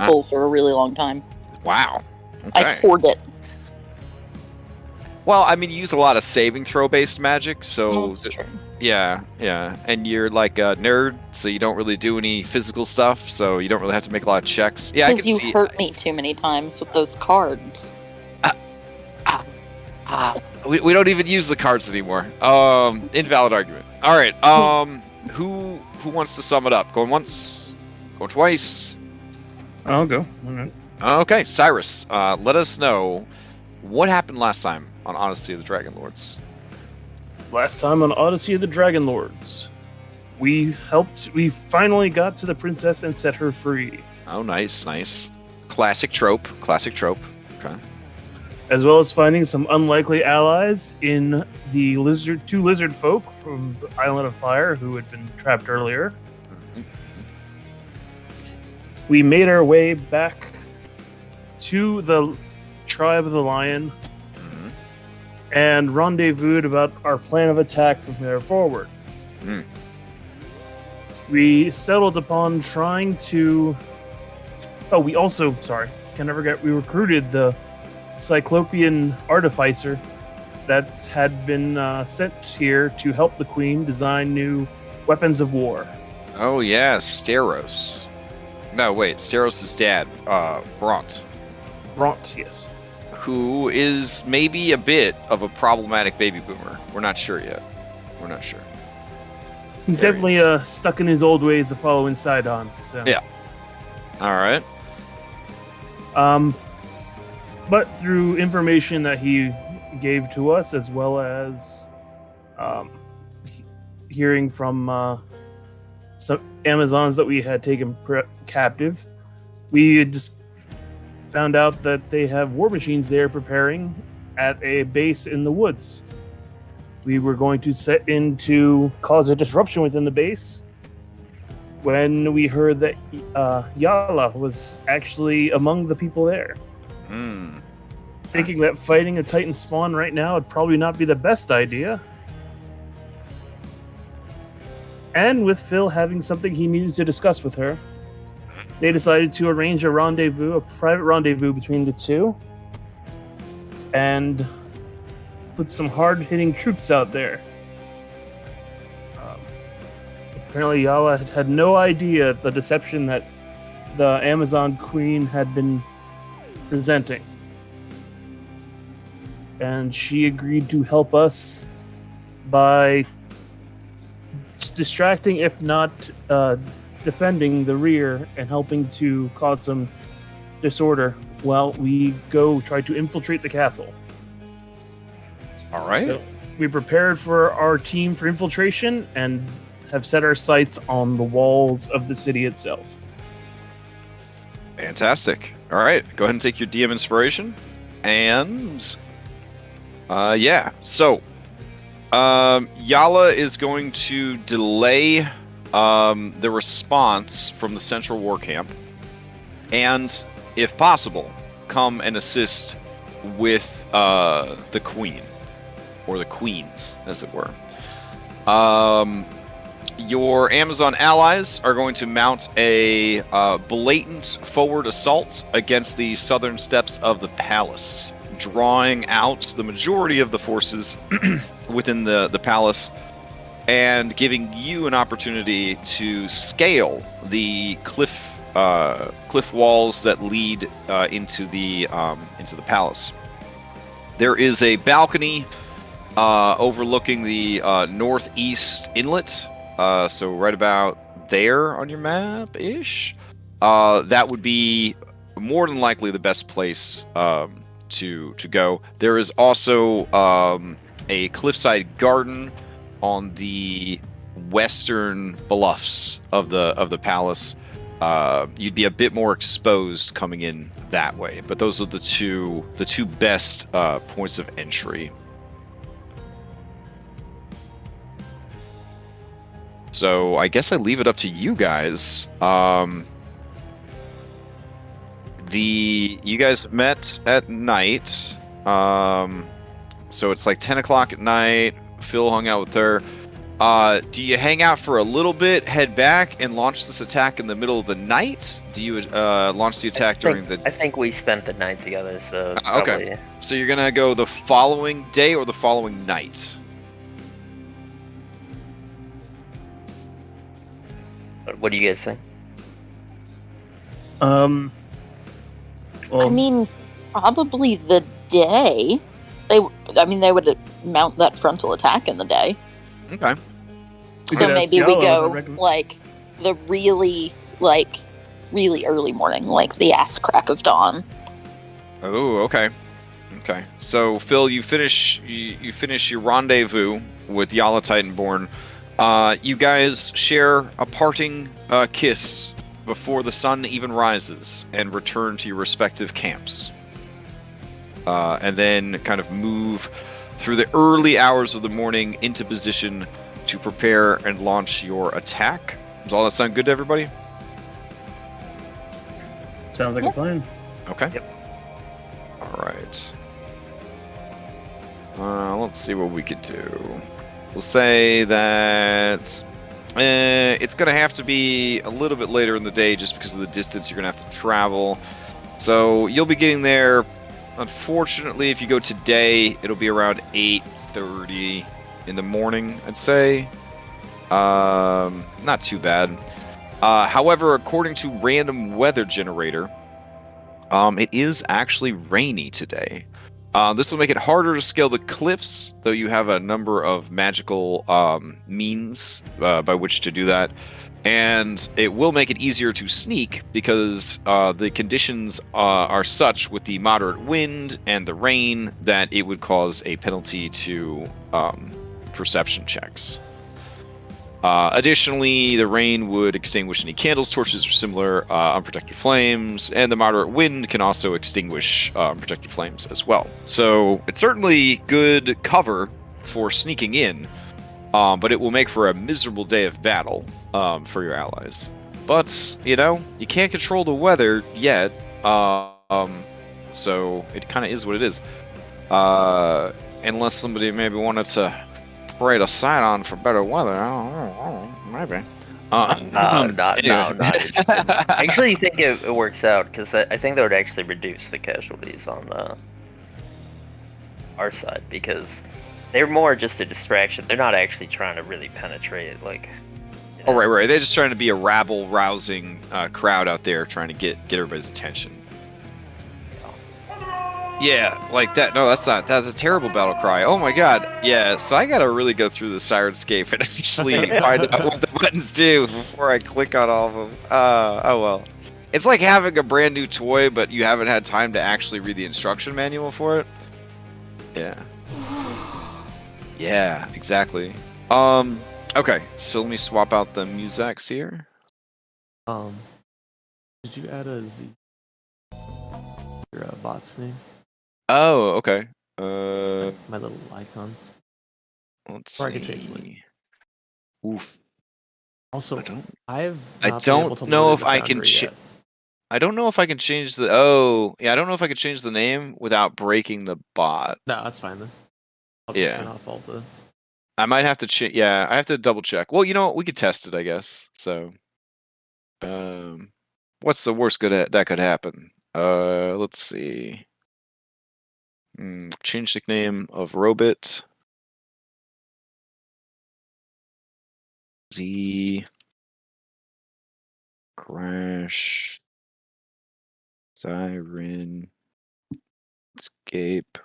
full for a really long time. Wow. Okay. I hoard it. Well, I mean, you use a lot of saving throw-based magic, so... That's true. Yeah. And you're like a nerd, so you don't really do any physical stuff, so you don't really have to make a lot of checks. Yeah, I can Because you see... hurt me too many times with those cards. We don't even use the cards anymore. Invalid argument. All right. Who wants to sum it up? Going once? Going twice? I'll go. All right. Okay, Cyrus, let us know what happened last time on Odyssey of the Dragonlords. Last time on Odyssey of the Dragonlords, we finally got to the princess and set her free. Oh, nice. Classic trope. Okay. As well as finding some unlikely allies in the two lizard folk from the Island of Fire who had been trapped earlier. Mm-hmm. We made our way back to the tribe of the Lion and rendezvoused about our plan of attack from there forward. Mm. We settled upon trying to... Oh, we also, can never forget, we recruited the Cyclopean artificer that had been sent here to help the queen design new weapons of war. Oh, yeah, Steros. No, wait, Steros' dad, Bront. Bront, yes. Who is maybe a bit of a problematic baby boomer. We're not sure yet. He's There definitely he is. stuck in his old ways of following Sidon. So. Yeah. All right. But through information that he gave to us, as well as hearing from some Amazons that we had taken captive, we just found out that they have war machines there preparing at a base in the woods. We were going to set in to cause a disruption within the base when we heard that Yala was actually among the people there. Thinking that fighting a Titan spawn right now would probably not be the best idea. And with Phil having something he needed to discuss with her, they decided to arrange a private rendezvous between the two, and put some hard-hitting truths out there. Apparently Yala had no idea the deception that the Amazon Queen had been presenting. And she agreed to help us by distracting, if not defending the rear and helping to cause some disorder while we go try to infiltrate the castle. All right. So we prepared for our team for infiltration and have set our sights on the walls of the city itself. Fantastic. All right. Go ahead and take your DM inspiration. And... So... Yala is going to delay the response from the Central War Camp, and, if possible, come and assist with the Queen, or the Queens, as it were. Your Amazon allies are going to mount a blatant forward assault against the southern steps of the palace, drawing out the majority of the forces within the palace and giving you an opportunity to scale the cliff walls that lead into the palace. There is a balcony overlooking the northeast inlet, so right about there on your map ish. That would be more than likely the best place to go. There is also a cliffside garden on the western bluffs of the palace. You'd be a bit more exposed coming in that way, but those are the two best points of entry. So I guess I leave it up to you guys. You guys met at night, so it's like 10 o'clock at night. Phil hung out with her. Do you hang out for a little bit, head back, and launch this attack in the middle of the night? Do you launch the attack during the... I think we spent the night together, so okay. probably... So you're going to go the following day or the following night? What do you guys think? Well, I mean, probably the day. They would mount that frontal attack in the day. Okay. So maybe we go like the really early morning, like the ass crack of dawn. Oh, okay. Okay. So Phil, you finish your rendezvous with Yala Titanborn. You guys share a parting kiss before the sun even rises and return to your respective camps. And then kind of move through the early hours of the morning into position to prepare and launch your attack. Does all that sound good to everybody? Sounds like a plan. Okay. Yep. All right. Let's see what we could do. We'll say that it's going to have to be a little bit later in the day just because of the distance you're going to have to travel. So you'll be getting there, unfortunately, if you go today, it'll be around 8:30 in the morning, I'd say. Not too bad. However, according to Random Weather Generator, it is actually rainy today. This will make it harder to scale the cliffs, though you have a number of magical means by which to do that. And it will make it easier to sneak because the conditions are such with the moderate wind and the rain that it would cause a penalty to perception checks. Additionally, the rain would extinguish any candles, torches, or similar unprotected flames, and the moderate wind can also extinguish unprotected flames as well. So it's certainly good cover for sneaking in, but it will make for a miserable day of battle for your allies. But, you can't control the weather yet, so it kind of is what it is. Unless somebody maybe wanted to parade a sign on for better weather. I don't know, maybe. No. I actually think it works out, because I think that would actually reduce the casualties on our side, because they're more just a distraction. They're not actually trying to really penetrate, like... Oh, right. They're just trying to be a rabble-rousing crowd out there trying to get everybody's attention. Yeah, like that. No, that's a terrible battle cry. Oh my god. Yeah, so I gotta really go through the Sirenscape and actually find out what the buttons do before I click on all of them. Oh well. It's like having a brand new toy, but you haven't had time to actually read the instruction manual for it. Yeah. Yeah, exactly. Okay, so let me swap out the musics here. Did you add a Z? Your bot's name? Oh, okay. My little icons. Let's Or see. I could change mine. Oof. Also, I don't know if I can I don't know if I can change the I don't know if I can change the name without breaking the bot. No, that's fine then. I'll just turn Yeah. off all the... I might have to I have to double check. Well, you know what? We could test it, I guess. So what's the worst that could happen? Let's see. Change nickname of Robit. Z Crash Siren Escape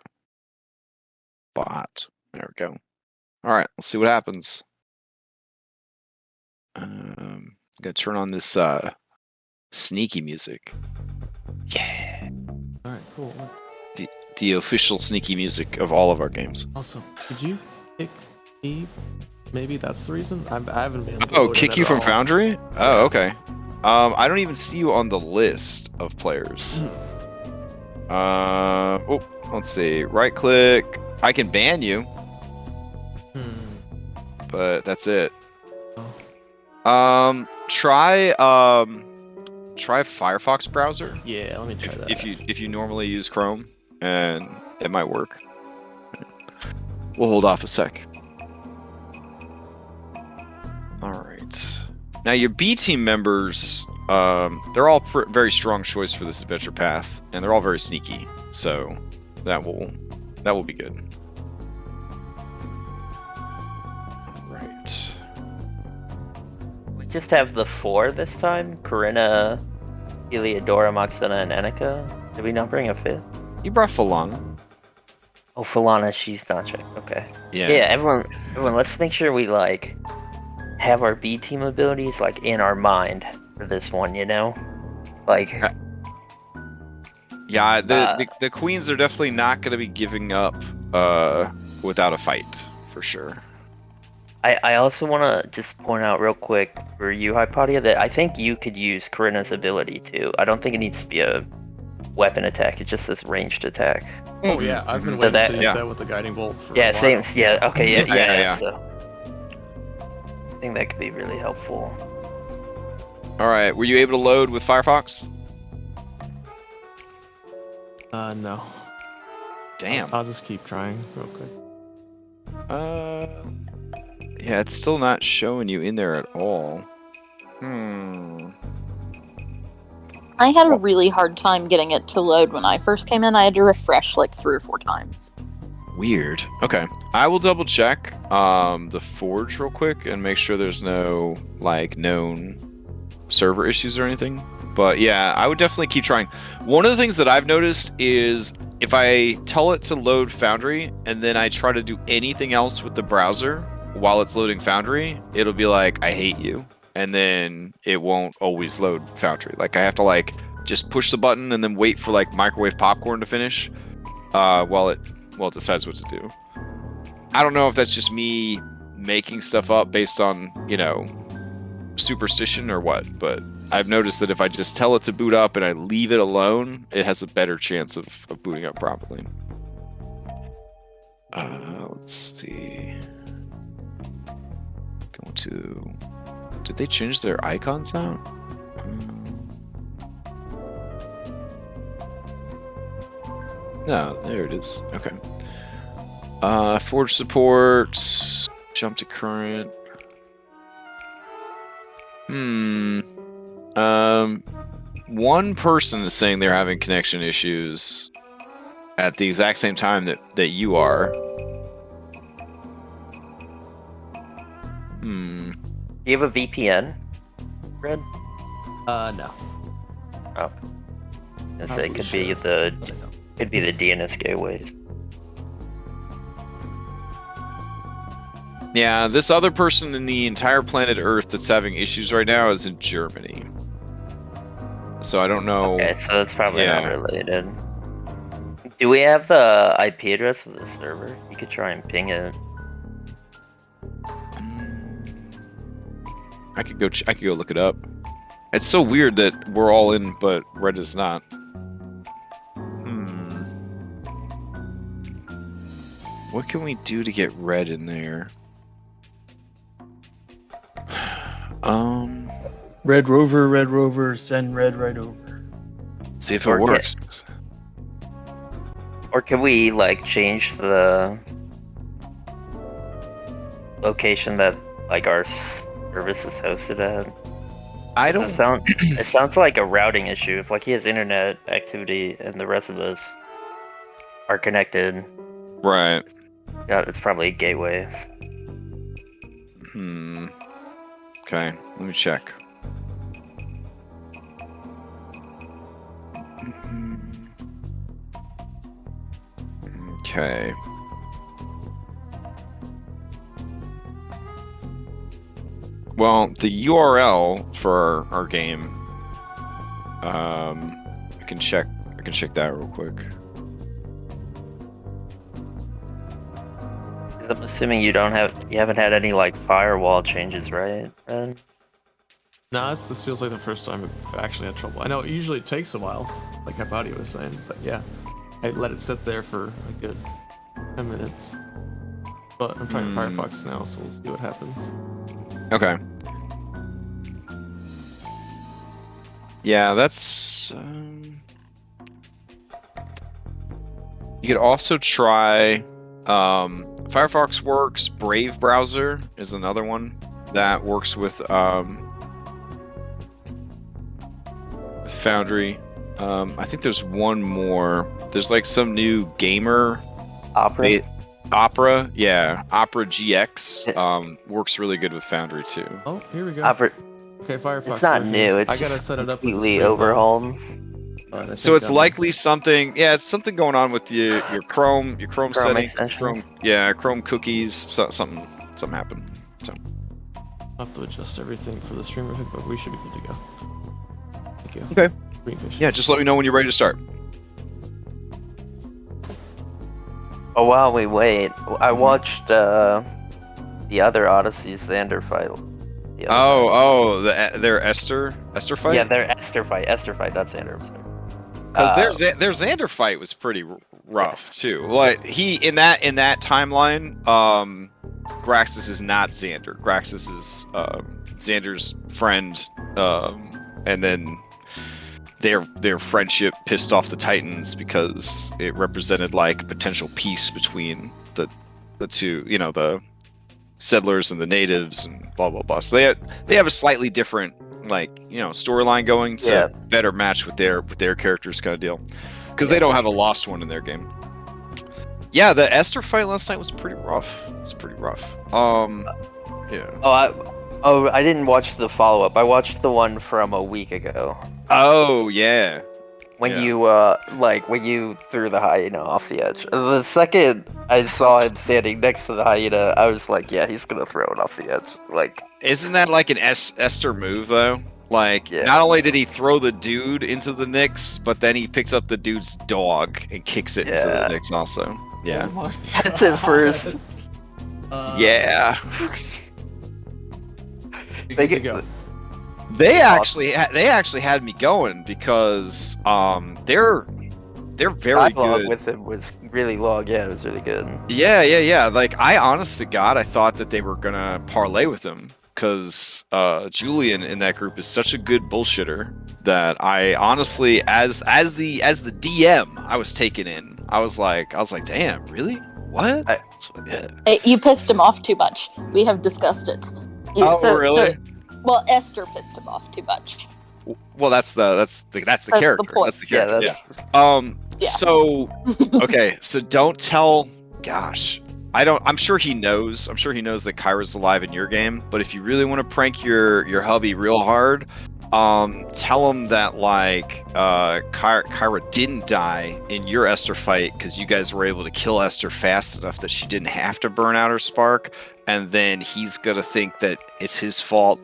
Bot. There we go. Alright, let's see what happens. Gotta turn on this sneaky music. Yeah. Alright, cool. The official sneaky music of all of our games. Also, did you kick Eve? Maybe that's the reason? I haven't been able to Oh, load kick it you at from all. Foundry? Oh, okay. I don't even see you on the list of players. Let's see. Right click. I can ban you. But that's it. Try Firefox browser. Yeah, let me try that. If you normally use Chrome, and it might work. We'll hold off a sec. All right. Now your B team members, they're all very strong choice for this adventure path, and they're all very sneaky. So that will be good. All right. We just have the 4 this time. Corinna, Heliodora, Moxena, and Annika. Did we not bring a 5th? You brought Falana. Oh, Falana, she's not checked. Okay. Yeah. Yeah, everyone, let's make sure we like have our B team abilities like in our mind for this one, you know? Like Yeah, the queens are definitely not going to be giving up without a fight, for sure. I also want to just point out real quick for you, Hypodia, that I think you could use Corinna's ability too. I don't think it needs to be a weapon attack. It's just this ranged attack. Oh yeah, I've been So waiting to use that with the guiding bolt for yeah, a while. same. Yeah, okay, yeah. Yeah. So I think that could be really helpful. All right, were you able to load with Firefox? No. Damn. I'll just keep trying real quick. Yeah, it's still not showing you in there at all. I had a really hard time getting it to load when I first came in. I had to refresh like 3 or 4 times. Weird. Okay, I will double check the Forge real quick and make sure there's no like known server issues or anything. But yeah, I would definitely keep trying. One of the things that I've noticed is if I tell it to load Foundry and then I try to do anything else with the browser while it's loading Foundry, it'll be like, I hate you. And then it won't always load Foundry. Like I have to like just push the button and then wait for like microwave popcorn to finish while it decides what to do. I don't know if that's just me making stuff up based on, you know, superstition or what, but I've noticed that if I just tell it to boot up and I leave it alone, it has a better chance of booting up properly. Let's see. Go to... Did they change their icons out? No, there it is. Okay. Forge support. Jump to current. One person is saying they're having connection issues at the exact same time that you are. Do you have a VPN, Red? No. Oh. I say it could be the DNS gateways. Yeah, this other person in the entire planet Earth that's having issues right now is in Germany. So I don't know. Okay, so it's probably not related. Do we have the IP address of the server? You could try and ping it. I could go look it up. It's so weird that we're all in, but Red is not. What can we do to get Red in there? Red Rover, send Red right over. See if it works. Or can we like change the location that like our service is hosted at? I don't. It sounds like a routing issue. If like he has internet activity and the rest of us are connected, Right. yeah, it's probably a gateway. Okay, let me check. Okay. Well, the URL for our game, I can check that real quick. I'm assuming you haven't had any like firewall changes, right? Red? No, this feels like the first time I've actually had trouble. I know it usually takes a while, like Hypodia was saying, but yeah, I let it sit there for a good 10 minutes. But I'm trying Firefox now, so we'll see what happens. Okay. Yeah, that's... You could also try... Firefox works. Brave browser is another one that works with Foundry. I think there's one more. There's like some new gamer Opera. Opera, yeah, Opera GX works really good with Foundry too. Oh, here we go. Opera. Okay, Firefox. It's not okay. new. It's I gotta just set it up with the completely stream, though. overhauled. So it's likely something. Yeah, it's something going on with your Chrome settings. extensions. Chrome cookies. Something happened. So I'll have to adjust everything for the stream of it, but we should be good to go. Thank you. Okay. Greenfish. yeah, just let me know when you're ready to start. Oh, while we wait, I watched the other Odyssey Xander fight. Their Esther fight. Yeah, their Esther fight. Esther fight, not Xander. Because their Xander fight was pretty rough too. Like in that timeline, Graxus is not Xander. Graxus is Xander's friend, and then their friendship pissed off the Titans because it represented like potential peace between the two, the settlers and the natives and blah blah blah. So they have a slightly different storyline going to better match with their characters kind of deal, because they don't have a lost one in their game. Yeah, the Esther fight last night was pretty rough. It's pretty rough. Yeah. I didn't watch the follow up. I watched the one from a week ago. Oh yeah. When you threw the hyena off the edge. The second I saw him standing next to the hyena, I was like, yeah, he's gonna throw it off the edge. Like, isn't that like an Esther move though? Like, not only did he throw the dude into the Nyx, but then he picks up the dude's dog and kicks it into the Nyx also. Yeah. That's it first. Yeah. They get go. They actually had me going because they're very good. With him was really long. Yeah, it was really good. Yeah. Like, I honest to God, I thought that they were gonna parlay with him because Julian in that group is such a good bullshitter that I honestly, as the DM, I was taken in. I was like, damn, really? What? You pissed him off too much. We have discussed it. Really? Well, Esther pissed him off too much. Well, that's the character. The point. That's the character. So okay, so don't tell. Gosh, I'm sure he knows. I'm sure he knows that Kyra's alive in your game. But if you really want to prank your hubby real hard, tell him that Kyra didn't die in your Esther fight because you guys were able to kill Esther fast enough that she didn't have to burn out her spark, and then he's gonna think that it's his fault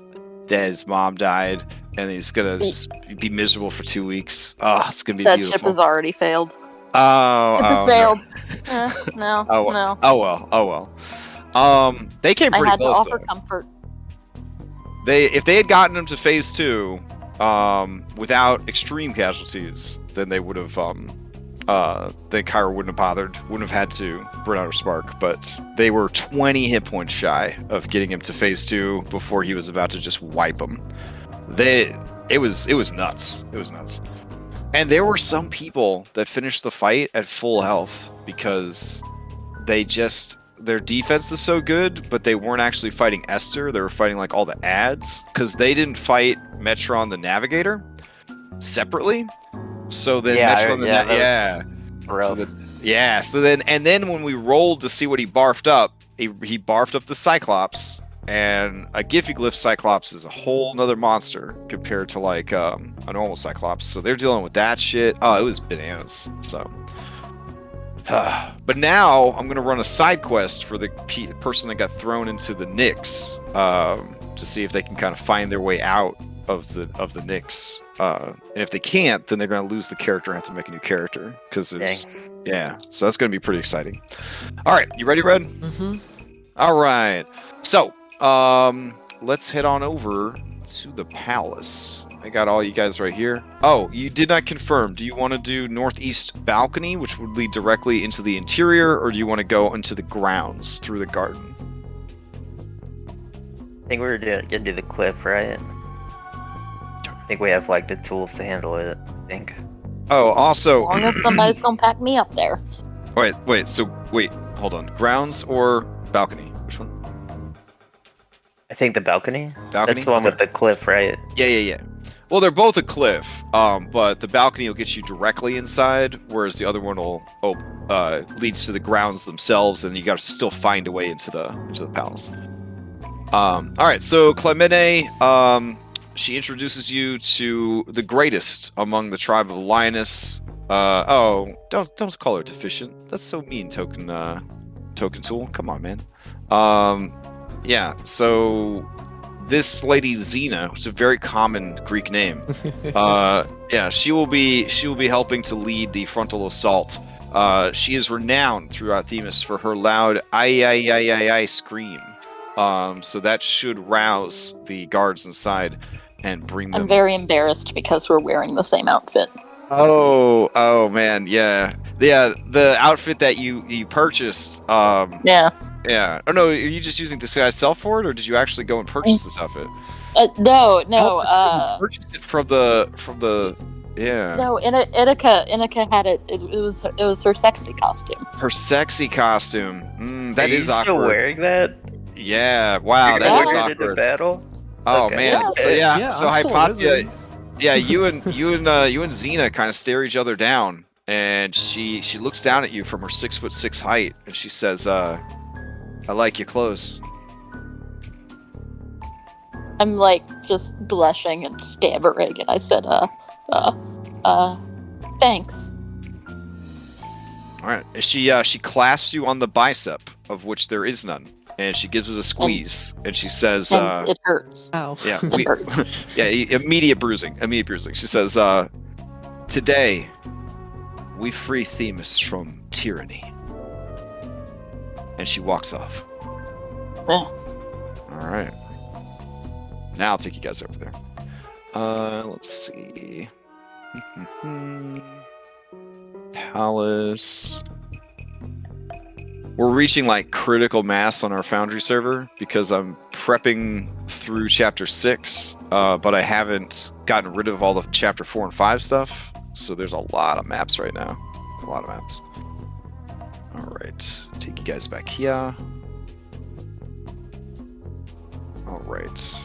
that his mom died, and he's gonna just be miserable for 2 weeks. Oh, it's gonna be that beautiful. ship has already failed. Oh, sailed. No. No. No. Oh well. They came pretty I had close. to offer comfort. If they had gotten him to phase 2, without extreme casualties, then they would have. Then Kyra wouldn't have bothered. Wouldn't have had to burn out her spark. But they were 20 hit points shy of getting him to phase 2 before he was about to just wipe them. It was nuts. It was nuts. And there were some people that finished the fight at full health because their defense is so good, but they weren't actually fighting Esther. They were fighting like all the ads because they didn't fight Metron the Navigator separately. So then Metron So then when we rolled to see what he barfed up, he barfed up the Cyclops. And a Giphy-Glyph Cyclops is a whole nother monster compared to like a normal Cyclops. So they're dealing with that shit. Oh, it was bananas. So, but now I'm gonna run a side quest for the person that got thrown into the Nyx to see if they can kind of find their way out of the Nyx. And if they can't, then they're gonna lose the character and have to make a new character because there's So that's gonna be pretty exciting. All right, you ready, Red? Mm-hmm. All right. So. Let's head on over to the palace. I got all you guys right here. Oh, you did not confirm. Do you want to do northeast balcony, which would lead directly into the interior, or do you want to go into the grounds through the garden? I think we were gonna do the cliff, right? I think we have like the tools to handle it. I think. Oh, also. As long as somebody's gonna pack me up there. Wait. So hold on. Grounds or balcony? Which one? I think the balcony. Balcony? That's the one with the cliff, right? Yeah. Well, they're both a cliff, but the balcony will get you directly inside, whereas the other one will leads to the grounds themselves, and you got to still find a way into the palace. All right, so Clemente, she introduces you to the greatest among the tribe of Lioness. Don't call her deficient. That's so mean, Token Tool. Come on, man. Yeah. So this lady Xena, which is a very common Greek name. Yeah, she will be helping to lead the frontal assault. She is renowned throughout Themis for her loud I scream. So that should rouse the guards inside and bring them. I'm very embarrassed because we're wearing the same outfit. Oh man, yeah. The outfit that you purchased. Yeah. Yeah. Oh no, are you just using disguise self for it, or did you actually go and purchase this outfit? No. You purchased it from the. Yeah. No, Inika had it. It was her sexy costume. Her sexy costume. That is awkward. Are you still wearing that? Yeah. Wow, that is awkward. Into battle? Oh Okay. man. Yeah, So I'm still a Hypatia. wizard. Yeah, you and Xena kind of stare each other down, and she looks down at you from her 6'6" height, and she says, "I like your clothes." I'm like just blushing and stammering, and I said, thanks. All right. She clasps you on the bicep, of which there is none, and she gives it a squeeze, and she says, And it hurts. Ow. "Yeah, It hurts. yeah, immediate bruising. She says, today, we free Themis from tyranny," and she walks off. Yeah. All right. Now I'll take you guys over there. Let's see. Palace. We're reaching like critical mass on our Foundry server because I'm prepping through Chapter 6, but I haven't gotten rid of all the Chapter 4 and 5 stuff. So there's a lot of maps right now. A lot of maps. All right. Take you guys back here. All right.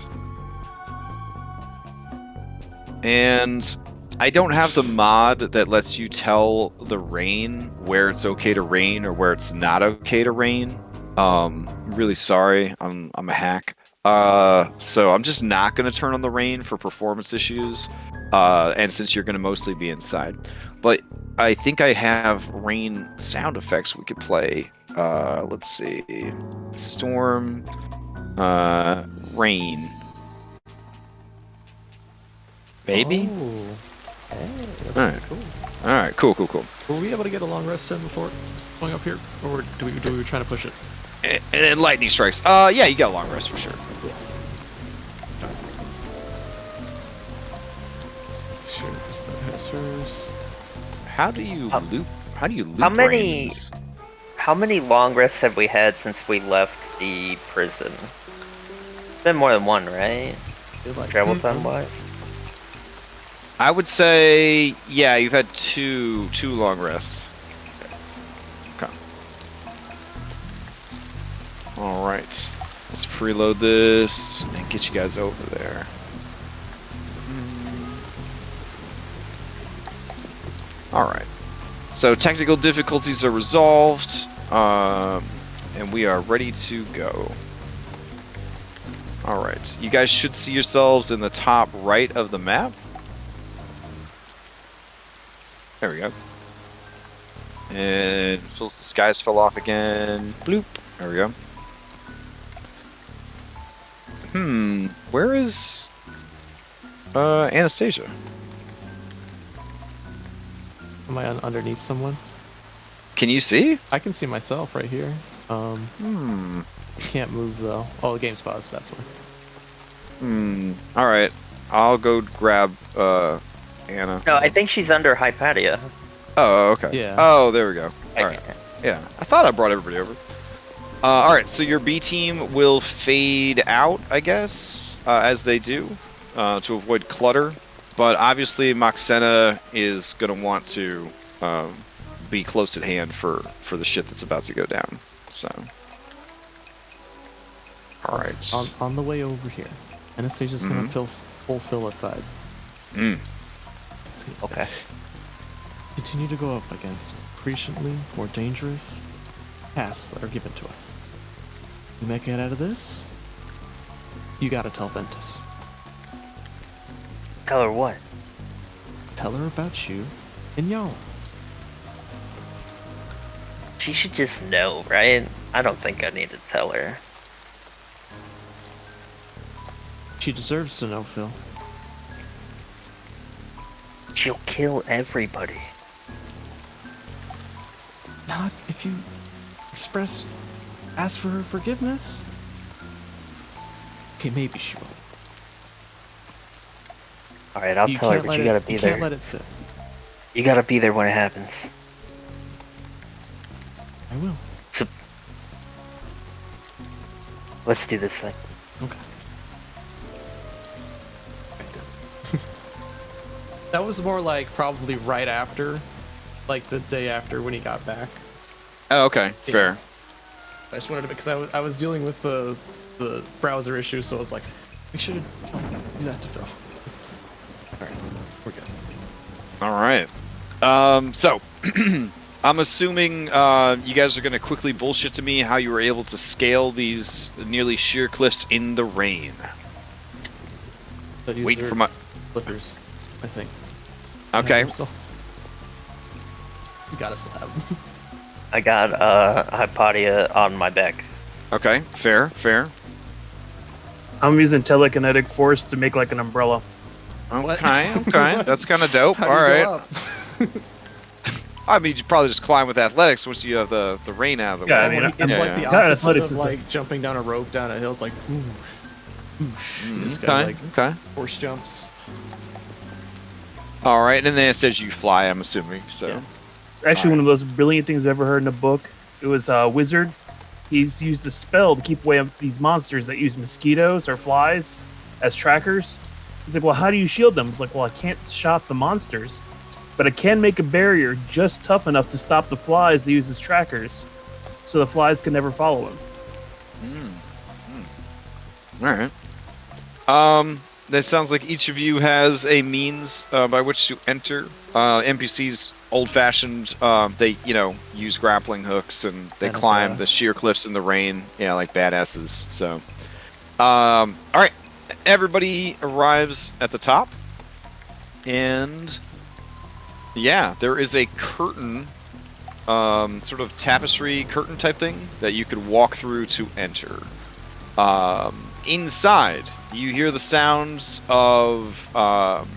And I don't have the mod that lets you tell the rain where it's okay to rain or where it's not okay to rain. I'm really sorry. I'm a hack. So I'm just not going to turn on the rain for performance issues. And since you're going to mostly be inside. But I think I have rain sound effects we could play. Let's see. Storm. Rain. Maybe? Oh. Hey, that's Alright. cool. Alright, cool. Were we able to get a long rest in before going up here? Or do we try to push it? And lightning strikes. Yeah, you got a long rest for sure. Sure, hissers. How do you loop? How do you loop How many- rains? How many long rests have we had since we left the prison? It's been more than one, right? Travel time wise. I would say, yeah, you've had two long rests. Okay. All right, let's preload this and get you guys over there. All right. So technical difficulties are resolved, and we are ready to go. All right, you guys should see yourselves in the top right of the map. There we go. And Phil's disguise fell off again. Bloop. There we go. Where is Anastasia? Am I underneath someone? Can you see? I can see myself right here. I can't move though. Oh, the game's paused. That's why. All right. I'll go grab Anna. No, I think she's under Hypatia. Oh, okay. Yeah. Oh, there we go. I All right. can't. Yeah. I thought I brought everybody over. All right. So your B team will fade out, I guess, as they do, to avoid clutter. But obviously, Moxena is going to want to be close at hand for the shit that's about to go down. So. All right. On the way over here, Anastasia's gonna pull Phil aside. Okay. Continue to go up against increasingly more dangerous tasks that are given to us. You make it out of this, you gotta tell Ventus. Tell her what? Tell her about you and y'all. She should just know, right? I don't think I need to tell her. She deserves to know, Phil. She'll kill everybody. Not if you ask for her forgiveness. Okay, maybe she will. Alright, I'll tell her, but you gotta be there. You can't let it sit. You gotta be there when it happens. I will. So, let's do this thing. Okay. That was more like probably right after, like the day after when he got back. Oh, okay, Yeah. fair. I just wanted to, because I was dealing with the browser issue, so I was like, we should do that to Phil. All right, we're good. All right. So I'm assuming you guys are going to quickly bullshit to me how you were able to scale these nearly sheer cliffs in the rain. So use Waiting their for my... flippers, I think. Okay. You gotta still have them. I got Hypatia on my back. Okay, fair. I'm using telekinetic force to make like an umbrella. What? Okay, that's kind of dope. How All do you go right. up? I mean, you probably just climb with athletics once you have the rain out of the way. Yeah, I mean, It's yeah, like the yeah. opposite Athletics of is like jumping down a rope down a hill. It's like whoosh, whoosh. You just got like Okay. horse jumps. All right, and then it says you fly, I'm assuming. So. Yeah. It's actually one of the most brilliant things I've ever heard in a book. It was a wizard. He's used a spell to keep away these monsters that use mosquitoes or flies as trackers. He's like, well, how do you shield them? It's like, well, I can't shot the monsters, but I can make a barrier just tough enough to stop the flies they use as trackers, so the flies can never follow him. All right. That sounds like each of you has a means by which to enter. NPCs, old-fashioned, they, use grappling hooks and they climb the sheer cliffs in the rain, like badasses. So, all right. Everybody arrives at the top. And, yeah, there is a curtain, sort of tapestry curtain type thing that you could walk through to enter. Inside, you hear the sounds of, let's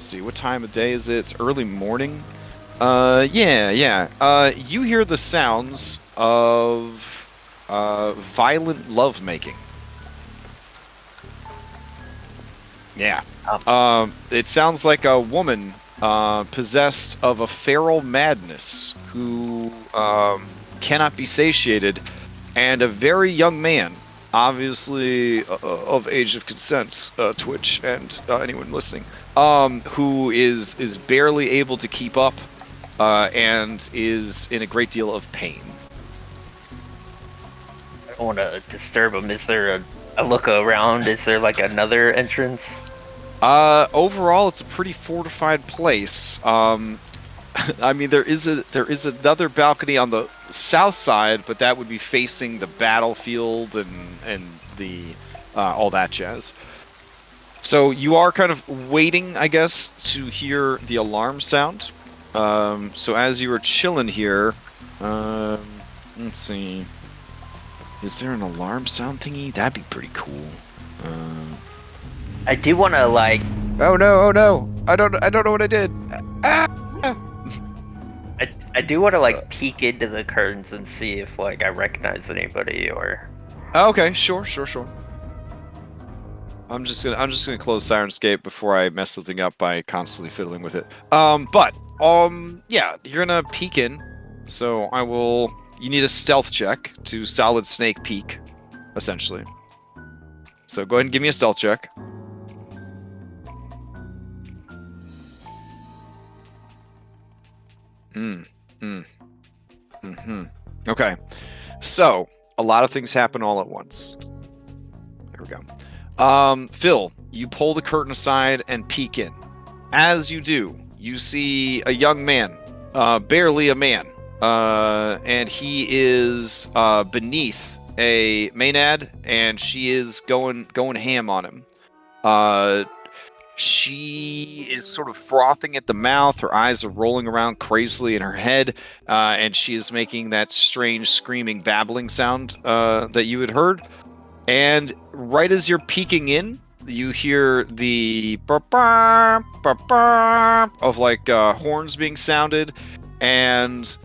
see, what time of day is it? It's early morning. You hear the sounds of violent lovemaking. Yeah. It sounds like a woman possessed of a feral madness who cannot be satiated, and a very young man, obviously of age of consent, Twitch and anyone listening, who is barely able to keep up and is in a great deal of pain. I don't want to disturb him. Is there a look around? Is there like another entrance? Overall, it's a pretty fortified place. I mean, there is another balcony on the south side, but that would be facing the battlefield and the all that jazz. So you are kind of waiting, I guess, to hear the alarm sound. So as you were chilling here, let's see, is there an alarm sound thingy? That'd be pretty cool. I do want to like. Oh no! I don't know what I did. I do want to like peek into the curtains and see if like I recognize anybody or. Okay, sure. I'm just gonna close Sirenscape before I mess something up by constantly fiddling with it. Yeah, you're gonna peek in. So I will. You need a stealth check to solid snake peek, essentially. So go ahead and give me a stealth check. Okay. So, a lot of things happen all at once. There we go. Phil, you pull the curtain aside and peek in. As you do, you see a young man, barely a man, and he is beneath a Maenad, and she is going ham on him. She is sort of frothing at the mouth. Her eyes are rolling around crazily in her head, and she is making that strange screaming, babbling sound that you had heard. And right as you're peeking in, you hear the burp, of like horns being sounded, and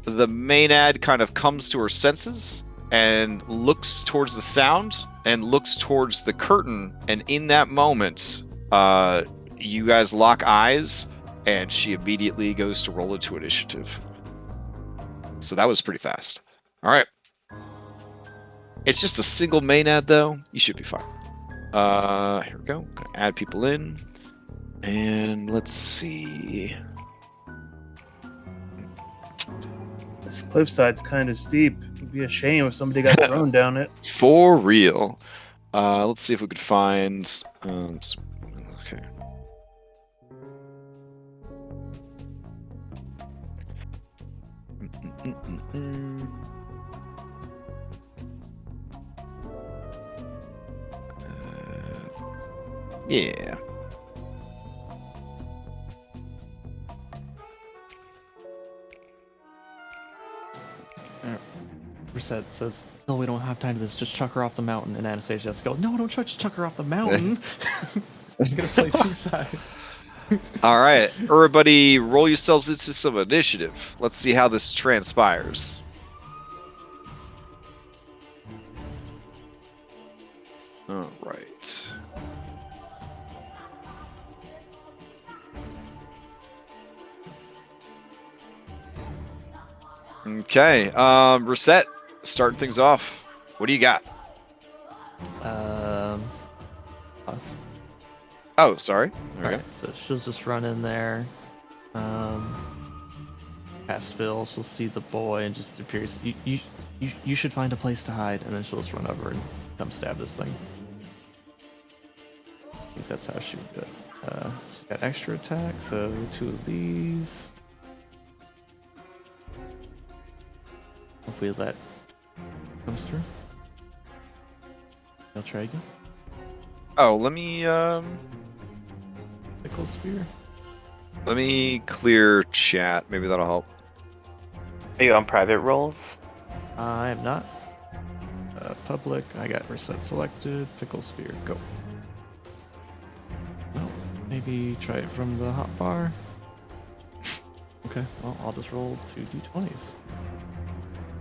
the Maenad kind of comes to her senses and looks towards the sound and looks towards the curtain, and in that moment, you guys lock eyes, and she immediately goes to roll into initiative. So that was pretty fast. All right. It's just a single Maenad, though. You should be fine. Here we go. Gonna add people in, and let's see. This cliffside's kind of steep. It'd be a shame if somebody got thrown down it. For real. Let's see if we could find. Okay. Yeah. Reset says, "Phil, we don't have time to this. Just chuck her off the mountain." And Anastasia just go, "No, don't just chuck her off the mountain." I'm gonna play two sides. All right, everybody, roll yourselves into some initiative. Let's see how this transpires. All right. Okay, Reset, starting things off. What do you got? Us. Oh, sorry. There we Alright, so she'll just run in there. Past Phil, she'll see the boy and just appears. You should find a place to hide, and then she'll just run over and come stab this thing. I think that's how she would do it. She's got extra attack, so 2 of these. Hopefully that comes through. I'll try again. Oh, let me Pickle spear. let me clear chat. Maybe that'll help. Are you on private roles? I am not. Public. I got reset selected. Pickle spear. Go. Well, maybe try it from the hotbar. Okay. Well, I'll just roll 2 d20s.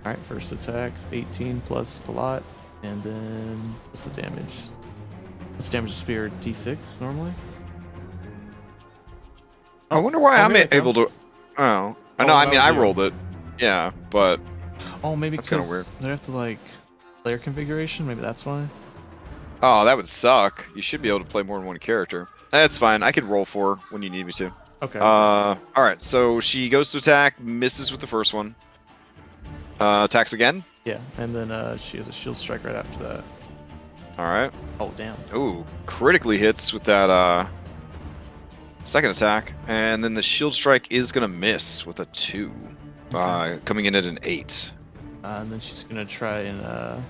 All right. First attack 18 plus a lot, and then what's the damage? What's damage to spear? D6 normally. I wonder why I'm maybe I able to. Oh, I know. Oh, I that mean, was I you. rolled it. Yeah, but Oh, maybe That's kinda because they have to like player configuration. Maybe that's why. oh, that would suck. You should be able to play more than one character. That's fine. I could roll 4 when you need me to. Okay. All right. So she goes to attack, misses with the first one. Attacks again. Yeah, and then she has a shield strike right after that. All right. Oh, damn. Ooh, critically hits with that second attack, and then the shield strike is gonna miss with a 2, coming in at an 8. And then she's gonna try and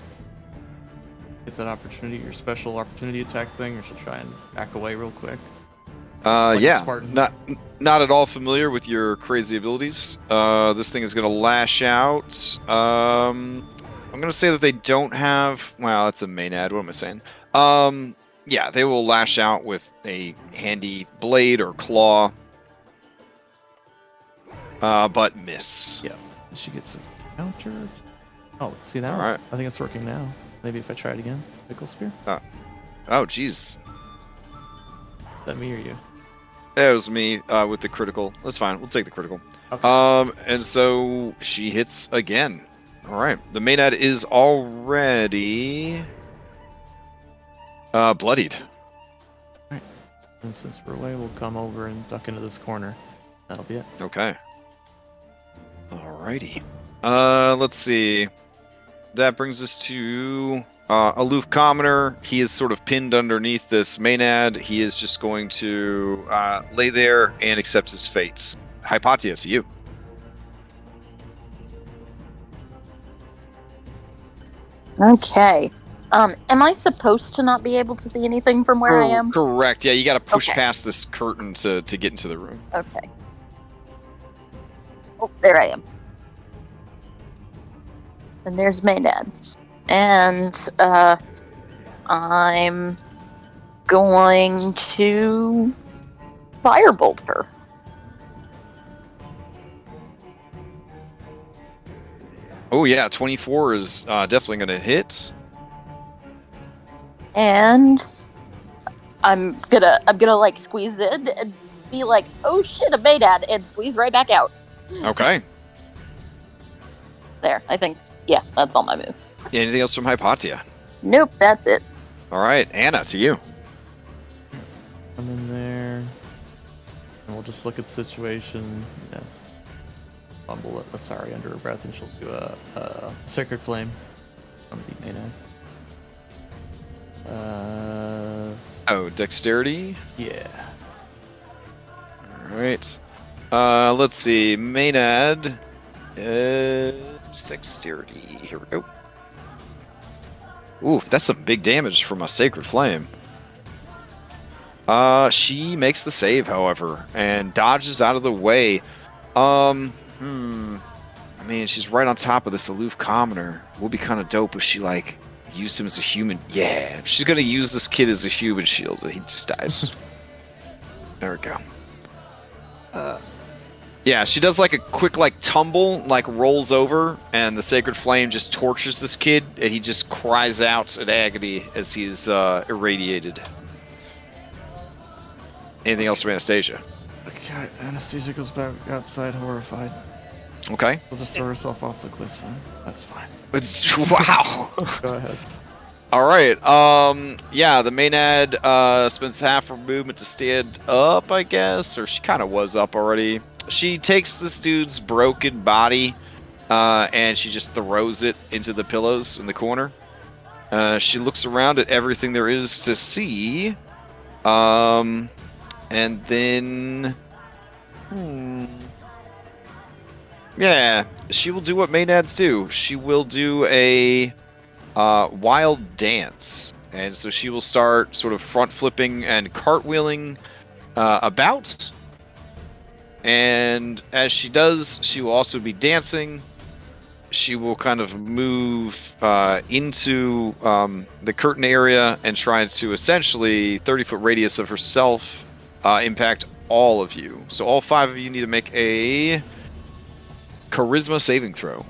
get that opportunity, your special opportunity attack thing, or she'll try and back away real quick. Like a Yeah, Spartan. not at all familiar with your crazy abilities. This thing is gonna lash out. I'm gonna say that they don't have. Well, that's a Maenad. What am I saying? Yeah, they will lash out with a handy blade or claw, but miss. Yeah. She gets a counter. Oh, see now? All right. I think it's working now. Maybe if I try it again. Pickle spear? Oh, jeez. Is that me or you? It was me with the critical. That's fine. We'll take the critical. Okay. And so she hits again. All right. The Maenad is already bloodied. And since we're away, we'll come over and duck into this corner. That'll be it. Okay. Alrighty. Let's see. that brings us to Aloof Commoner. He is sort of pinned underneath this Maenad. He is just going to lay there and accept his fates. Hypatia, to you. Okay. Am I supposed to not be able to see anything from where I am? Correct. Yeah, you got to push Okay. past this curtain to get into the room. Okay. Oh, there I am. And there's Maynard. And, I'm going to firebolt her. Oh yeah, 24 is definitely going to hit. And I'm gonna like squeeze in and be like, oh shit, a Maynard, and squeeze right back out. Okay. There, I think, yeah, that's all my move. Anything else from Hypatia? Nope, that's it. All right, Anna, to you. I'm in there. And we'll just look at the situation. Yeah. Bumble it. Sorry, under her breath, and she'll do a Sacred Flame on the Maynard. Oh, dexterity. Yeah. All right. Let's see. Maynard is dexterity. Here we go. Ooh, that's some big damage from a Sacred Flame. She makes the save, however, and dodges out of the way. I mean, she's right on top of this Aloof Commoner. Would be kind of dope if she, like, used him as a human. Yeah, she's gonna use this kid as a human shield. He just dies. There we go. Yeah, she does like a quick like tumble, like rolls over, and the Sacred Flame just torches this kid, and he just cries out in agony as he's irradiated. Anything else from Anastasia? Okay, Anastasia goes back outside, horrified. Okay. She'll just throw herself off the cliff then. That's fine. Wow. Go ahead. All right. Yeah, the Maynard spends half her movement to stand up, I guess, or she kind of was up already. She takes this dude's broken body, and she just throws it into the pillows in the corner. She looks around at everything there is to see, and then, yeah, she will do what Maynads do. She will do a wild dance, and so she will start sort of front flipping and cartwheeling about. And as she does, she will also be dancing. She will kind of move into the curtain area and try to essentially 30-foot radius of herself impact all of you. So all 5 of you need to make a charisma saving throw.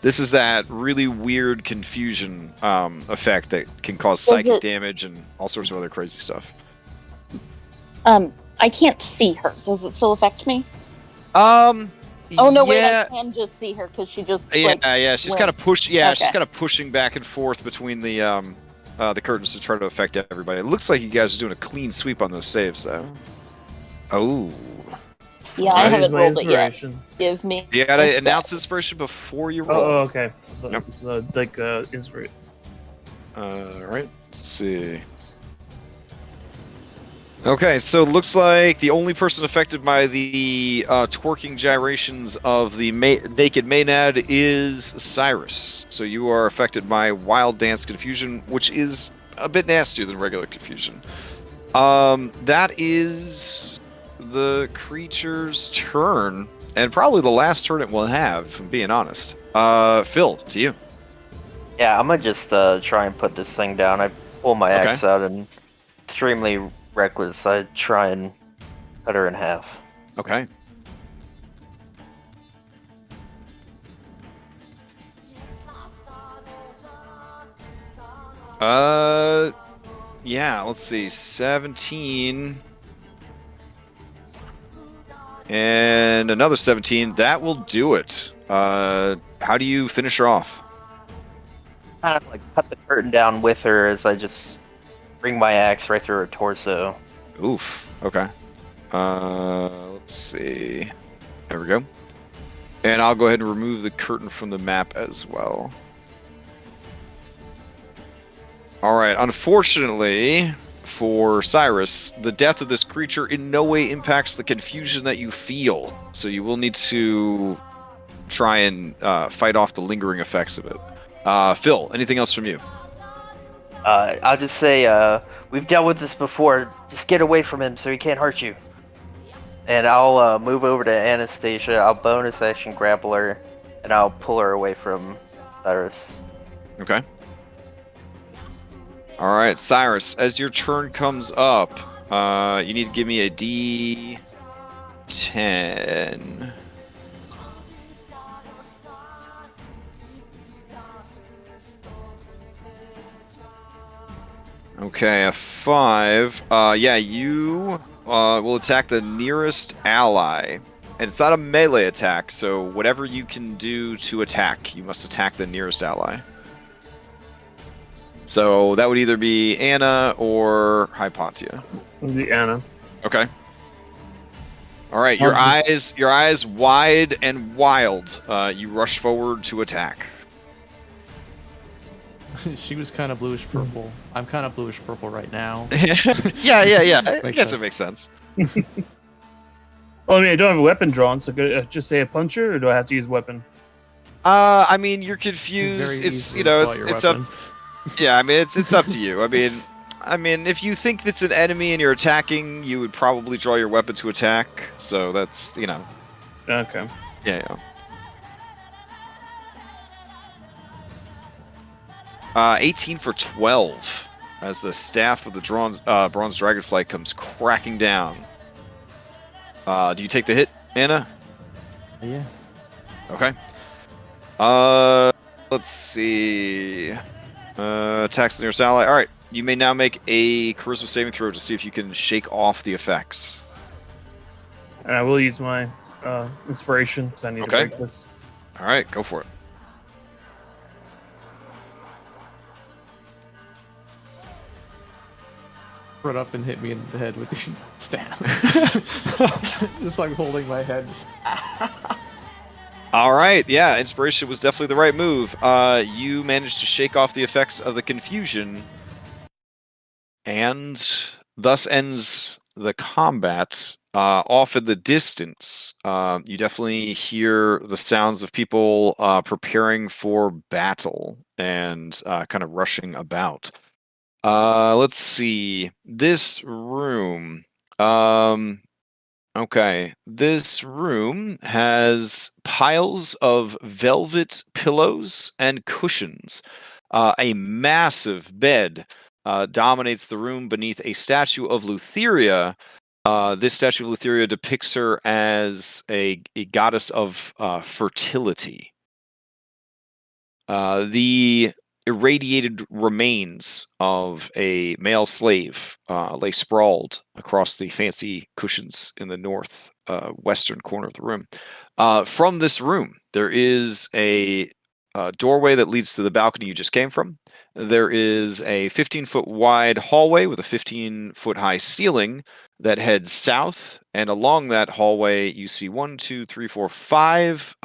This is that really weird confusion effect that can cause psychic damage and all sorts of other crazy stuff. I can't see her. Does it still affect me? Oh no! Wait, I can just see her because she just yeah. She's kind of push. Yeah, Okay. She's kind of pushing back and forth between the curtains to try to affect everybody. It looks like you guys are doing a clean sweep on those saves, though. Oh. Yeah, I haven't rolled it yet. Inspiration. Gives me. You gotta announce inspiration before you roll. Oh, okay. Yep. It's inspiration. Alright, let's see. Okay, so it looks like the only person affected by the twerking gyrations of the naked Maynard is Cyrus. So you are affected by Wild Dance Confusion, which is a bit nastier than regular confusion. That is the creature's turn, and probably the last turn it will have, if I'm being honest. Phil, to you. Yeah, I'm gonna just try and put this thing down. I pull my axe out and extremely reckless. I try and cut her in half. Okay. Yeah, let's see. 17. And another 17. That will do it. How do you finish her off? Kind of like cut the curtain down with her as I just bring my axe right through her torso. Oof. Okay. Let's see. There we go. And I'll go ahead and remove the curtain from the map as well. Alright, unfortunately for Cyrus, the death of this creature in no way impacts the confusion that you feel. So you will need to try and fight off the lingering effects of it. Phil, anything else from you? I'll just say, we've dealt with this before. Just get away from him so he can't hurt you. And I'll move over to Anastasia. I'll bonus action grapple her, and I'll pull her away from Cyrus. Okay. All right, Cyrus, as your turn comes up, you need to give me a D10. Okay, a 5. Yeah, you will attack the nearest ally. And it's not a melee attack, so whatever you can do to attack, you must attack the nearest ally. So that would either be Anna or Hypatia. The Anna. Okay. All right, your eyes wide and wild. You rush forward to attack. She was kind of bluish purple. I'm kind of bluish purple right now. yeah. I guess it makes sense. Well, I mean, I don't have a weapon drawn, so could I just say a puncher, or do I have to use a weapon? I mean, you're confused. It's it's up. Yeah, I mean, it's up to you. I mean, if you think it's an enemy and you're attacking, you would probably draw your weapon to attack. So that's, Okay. Yeah. 18 for 12, as the staff of the bronze dragonfly comes cracking down. Do you take the hit, Anna? Yeah. Okay. Let's see. Attacks the nearest ally. All right. You may now make a charisma saving throw to see if you can shake off the effects. And I will use my inspiration because I need to break this. All right, go for it. Run up and hit me in the head with the staff. Just like holding my head. All right, yeah, inspiration was definitely the right move. You managed to shake off the effects of the confusion, and thus ends the combat. Off in the distance, you definitely hear the sounds of people preparing for battle and kind of rushing about. Let's see. This room. Okay. This room has piles of velvet pillows and cushions. A massive bed dominates the room beneath a statue of Lutheria. This statue of Lutheria depicts her as a goddess of fertility. The irradiated remains of a male slave lay sprawled across the fancy cushions in the north western corner of the room. From this room, there is a doorway that leads to the balcony you just came from. There is a 15-foot wide hallway with a 15-foot high ceiling that heads south, and along that hallway you see 1, 2, 3, 4, 5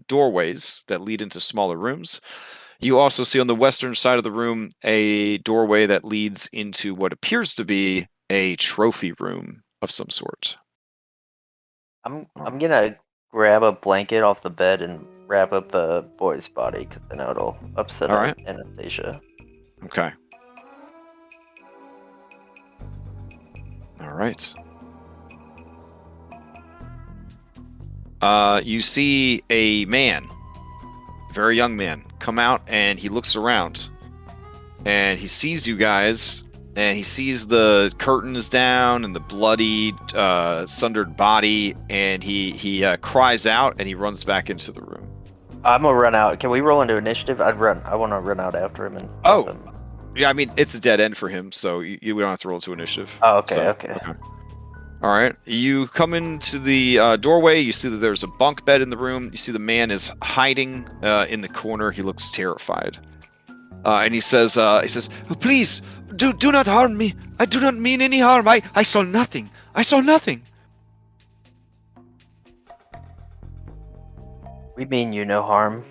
doorways that lead into smaller rooms. You also see on the western side of the room a doorway that leads into what appears to be a trophy room of some sort. I'm gonna grab a blanket off the bed and wrap up the boy's body because I know it'll upset Anastasia. Okay. All right. You see a man, very young man, come out, and he looks around, and he sees you guys, and he sees the curtains down and the bloody, sundered body, and he cries out, and he runs back into the room. I'm gonna run out. Can we roll into initiative? I want to run out after him and help him. Yeah, I mean, it's a dead end for him, so you don't have to roll into initiative. Oh, okay. All right. You come into the doorway. You see that there's a bunk bed in the room. You see the man is hiding in the corner. He looks terrified. And he says, "Please, do not harm me. I do not mean any harm. I saw nothing. I saw nothing." We mean you no harm.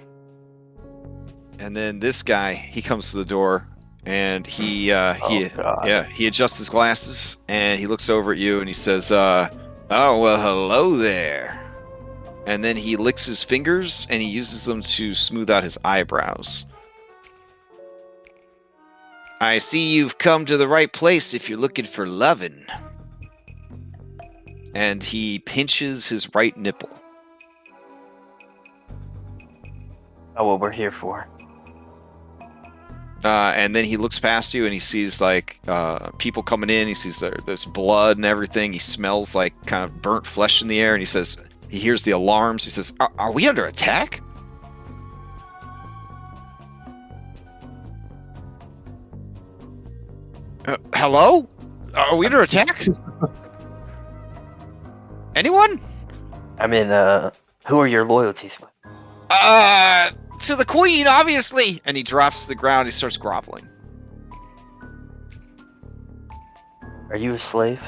And then this guy, he comes to the door, and he adjusts his glasses, and he looks over at you, and he says, "Oh well, hello there." And then he licks his fingers, and he uses them to smooth out his eyebrows. I see you've come to the right place if you're looking for lovin'. And he pinches his right nipple. Oh, what we're here for. And then he looks past you and he sees like people coming in. He sees there's blood and everything. He smells like kind of burnt flesh in the air. And he hears the alarms. He says, are we under attack? Hello? Are we under attack? Anyone? I mean, who are your loyalties with? To the queen, obviously. And he drops to the ground. He starts groveling. Are you a slave?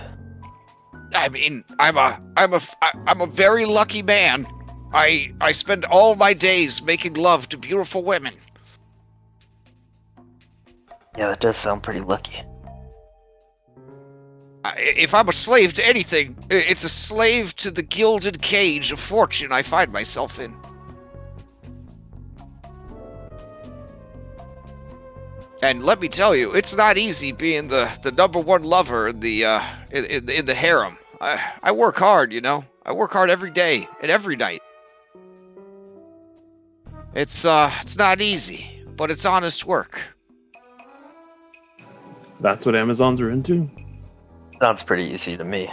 I mean, I'm a very lucky man. I spend all my days making love to beautiful women. Yeah, that does sound pretty lucky. If I'm a slave to anything, it's a slave to the gilded cage of fortune I find myself in. And let me tell you, it's not easy being the number one lover in the harem. I work hard, you know. I work hard every day and every night. It's not easy, but it's honest work. That's what Amazons are into? Sounds pretty easy to me.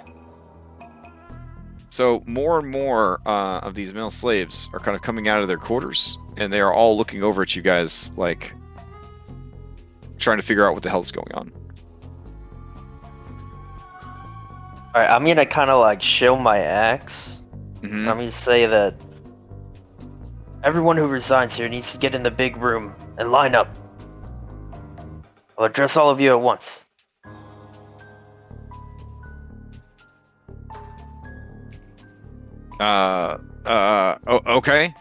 So more and more of these male slaves are kind of coming out of their quarters, and they are all looking over at you guys, like trying to figure out what the hell's going on. Alright, I'm gonna kind of like show my axe. Mm-hmm. I'm gonna say that everyone who resigns here needs to get in the big room and line up. I'll address all of you at once. Okay.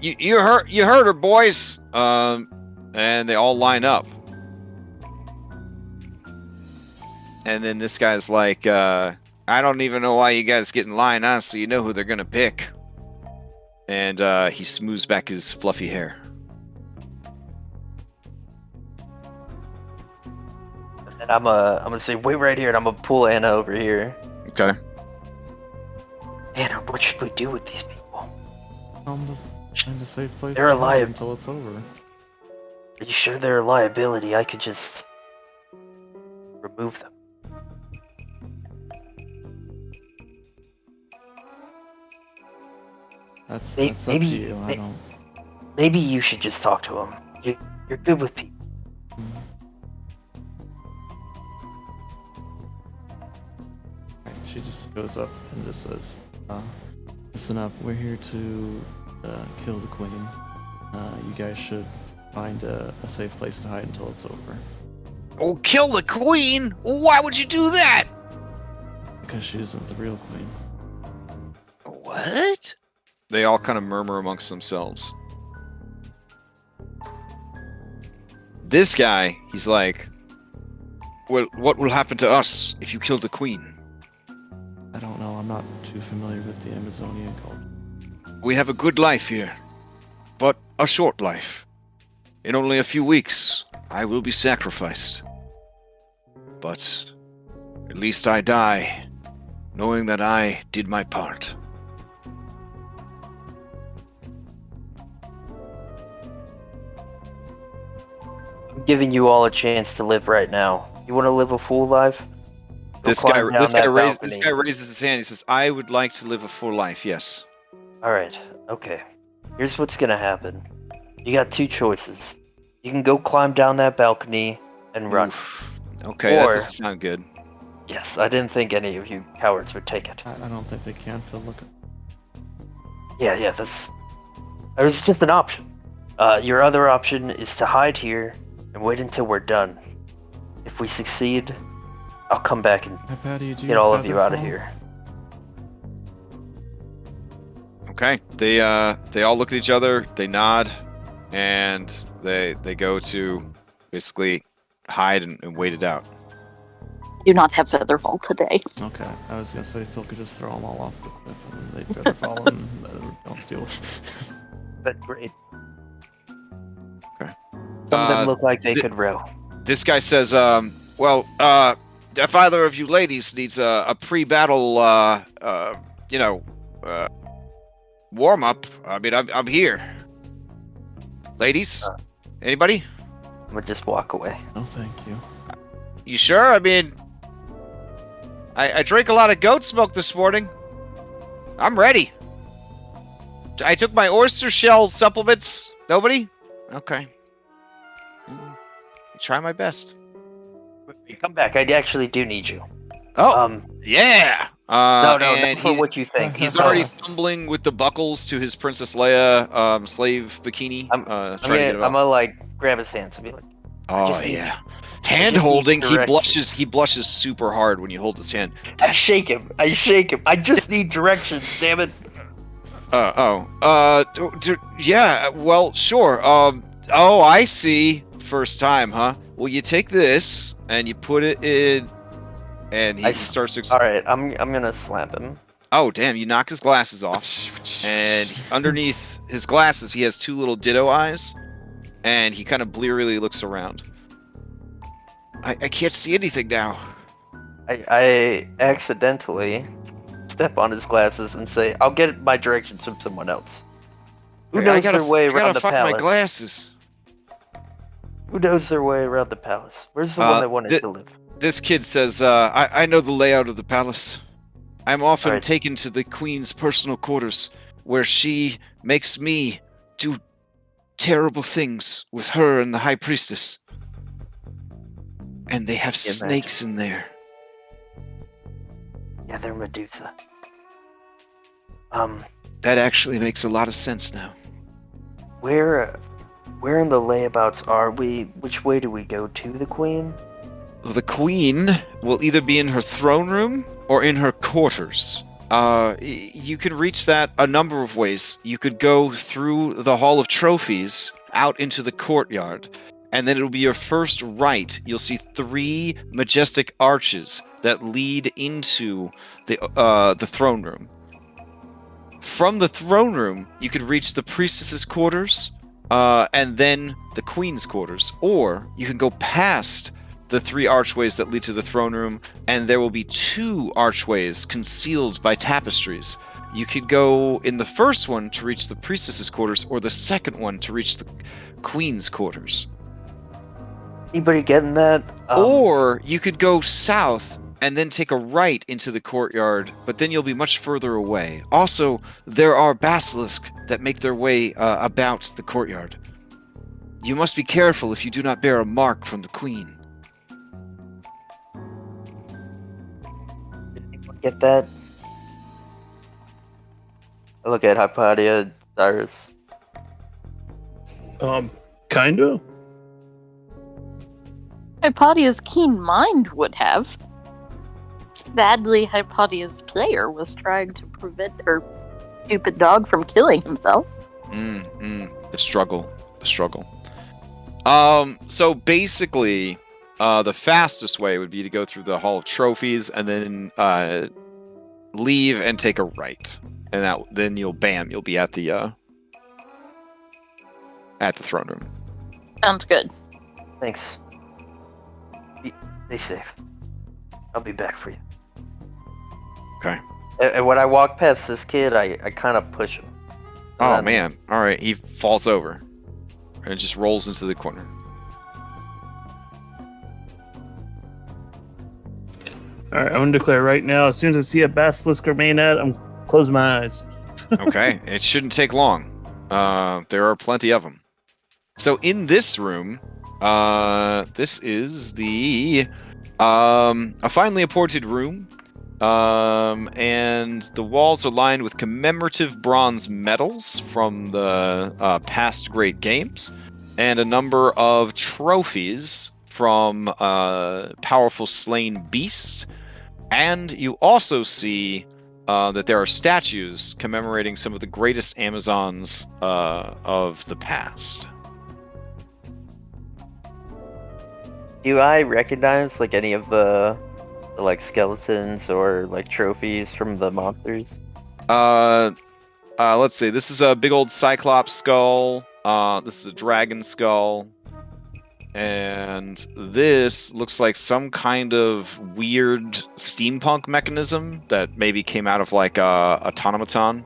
You heard her, boys. And they all line up. And then this guy's like, I don't even know why you guys get in line, honestly. You know who they're gonna pick. And he smooths back his fluffy hair. And I'm gonna say, wait right here, and I'm gonna pull Anna over here. Okay. Anna, what should we do with these people? Find a safe place They're to hide alive. until it's over. Are you sure they're a liability? I could just remove them. That's Maybe- up to you. I don't. Maybe you should just talk to them. You're good with people. Right, she just goes up and just says, listen up, we're here to kill the queen. You guys should find a safe place to hide until it's over. Oh, kill the queen? Why would you do that? Because she isn't the real queen. What? They all kind of murmur amongst themselves. This guy, he's like, well, what will happen to us if you kill the queen? I don't know, I'm not too familiar with the Amazonian culture. We have a good life here, but a short life. In only a few weeks, I will be sacrificed. But at least I die, knowing that I did my part. I'm giving you all a chance to live right now. You want to live a full life? This guy raises his hand. He says, "I would like to live a full life." Yes. All right. Okay. Here's what's gonna happen. You got two choices. You can go climb down that balcony and run. Oof. Okay, that doesn't sound good. Yes, I didn't think any of you cowards would take it. I don't think they can, Phil. Look. Yeah, that's. It was just an option. Your other option is to hide here and wait until we're done. If we succeed, I'll come back and get all of you out of here. Okay. They all look at each other. They nod, and they go to basically hide and wait it out. Do not have Featherfall today. Okay, I was gonna say Phil could just throw them all off the cliff and they'd feather fall and don't deal with it. But great. Okay. Some of them look like they could row. This guy says, well, if either of you ladies needs a pre-battle, warm-up, I mean, I'm here. Ladies? Anybody? I'm gonna just walk away. No, thank you. You sure? I mean, I drank a lot of goat smoke this morning. I'm ready. I took my oyster shell supplements. Nobody? Okay. Try my best. Come back. I actually do need you. Oh, yeah. No, not for what you think. He's already fumbling with the buckles to his Princess Leia slave bikini. I'm gonna like grab his hands and be like, oh yeah. Hand holding, he blushes super hard when you hold his hand. I shake him. I just need directions, damn it. Yeah, well, sure. Oh, I see. First time, huh? Well, you take this and you put it in, and he starts to. All right, I'm gonna slap him. Oh, damn! You knock his glasses off, and underneath his glasses, he has two little ditto eyes, and he kind of blearily looks around. I can't see anything now. I accidentally step on his glasses and say, "I'll get my directions from someone else." Who knows their way around the palace? I gotta find my glasses. Who knows their way around the palace? Where's the one that wanted to live? This kid says, I know the layout of the palace. I'm often taken to the queen's personal quarters, where she makes me do terrible things with her and the high priestess. And they have snakes in there. Yeah, they're Medusa. That actually makes a lot of sense now. Where in the layabouts are we? Which way do we go to the queen? Well, the queen will either be in her throne room or in her quarters. You can reach that a number of ways. You could go through the Hall of Trophies out into the courtyard, and then it'll be your first right. You'll see 3 majestic arches that lead into the throne room. From the throne room, you could reach the priestess's quarters, and then the queen's quarters. Or you can go past the 3 archways that lead to the throne room, and there will be 2 archways concealed by tapestries. You could go in the first one to reach the priestess's quarters, or the second one to reach the queen's quarters. Anybody getting that? Or you could go south and then take a right into the courtyard, but then you'll be much further away. Also, there are basilisks that make their way about the courtyard. You must be careful if you do not bear a mark from the queen. Did anyone get that? I look at Hypatia, Cyrus. Kinda. Hypatia's keen mind would have. Sadly, Hypatia's player was trying to prevent her stupid dog from killing himself. The struggle. So basically, the fastest way would be to go through the Hall of Trophies and then leave and take a right, and then you'll be at the throne room. Sounds good. Thanks. Stay safe. I'll be back for you. Okay. And when I walk past this kid, I kind of push him. Oh, man. All right. He falls over and just rolls into the corner. All right, I'm going to declare right now, as soon as I see a basilisk or maynad, I'm closing my eyes. Okay. It shouldn't take long. There are plenty of them. So in this room, this is a finely appointed room. And the walls are lined with commemorative bronze medals from the past great games, and a number of trophies from powerful slain beasts. And you also see that there are statues commemorating some of the greatest Amazons of the past. Do I recognize like any of the like skeletons or like trophies from the monsters? Let's see. This is a big old Cyclops skull. This is a dragon skull. And this looks like some kind of weird steampunk mechanism that maybe came out of like a automaton.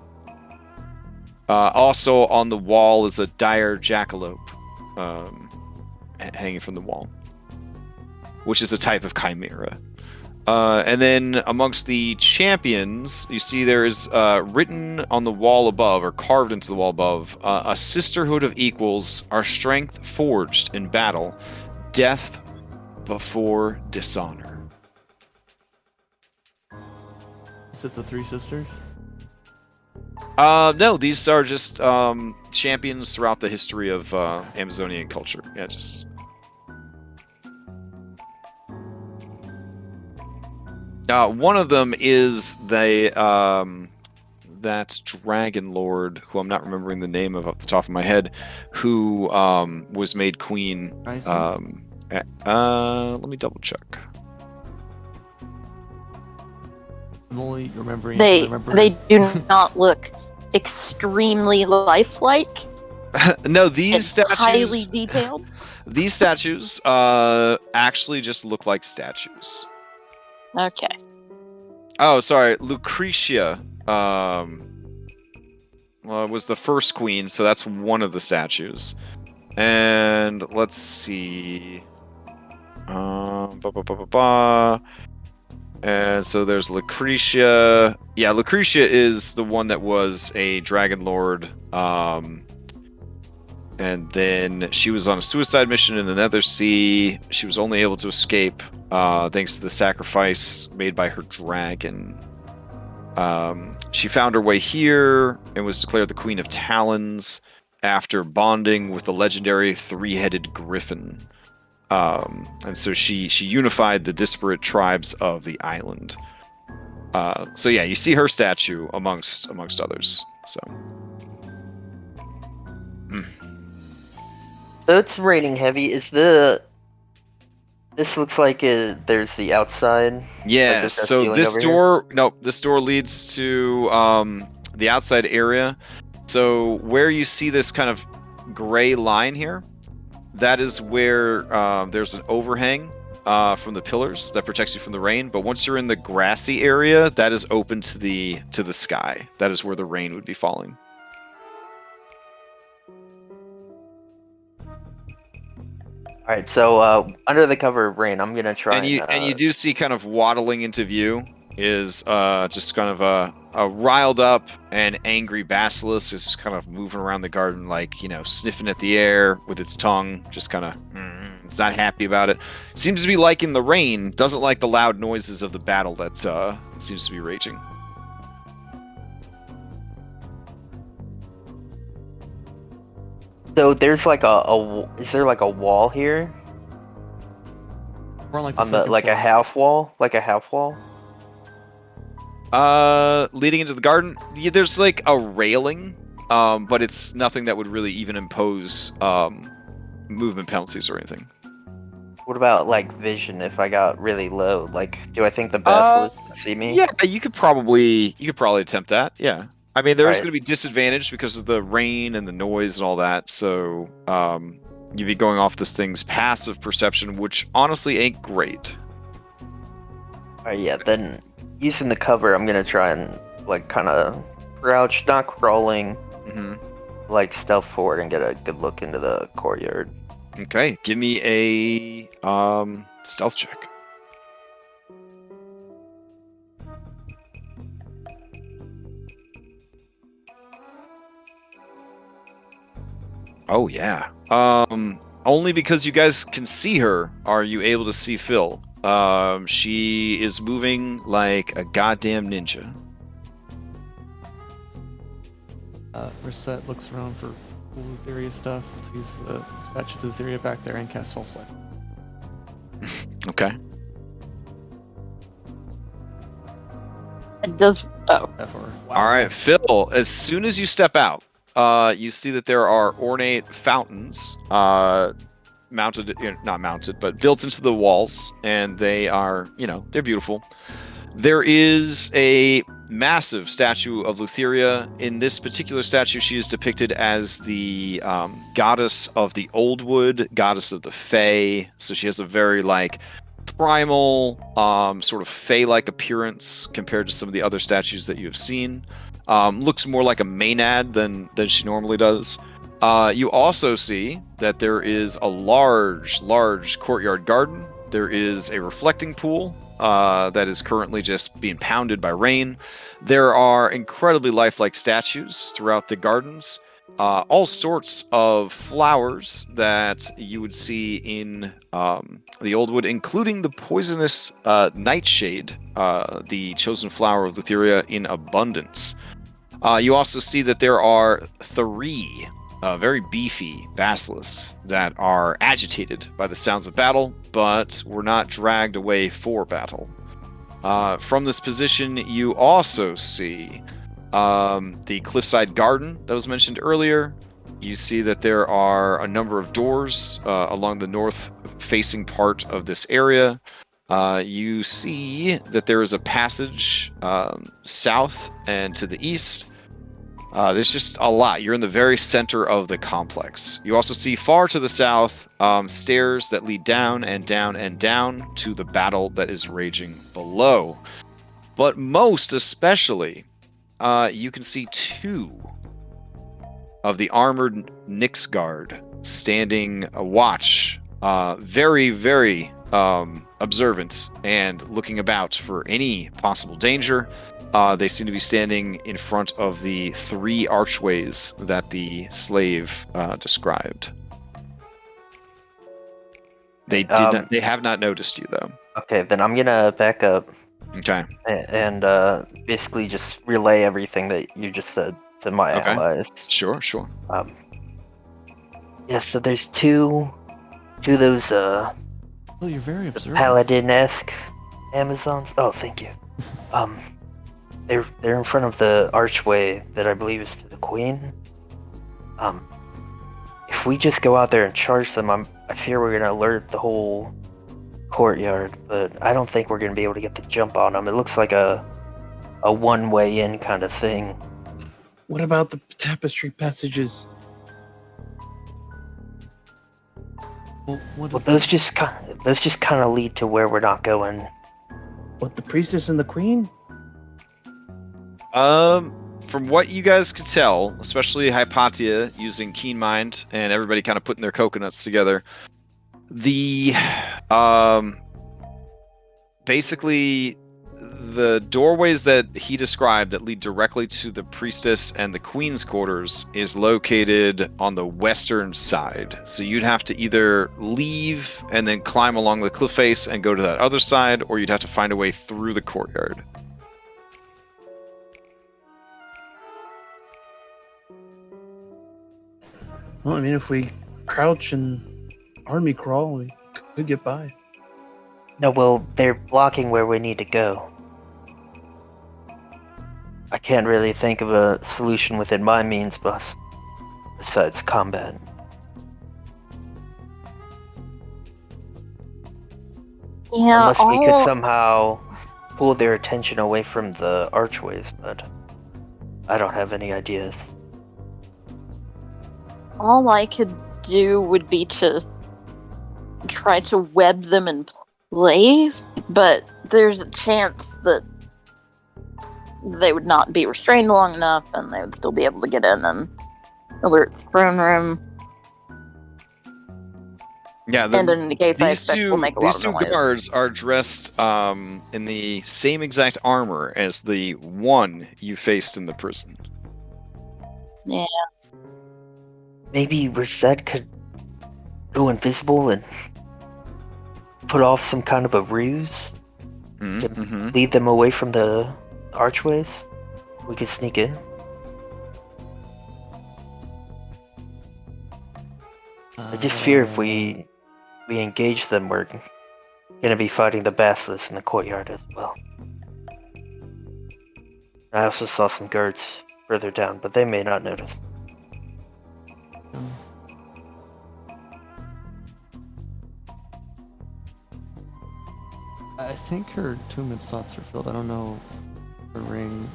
Also on the wall is a dire jackalope hanging from the wall, which is a type of chimera. And then amongst the champions, you see there is written on the wall above, or carved into the wall above, a sisterhood of equals, our strength forged in battle, death before dishonor. Is it the Three Sisters? No, these are just champions throughout the history of Amazonian culture. Yeah, just... one of them is that Dragonlord, who I'm not remembering the name of off the top of my head, who was made queen. Let me double check. I'm only remembering. They do not look extremely lifelike. No, these statues highly detailed. These statues actually just look like statues. Okay. Oh, sorry, Lucretia was the first queen, so that's one of the statues. And let's see. And so there's Lucretia. Yeah, Lucretia is the one that was a Dragonlord. And then she was on a suicide mission in the Nether Sea. She was only able to escape thanks to the sacrifice made by her dragon. She found her way here and was declared the Queen of Talons after bonding with the legendary three-headed griffin. And so she unified the disparate tribes of the island. So yeah, you see her statue amongst others. So. So it's raining heavy. This looks like there's the outside. Yeah, like so this door, this door leads to the outside area. So where you see this kind of gray line here, that is where there's an overhang from the pillars that protects you from the rain. But once you're in the grassy area, that is open to the sky. That is where the rain would be falling. All right, so under the cover of rain, I'm gonna try. And you do see kind of waddling into view is just kind of a riled up and angry basilisk is just kind of moving around the garden, like, you know, sniffing at the air with its tongue, just kind of it's not happy about it. Seems to be liking the rain, doesn't like the loud noises of the battle that seems to be raging. So there's like is there like a wall here? We're on like on the like a half wall, leading into the garden. Yeah, there's like a railing, but it's nothing that would really even impose movement penalties or anything. What about like vision? If I got really low, like, do I think the basilisk would see me? Yeah, you could probably attempt that. Yeah. I mean, there is Right. going to be disadvantage because of the rain and the noise and all that. So you'd be going off this thing's passive perception, which honestly ain't great. Alright, yeah. Then using the cover, I'm gonna try and like kind of crouch, not crawling, like stealth forward and get a good look into the courtyard. Okay, give me a stealth check. Oh yeah. Only because you guys can see her are you able to see Phil. She is moving like a goddamn ninja. Reset looks around for cool Theria stuff. Sees the statue of Theria back there and casts False Light. Okay. It does. Oh, That far. Wow. All right, Phil. As soon as you step out, you see that there are ornate fountains, mounted, not mounted, but built into the walls, and they are, they're beautiful. There is a massive statue of Lutheria. In this particular statue, she is depicted as the goddess of the old wood, goddess of the Fae. So she has a very primal, sort of Fae-like appearance compared to some of the other statues that you have seen. Looks more like a Maenad than she normally does. You also see that there is a large courtyard garden. There is a reflecting pool that is currently just being pounded by rain. There are incredibly lifelike statues throughout the gardens. All sorts of flowers that you would see in the old wood, including the poisonous nightshade, the chosen flower of Lutheria, in abundance. You also see that there are 3 very beefy basilisks that are agitated by the sounds of battle, but were not dragged away for battle. From this position, you also see the cliffside garden that was mentioned earlier. You see that there are a number of doors along the north-facing part of this area. You see that there is a passage south and to the east. There's just a lot. You're in the very center of the complex. You also see far to the south stairs that lead down and down and down to the battle that is raging below. But most especially, you can see 2 of the armored Nixguard standing a watch, very, very observant and looking about for any possible danger. They seem to be standing in front of the 3 archways that the slave described. They They have not noticed you, though. Okay, then I'm gonna back up. Okay. And basically just relay everything that you just said to my allies. Sure. Yeah, so there's two of those Oh, you're very observant. paladin-esque Amazons. Oh, thank you. They're in front of the archway that I believe is to the queen. If we just go out there and charge them, I fear we're gonna alert the whole courtyard, but I don't think we're gonna be able to get the jump on them. It looks like a one-way in kind of thing. What about the tapestry passages? Well, Those just kind of lead to where we're not going. What, the priestess and the queen? From what you guys could tell, especially Hypatia using Keen Mind and everybody kind of putting their coconuts together, the basically the doorways that he described that lead directly to the priestess and the queen's quarters is located on the western side. So you'd have to either leave and then climb along the cliff face and go to that other side, or you'd have to find a way through the courtyard. Well, I mean, if we crouch and army crawl, we could get by. No, well, they're blocking where we need to go. I can't really think of a solution within my means, boss, besides combat. yeah. Unless we could somehow pull their attention away from the archways, but I don't have any ideas. All I could do would be to try to web them in place, but there's a chance that they would not be restrained long enough and they would still be able to get in and alert the throne room. Yeah, And in any case, I these expect two, we'll make a lot these of two noise. guards are dressed in the same exact armor as the one you faced in the prison. Yeah. Maybe Reset could go invisible and put off some kind of a ruse to lead them away from the archways. We could sneak in. I just fear if we engage them, we're gonna be fighting the basilisk in the courtyard as well. I also saw some guards further down, but they may not notice. I think her 2 minute slots are filled. I don't know the ring.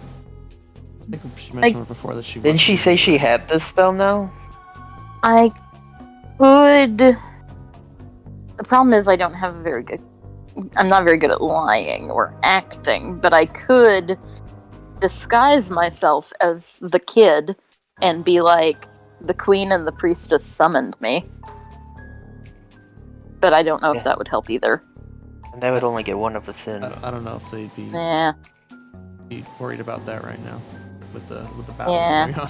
I think she mentioned before that she Didn't she say she had this spell now? I could. The problem is I don't have a very good. I'm not very good at lying or acting, but I could disguise myself as the kid and be like, the queen and the priestess summoned me. But I don't know if that would help either. And that would only get one of us in. I don't know if they'd be, be worried about that right now with the battle Yeah. going on.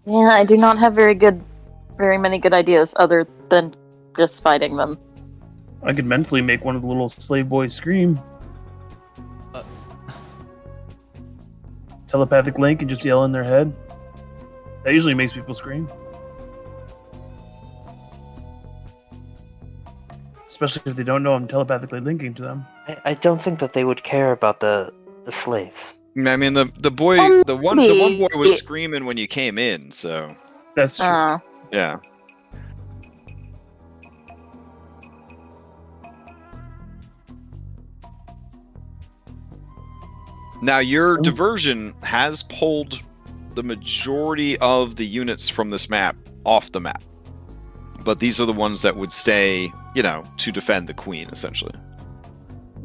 Yeah, I do not have very many good ideas other than just fighting them. I could mentally make one of the little slave boys scream. Telepathic link and just yell in their head. That usually makes people scream. Especially if they don't know I'm telepathically linking to them. I don't think that they would care about the slaves. I mean, the boy, the one boy was screaming when you came in, so That's true. yeah. Now your diversion has pulled the majority of the units from this map off the map, but these are the ones that would stay, to defend the queen, essentially.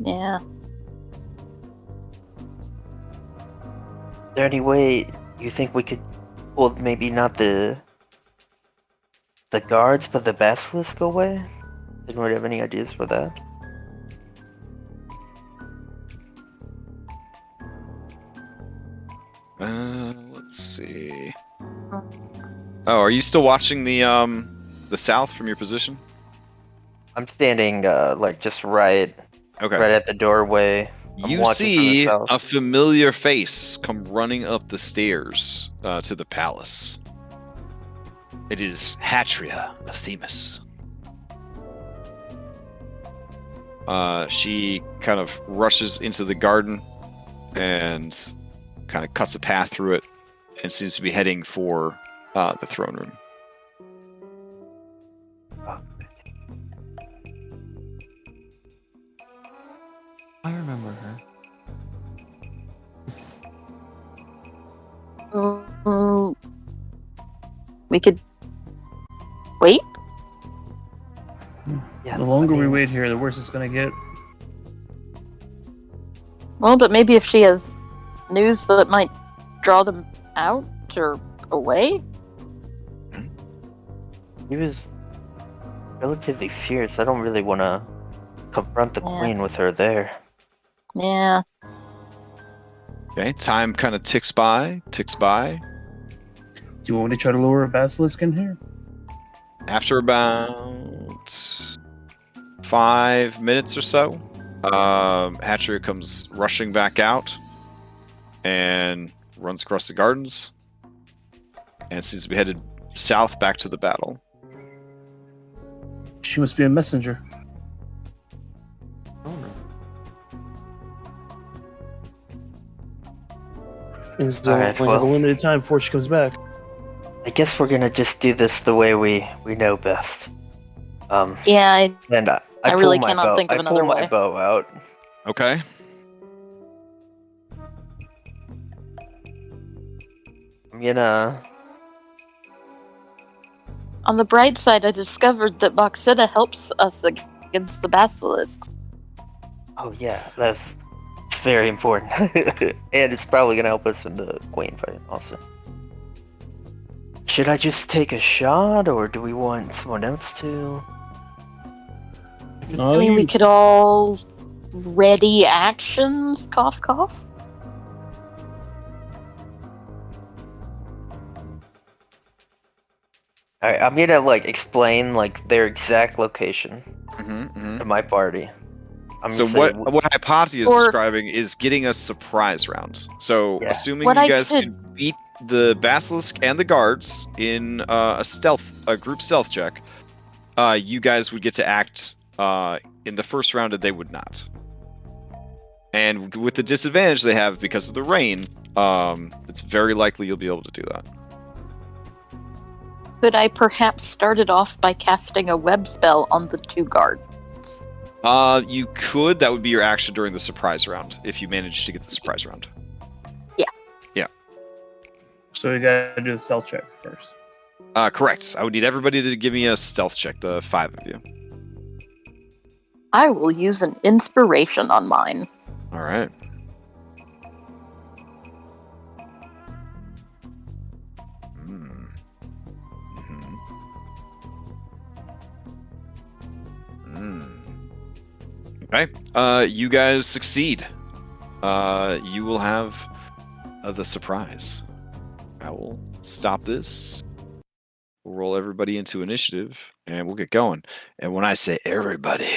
Yeah. Is there any way you think we could, well, maybe not the guards, but the basilisk away? Did we have any ideas for that? Let's see. Oh, are you still watching the south from your position? I'm standing just right at the doorway. You see a familiar face come running up the stairs to the palace. It is Hatria of Themis. She kind of rushes into the garden and kind of cuts a path through it and seems to be heading for the throne room. I remember her. We could wait. Yeah, The longer we wait here, the worse it's gonna get. Well, but maybe if she has news that might draw them out or away. He was relatively fierce. I don't really want to confront the queen with her there. Yeah. Okay, time kind of ticks by. Do you want me to try to lure a basilisk in here? After about 5 minutes or so, Hatcher comes rushing back out and runs across the gardens and seems to be headed south back to the battle. She must be a messenger. Oh no. Is Alright, only have a limited time before she comes back. I guess we're gonna just do this the way we know best. Yeah, And I really pull my cannot bow. think of I another pull my way. bow out. Okay. I'm gonna. on the bright side, I discovered that Boxita helps us against the basilisks. Oh yeah, it's very important, and it's probably gonna help us in the queen fight also. Should I just take a shot, or do we want someone else to? I mean, we could all ready actions. Cough, cough. Alright, I'm gonna explain their exact location to my party. So what Hypatia is describing is getting a surprise round. So assuming you guys could beat the basilisk and the guards in a group stealth check, you guys would get to act in the first round, and they would not. And with the disadvantage they have because of the rain, it's very likely you'll be able to do that. Could I perhaps start it off by casting a web spell on the 2 guards? You could. That would be your action during the surprise round, if you manage to get the surprise round. So we gotta do a stealth check first. Correct. I would need everybody to give me a stealth check, the 5 of you. I will use an inspiration on mine. All right. Okay. You guys succeed. You will have the surprise. I will stop this. We'll roll everybody into initiative, and we'll get going. And when I say everybody,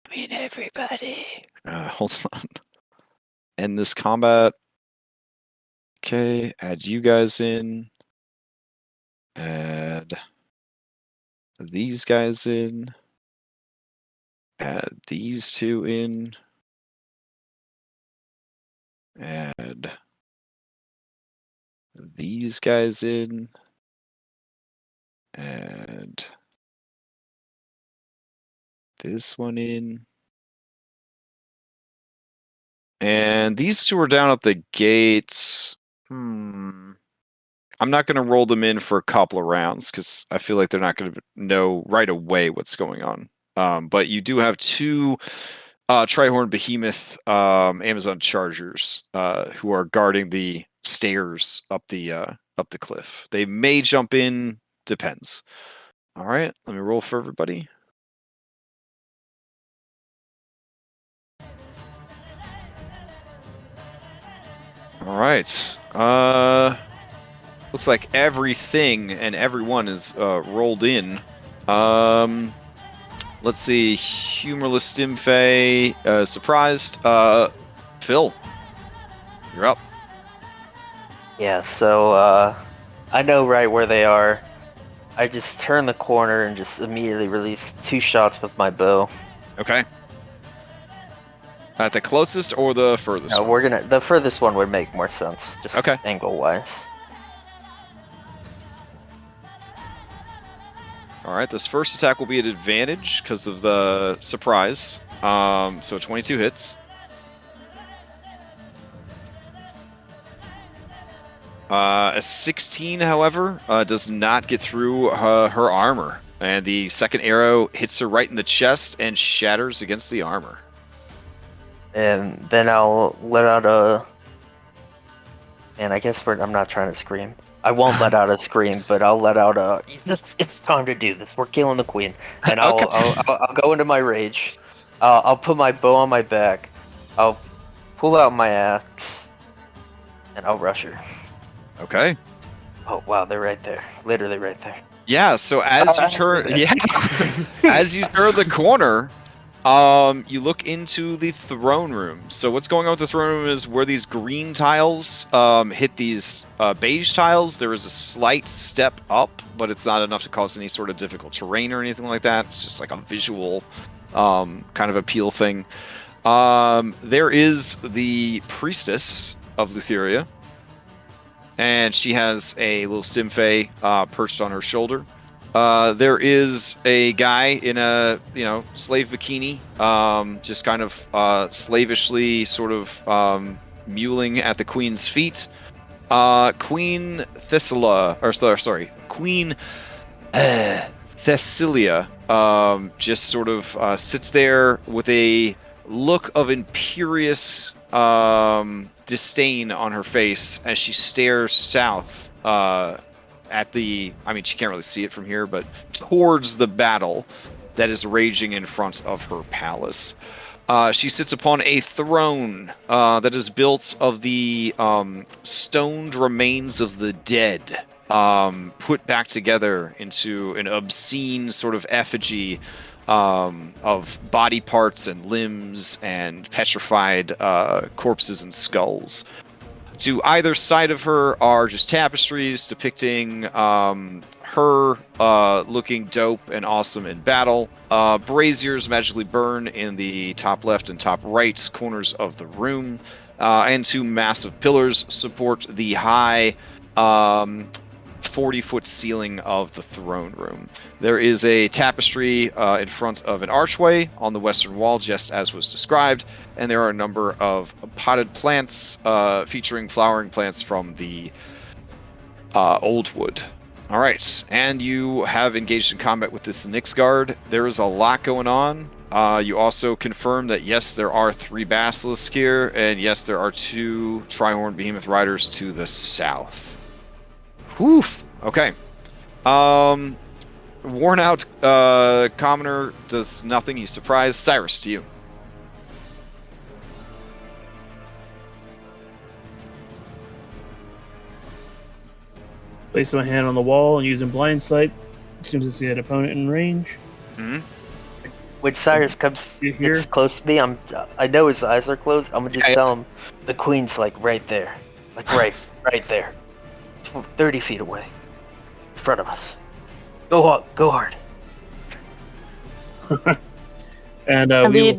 I mean everybody. Hold on. End this combat. Okay, add you guys in. Add these guys in. Add these 2 in. Add these guys in. Add this one in. And these 2 are down at the gates. I'm not going to roll them in for a couple of rounds because I feel like they're not going to know right away what's going on. But you do have 2 Trihorn Behemoth Amazon Chargers who are guarding the stairs up the cliff. They may jump in, depends. All right, let me roll for everybody. All right. Looks like everything and everyone is rolled in. Let's see. Humorless Stimfey, surprised. Phil, you're up. Yeah, so I know right where they are. I just turn the corner and just immediately release 2 shots with my bow. Okay. At the closest or the furthest? No, the furthest one would make more sense, just okay. Angle-wise. All right, this first attack will be at advantage because of the surprise. So 22 hits. A 16, however, does not get through her armor. And the second arrow hits her right in the chest and shatters against the armor. And then I'll let out a... And I guess I'm not trying to scream. I won't let out a scream, but I'll let out a... It's time to do this. We're killing the queen. And I'll go into my rage. I'll put my bow on my back. I'll pull out my axe. And I'll rush her. Okay. Oh, wow, they're right there. Literally right there. Yeah, so as you turn... as you turn the corner... you look into the throne room. So what's going on with the throne room is where these green tiles hit these beige tiles, there is a slight step up, but it's not enough to cause any sort of difficult terrain or anything like that. It's just like a visual kind of appeal thing. There is the priestess of Lutheria, and she has a little Stimfey perched on her shoulder. There is a guy in a, slave bikini, just kind of slavishly sort of mewling at the queen's feet. Queen Thylea, just sort of sits there with a look of imperious disdain on her face as she stares south at the, she can't really see it from here, but towards the battle that is raging in front of her palace. She sits upon a throne that is built of the stoned remains of the dead, put back together into an obscene sort of effigy of body parts and limbs and petrified corpses and skulls. To either side of her are just tapestries depicting her looking dope and awesome in battle. Braziers magically burn in the top left and top right corners of the room. And 2 massive pillars support the high 40-foot ceiling of the throne room. There is a tapestry in front of an archway on the western wall, just as was described, and there are a number of potted plants featuring flowering plants from the old wood. All right, and you have engaged in combat with this Nixguard. There is a lot going on. You also confirm that yes, there are 3 basilisks here, and yes, there are 2 Trihorn Behemoth Riders to the south. Whew. Okay. Worn out commoner does nothing. He's surprised. Cyrus, to you. Place my hand on the wall and using blind sight, as soon as I see that opponent in range. Mm-hmm. When Cyrus gets close to me, I know his eyes are closed. I'm gonna just tell him the queen's like right there, like right there, 30 feet away, in front of us. Go hard. And we will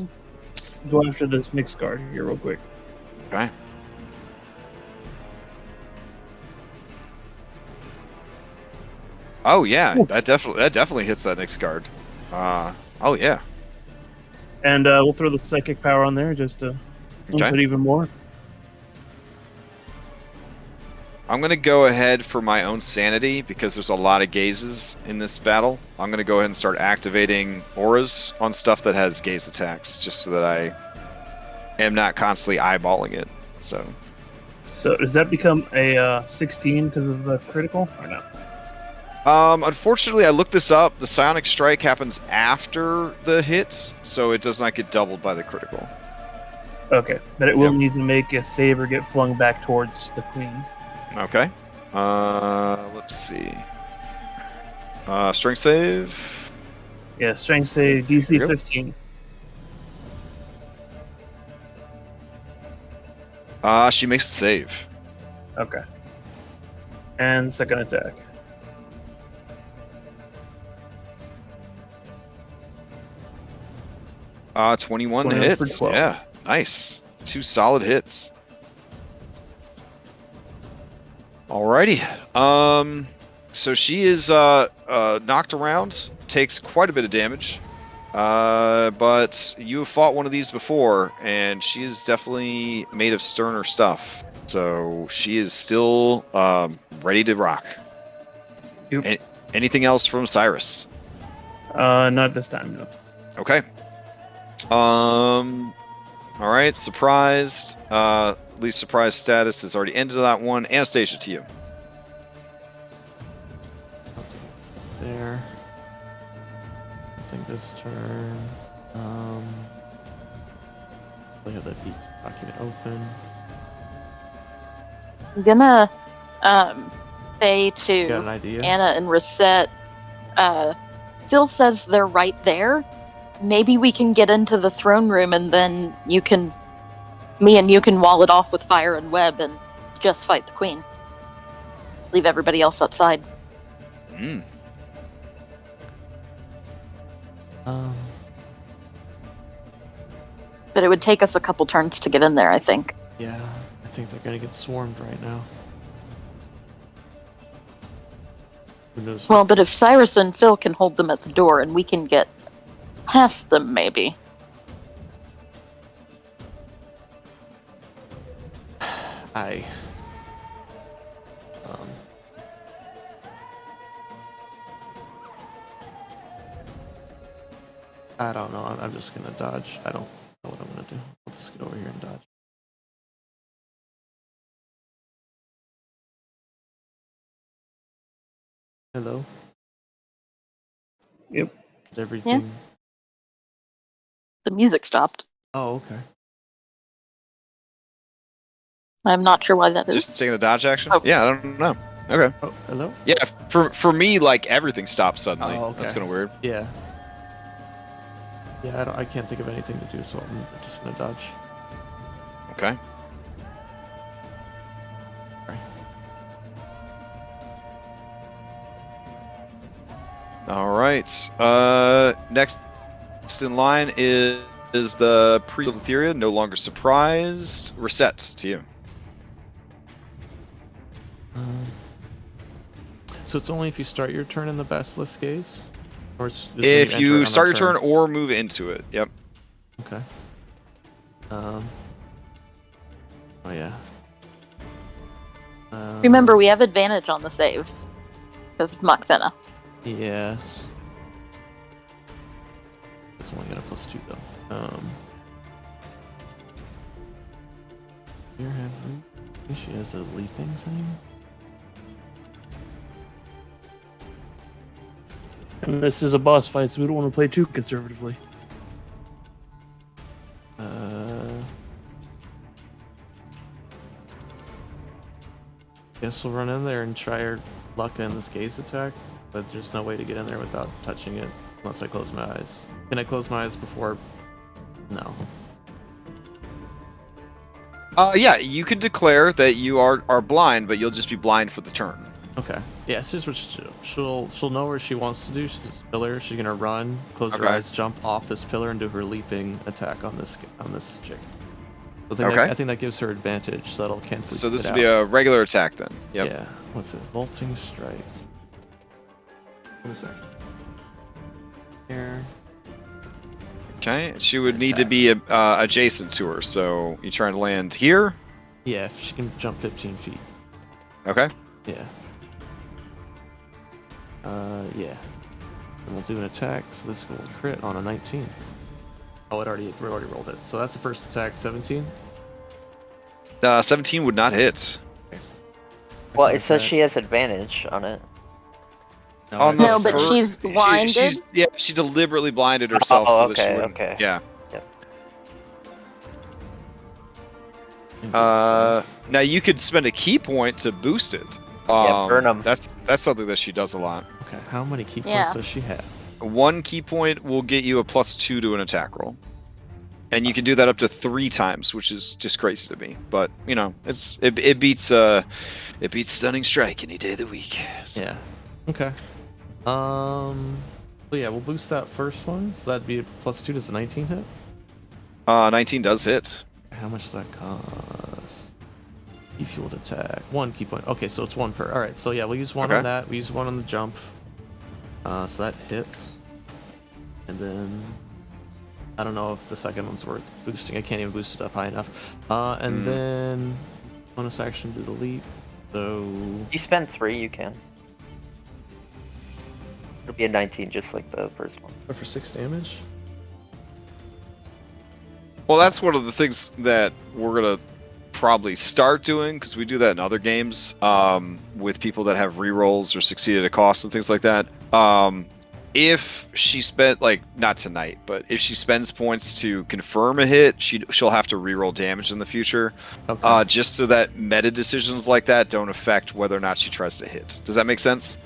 go after this mixed guard here real quick. Okay. Oh yeah, Oof. that definitely hits that next guard. Oh yeah. And we'll throw the psychic power on there just to oomph it even more. I'm going to go ahead for my own sanity because there's a lot of gazes in this battle. I'm going to go ahead and start activating auras on stuff that has gaze attacks just so that I am not constantly eyeballing it. So does that become a 16 because of the critical or no? Unfortunately, I looked this up. The psionic strike happens after the hit, so it does not get doubled by the critical. Okay, but it will need to make a save or get flung back towards the queen. Okay. Let's see. Strength save. Yeah, strength save DC 15. She makes the save. Okay. And second attack. 21 hits. Yeah, nice. 2 solid hits. Alrighty. So she is knocked around, takes quite a bit of damage. But you have fought one of these before, and she is definitely made of sterner stuff. So she is still ready to rock. Yep. Anything else from Cyrus? Not this time, no. Okay. All right. Surprised. At least surprise status has already ended that one. Anastasia, to you. There. I think this turn. I have that beat document open. I'm gonna say to Got an idea? Anna and Reset, Phil says they're right there. Maybe we can get into the throne room and then me and you can wall it off with fire and web and just fight the queen. Leave everybody else outside. But it would take us a couple turns to get in there, I think. Yeah, I think they're gonna get swarmed right now. Who knows? Well, but if Cyrus and Phil can hold them at the door and we can get past them, maybe. I don't know. I'm just gonna dodge. I don't know what I'm gonna do. I'll just get over here and dodge. Hello? Yep. Is everything? Yeah. The music stopped. Oh, okay. I'm not sure why that is. Just taking a dodge action? Oh. Yeah, I don't know. Okay. Oh, hello? Yeah, for me, like, everything stopped suddenly. Oh, okay. That's kind of weird. Yeah. Yeah, I can't think of anything to do, so I'm just gonna dodge. Okay. Sorry. All right. Next in line is the pre-Theria, no longer surprised. Reset to you. So it's only if you start your turn in the Basilisk gaze? Or If you start your turn or move into it. Yep. Okay. Oh yeah. Remember, we have advantage on the saves because of Xena. Yes. It's only got a +2 though. Here have we? She has a leaping thing. And this is a boss fight, so we don't want to play too conservatively. Guess we'll run in there and try our luck in this gaze attack, but there's no way to get in there without touching it unless I close my eyes. Can I close my eyes before? No. Yeah, you can declare that you are blind, but you'll just be blind for the turn. Okay. Yeah, this is what she'll know where she wants to do. She's this pillar. She's gonna run, close her eyes, jump off this pillar, and do her leaping attack on this chick. I think that gives her advantage, so that'll cancel. So this will be a regular attack then. Yep. Yeah. What's it? Vaulting strike. One second. Here. Okay. She would need to be adjacent to her. So you trying to land here? Yeah, if she can jump 15 feet. Okay. Yeah. Yeah. And we'll do an attack. So this will crit on a 19. Oh, we already rolled it. So that's the first attack. 17. 17 would not hit. Well, it says she has advantage on it. No, but she's blinded. She deliberately blinded herself so that she wouldn't. Okay. Yeah. Now you could spend a key point to boost it. Burn them. That's something that she does a lot. Okay, how many key points does she have? 1 key point will get you a +2 to an attack roll, and you can do that up to 3 times, which is just crazy to me. But you know, it beats stunning strike any day of the week. So. Yeah. Okay. So yeah, we'll boost that first one. So that'd be a +2. Does the 19 hit? 19 does hit. How much does that cost? Fueled attack. 1 key point. Okay, so it's 1 per. All right. So yeah, we'll use 1 on that. We use 1 on the jump. So that hits. And then I don't know if the second one's worth boosting. I can't even boost it up high enough. And then bonus action do the leap. So you spend 3, you can. It'll be a 19, just like the first one. for 6 damage. Well, that's one of the things that we're gonna probably start doing, because we do that in other games with people that have rerolls or succeeded at cost and things like that. If she spent, like, not tonight, but if she spends points to confirm a hit, she'll have to reroll damage in the future, just so that meta decisions like that don't affect whether or not she tries to hit. Does that make sense?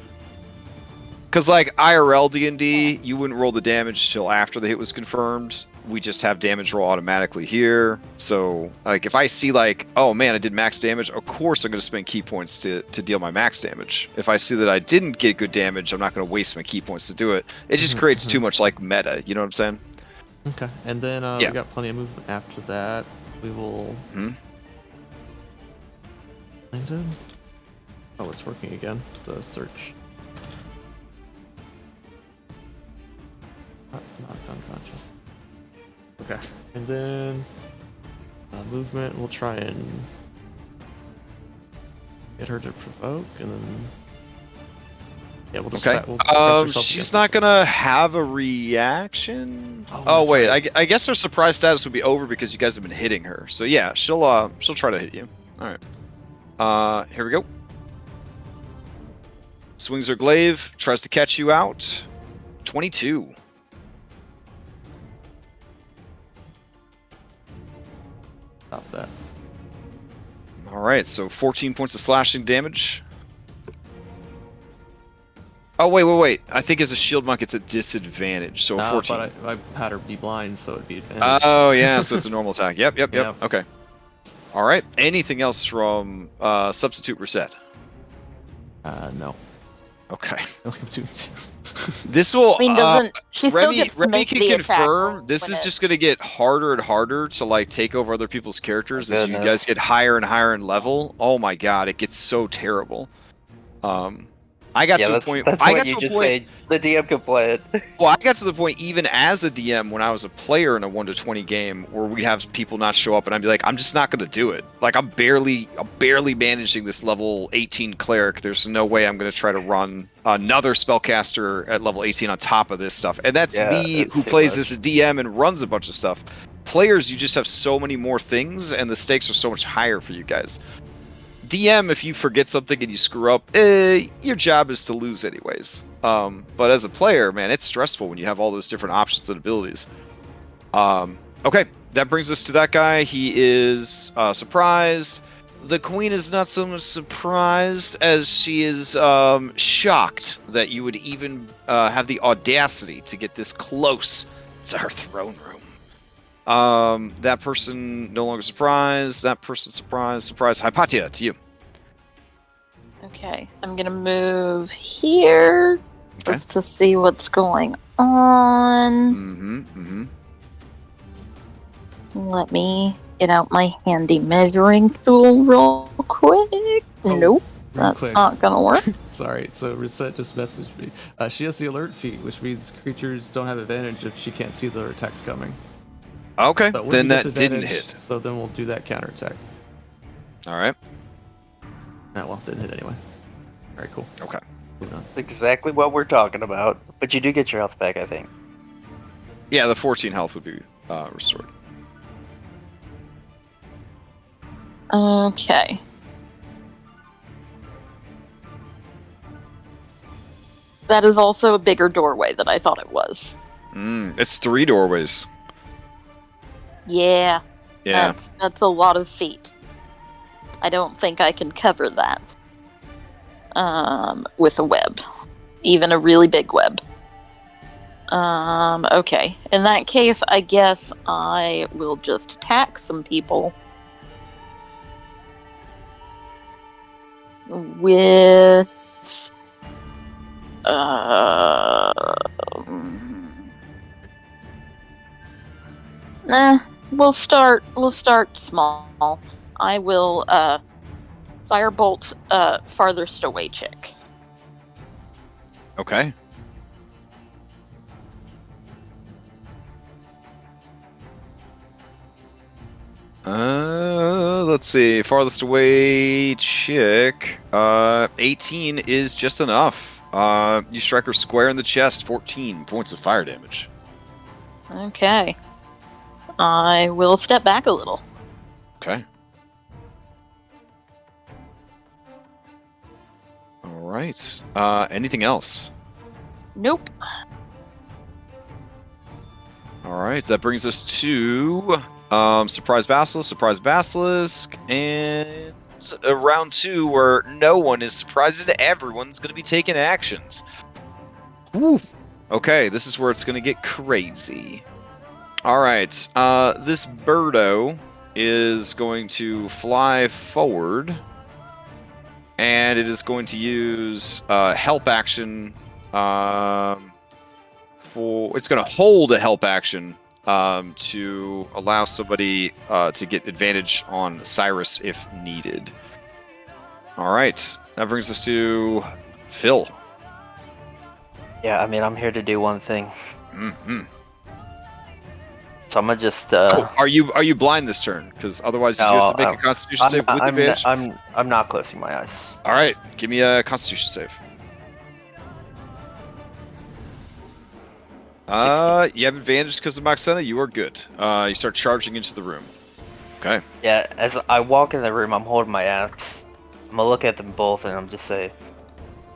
Because, like, IRL D&D, you wouldn't roll the damage till after the hit was confirmed. We just have damage roll automatically here. So, like, if I see, like, oh man, I did max damage, of course I'm going to spend key points to deal my max damage. If I see that I didn't get good damage, I'm not going to waste my key points to do it. It just creates too much, like, meta. You know what I'm saying? Okay. And then we got plenty of movement after that. We will... Oh, it's working again. The search. Not unconscious. Okay, and then movement, we'll try and get her to provoke, and then we'll just she's not gonna have a reaction. Oh wait, right. I guess her surprise status would be over because you guys have been hitting her. So yeah, she'll try to hit you. All right, here we go. Swings her glaive, tries to catch you out. 22. Stop that. All right, so 14 points of slashing damage. Oh, wait. I think as a shield monk, it's a disadvantage, so 14. But I had her be blind, so it'd be advantage. Oh, yeah, so it's a normal attack. Yep. Okay. All right. Anything else from Substitute Reset? No. Okay. This This will. I mean, doesn't she still Remy, gets to Remy make can the attack confirm roll this when is it- just going to get harder and harder to like take over other people's characters My as you goodness. guys get higher and higher in level. Oh my god, it gets so terrible. I got Yeah, to a that's, point. that's I when got you to a just point. say the DM can play it. Well, I got to the point even as a DM when I was a player in a 1 to 20 game where we'd have people not show up and I'd be like, I'm just not going to do it. Like I'm barely managing this level 18 cleric. There's no way I'm going to try to run another spellcaster at level 18 on top of this stuff. And that's Yeah, me it's who too plays much. as a DM and runs a bunch of stuff. Players, you just have so many more things and the stakes are so much higher for you guys. DM, if you forget something and you screw up, your job is to lose anyways. But as a player, man, it's stressful when you have all those different options and abilities. Okay, that brings us to that guy. He is surprised. The queen is not so much surprised as she is shocked that you would even have the audacity to get this close to her throne room. That person no longer surprised. That person surprised. Hypatia, to you. Okay, I'm gonna move here Okay. just to see what's going on. Mm-hmm. Let me get out my handy measuring tool real quick. Oh, Nope, real that's quick. not gonna work. Sorry, so Reset just messaged me. She has the alert feat, which means creatures don't have advantage if she can't see their attacks coming. Okay, So it would then be that didn't disadvantage, hit. So then we'll do that counterattack. All right. Ah, well, didn't hit anyway. All right, cool. Okay. Moving on. That's exactly what we're talking about. But you do get your health back, I think. Yeah, the 14 health would be restored. Okay. That is also a bigger doorway than I thought it was. It's 3 doorways. Yeah, Yeah. that's a lot of feet. I don't think I can cover that with a web, even a really big web. Okay. In that case, I guess I will just attack some people with we'll start small. I will firebolt farthest away chick. Okay. Let's see. Farthest away chick. 18 is just enough. You strike her square in the chest. 14 points of fire damage. Okay. I will step back a little. Okay. All right. Anything else? Nope. All right. That brings us to surprise basilisk, and round 2 where no one is surprised and everyone's going to be taking actions. Woo. Okay, this is where it's going to get crazy. All right. This birdo is going to fly forward, and it is going to use help action. It's going to hold a help action to allow somebody to get advantage on Cyrus if needed. All right, that brings us to Phil. Yeah, I mean, I'm here to do one thing. Mm-hmm. So I'm gonna just. Are you blind this turn? Because otherwise you do have to make a Constitution save with advantage. I'm not closing my eyes. All right, give me a Constitution save. 16. You have advantage because of Moxena. You are good. You start charging into the room. Okay. Yeah, as I walk in the room, I'm holding my axe. I'm gonna look at them both and I'm just say,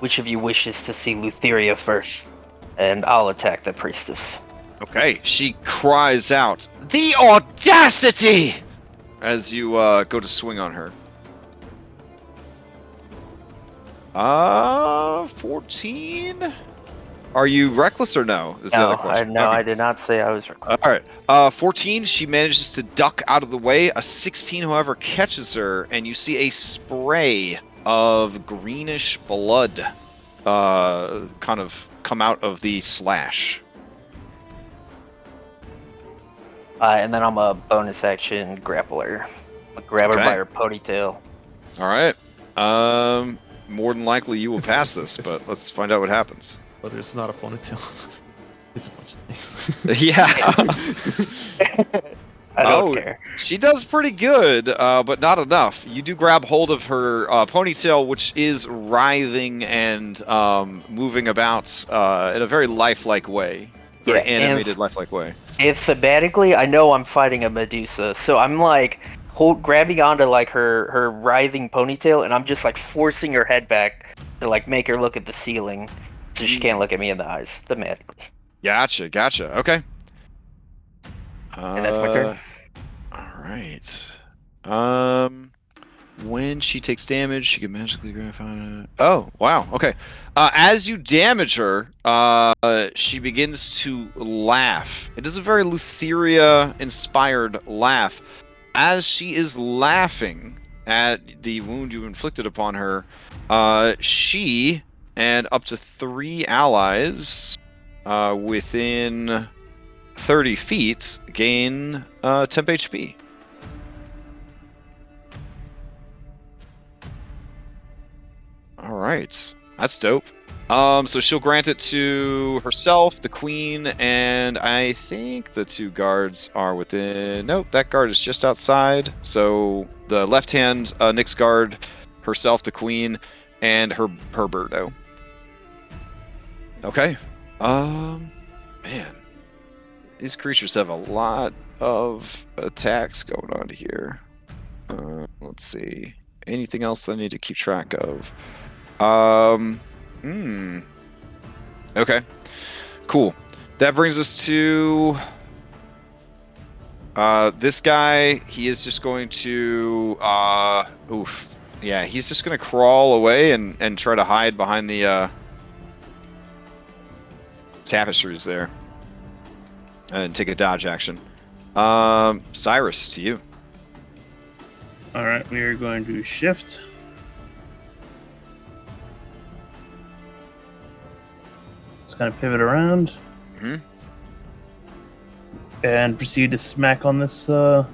which of you wishes to see Lutheria first? And I'll attack the priestess. Okay. She cries out, "The audacity!" as you go to swing on her. 14? Are you reckless or no? Is the other question. Okay. I did not say I was reckless. All right. 14, she manages to duck out of the way. A 16, however, catches her, and you see a spray of greenish blood kind of come out of the slash. And then I'm a bonus action grappler. I'll grab her Okay. by her ponytail. All right. More than likely you will pass this, but let's find out what happens. But it's not a ponytail. It's a bunch of things. Yeah. I don't care. She does pretty good, but not enough. You do grab hold of her ponytail, which is writhing and moving about in a very lifelike way. Very animated, lifelike way. If thematically, I know I'm fighting a Medusa, so I'm like grabbing onto like her writhing ponytail, and I'm just like forcing her head back to like make her look at the ceiling, so she can't look at me in the eyes. Thematically. Gotcha. Okay. And that's my turn. All right. When she takes damage, she can magically grab. Oh, wow. Okay. As you damage her, she begins to laugh. It is a very Lutheria-inspired laugh. As she is laughing at the wound you inflicted upon her, she and up to 3 allies within 30 feet gain temp HP. All right, that's dope. So she'll grant it to herself, the queen, and I think the 2 guards are within. Nope, that guard is just outside. So the left-hand Nyx guard, herself, the queen, and her birdo. Okay. Man, these creatures have a lot of attacks going on here. Let's see. Anything else I need to keep track of? Okay. Cool. That brings us to this guy. He is just going to yeah, he's just gonna crawl away and try to hide behind the tapestries there and take a dodge action. Cyrus, to you. All right, we are going to shift. Just kind of pivot around. Mhm. And proceed to smack on this Nyx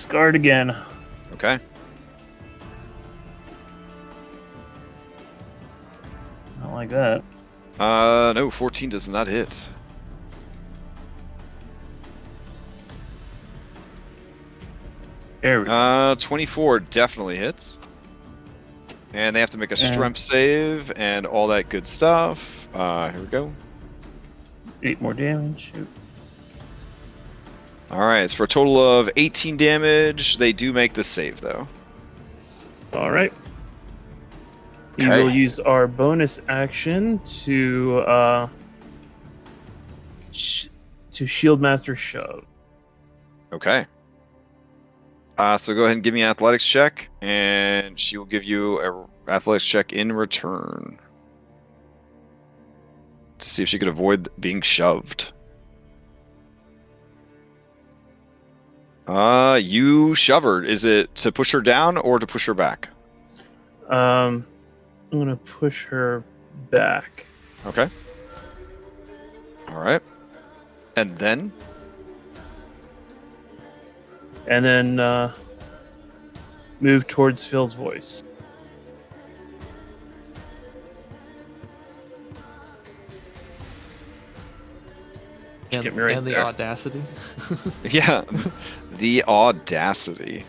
guard again. Okay. Not like that. No, 14 does not hit. There we go. 24 definitely hits. And they have to make a strength save and all that good stuff. Here we go. 8 more damage. Shoot. All right, it's for a total of 18 damage. They do make the save, though. All right. We Okay. will use our bonus action to shield master shove. Okay. So go ahead and give me an athletics check, and she will give you an athletics check in return to see if she could avoid being shoved. You shove her. Is it to push her down or to push her back? I'm gonna push her back. Okay. All right. And then? And then move towards Phil's voice. Just get me right and the there. audacity. Yeah. The audacity.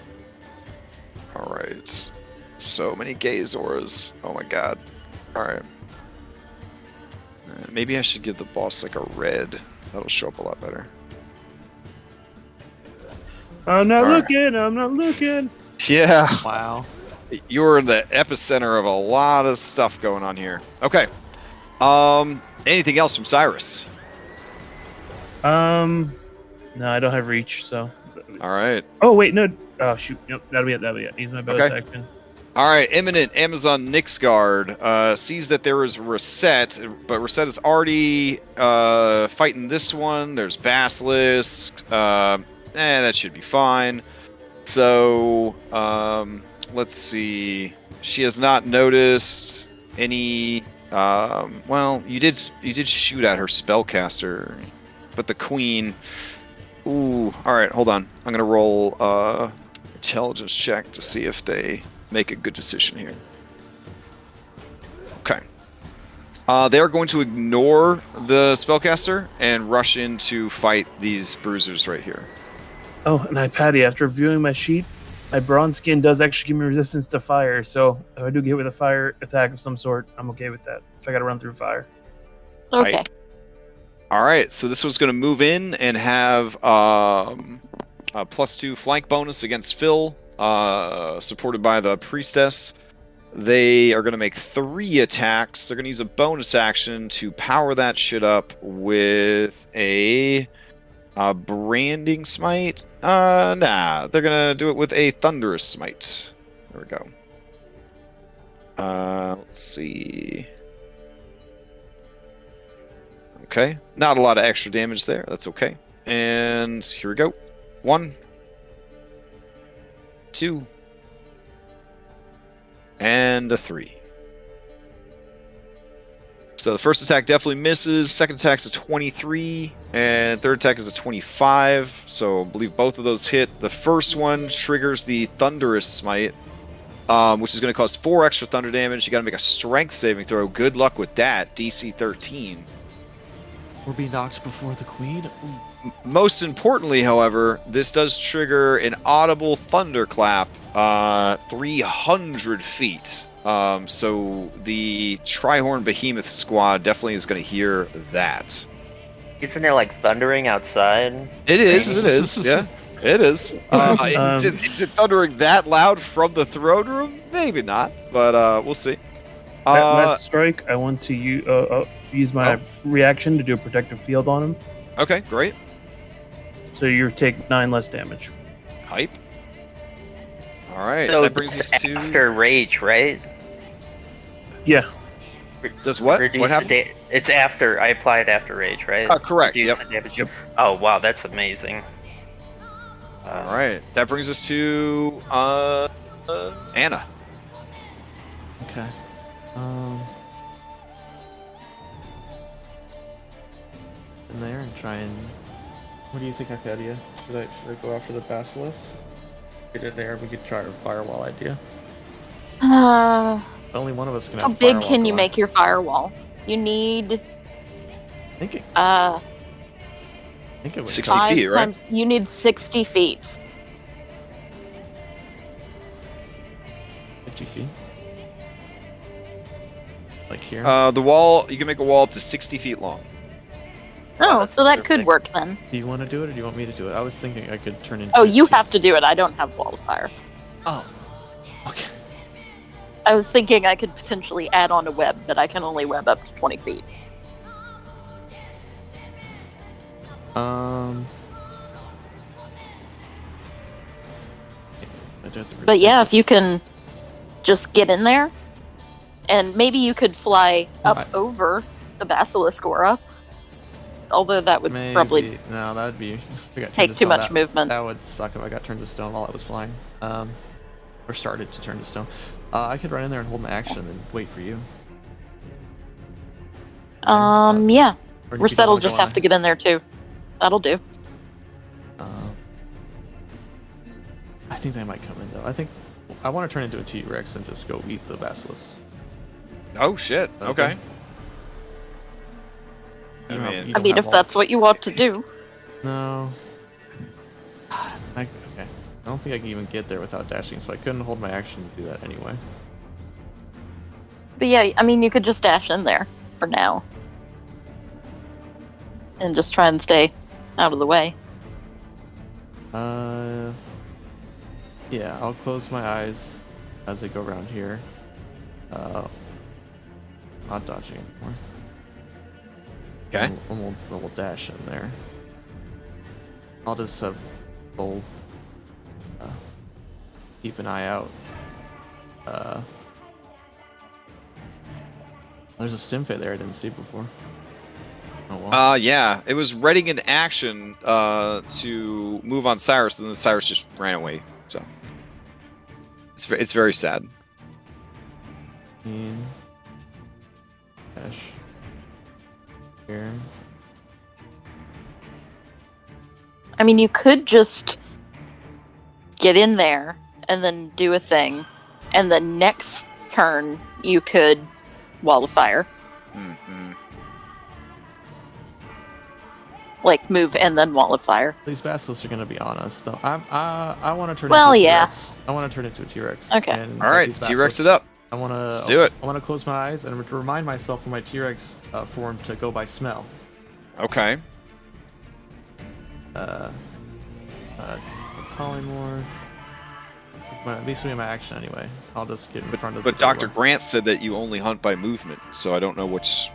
All right. So many gay Zoras. Oh my god. All right. Maybe I should give the boss like a red. That'll show up a lot better. I'm not All right. looking. I'm not looking. Yeah. Wow. You're in the epicenter of a lot of stuff going on here. Okay. Anything else from Cyrus? No, I don't have reach. So. All right. Oh wait, no. Oh shoot. Nope. That'll be it. That'll be it. Use my bonus action. All right, imminent Amazon Nyxguard sees that there is Reset, but Reset is already fighting this one. There's Basilisk. That should be fine. So, let's see. She has not noticed any. Well, you did shoot at her spellcaster, but the queen. Ooh. All right, hold on. I'm gonna roll intelligence check to see if they make a good decision here. Okay. They're going to ignore the spellcaster and rush in to fight these bruisers right here. Oh, and Patty, after reviewing my sheet, my bronze skin does actually give me resistance to fire, so if I do get with a fire attack of some sort, I'm okay with that. If I gotta run through fire. Okay. Right. All right, so this one's going to move in and have a +2 flank bonus against Phil, supported by the priestess. They are going to make 3 attacks. They're going to use a bonus action to power that shit up with a branding smite. Nah, they're going to do it with a thunderous smite. There we go. Let's see. Okay, not a lot of extra damage there. That's okay. And here we go. 1, 2, and a 3. So the first attack definitely misses. Second attack's a 23, and third attack is a 25. So I believe both of those hit. The first one triggers the Thunderous Smite, which is going to cause 4 extra thunder damage. You got to make a Strength saving throw. Good luck with that. DC 13. We're being knocked before the queen. Ooh. Most importantly, however, this does trigger an audible thunderclap 300 feet. So the Trihorn Behemoth squad definitely is going to hear that. Isn't it like thundering outside? It is, yeah. It is. Is it thundering that loud from the throne room? Maybe not, but we'll see. That last strike, I want to use my reaction to do a protective field on him. Okay, great. So you take 9 less damage. Hype. All right, So that brings us to after rage, right? Yeah. Does what? Reduce What happened? It's after I apply it after rage, right? Correct. Reduce Yep. the damage. Yep. Oh wow, that's amazing. All right, that brings us to Anna. Okay. In there and try and. What do you think, Arcadia? Should I go after the basilisk? Get it there. We could try our firewall idea. Only one of us can have. How big firewall can you going. make your firewall? You need Thinking. uh I think it was 60 5 feet, right? times. You need 60 feet. 50 feet. Like here. The wall. You can make a wall up to 60 feet long. Oh, that's so that could perfect. work then. Do you want to do it, or do you want me to do it? I was thinking I could turn into. Oh, you have to do it. I don't have wall of fire. Oh. Okay. I was thinking I could potentially add on a web, but I can only web up to 20 feet. But yeah, if you can just get in there, and maybe you could fly up Right. over the basilisk aura. Although that would Maybe. probably No, that'd be. If I got turned take to too stone, much that, movement. That would suck if I got turned to stone while I was flying. Or started to turn to stone. I could run in there and hold my action and then wait for you. Yeah. Or did you Reset'll wanna just go have to get in there too. That'll do. I think they might come in though. I think I want to turn into a T-Rex and just go eat the basilisk. Oh shit. Okay. You don't have- you I don't mean, have if all- that's what you want to do. No. Okay. I don't think I can even get there without dashing, so I couldn't hold my action to do that anyway. But yeah, I mean, you could just dash in there for now. And just try and stay out of the way. Yeah, I'll close my eyes as I go around here. Not dodging anymore. Okay. And we'll dash in there. I'll just have Bull keep an eye out. There's a Stimfay there I didn't see before. Oh well. Yeah, it was readying an action to move on Cyrus, and then Cyrus just ran away. So it's very sad. dash here. I mean, you could just get in there and then do a thing, and the next turn you could wall of fire. Mm-hmm. Like, move and then wall of fire. These basilisks are gonna be on us, though. I want to turn. Well, into a yeah. T-Rex. I want to turn into a T-Rex. Okay. And All fight right, these T-Rex basilisks. it up. I want to. Let's do it. I want to close my eyes and remind myself for my T-Rex form to go by smell. Okay. Polymorph. This is basically my action anyway. I'll just get in front of. But the Dr. Thylea. Grant said that you only hunt by movement, so I don't know which.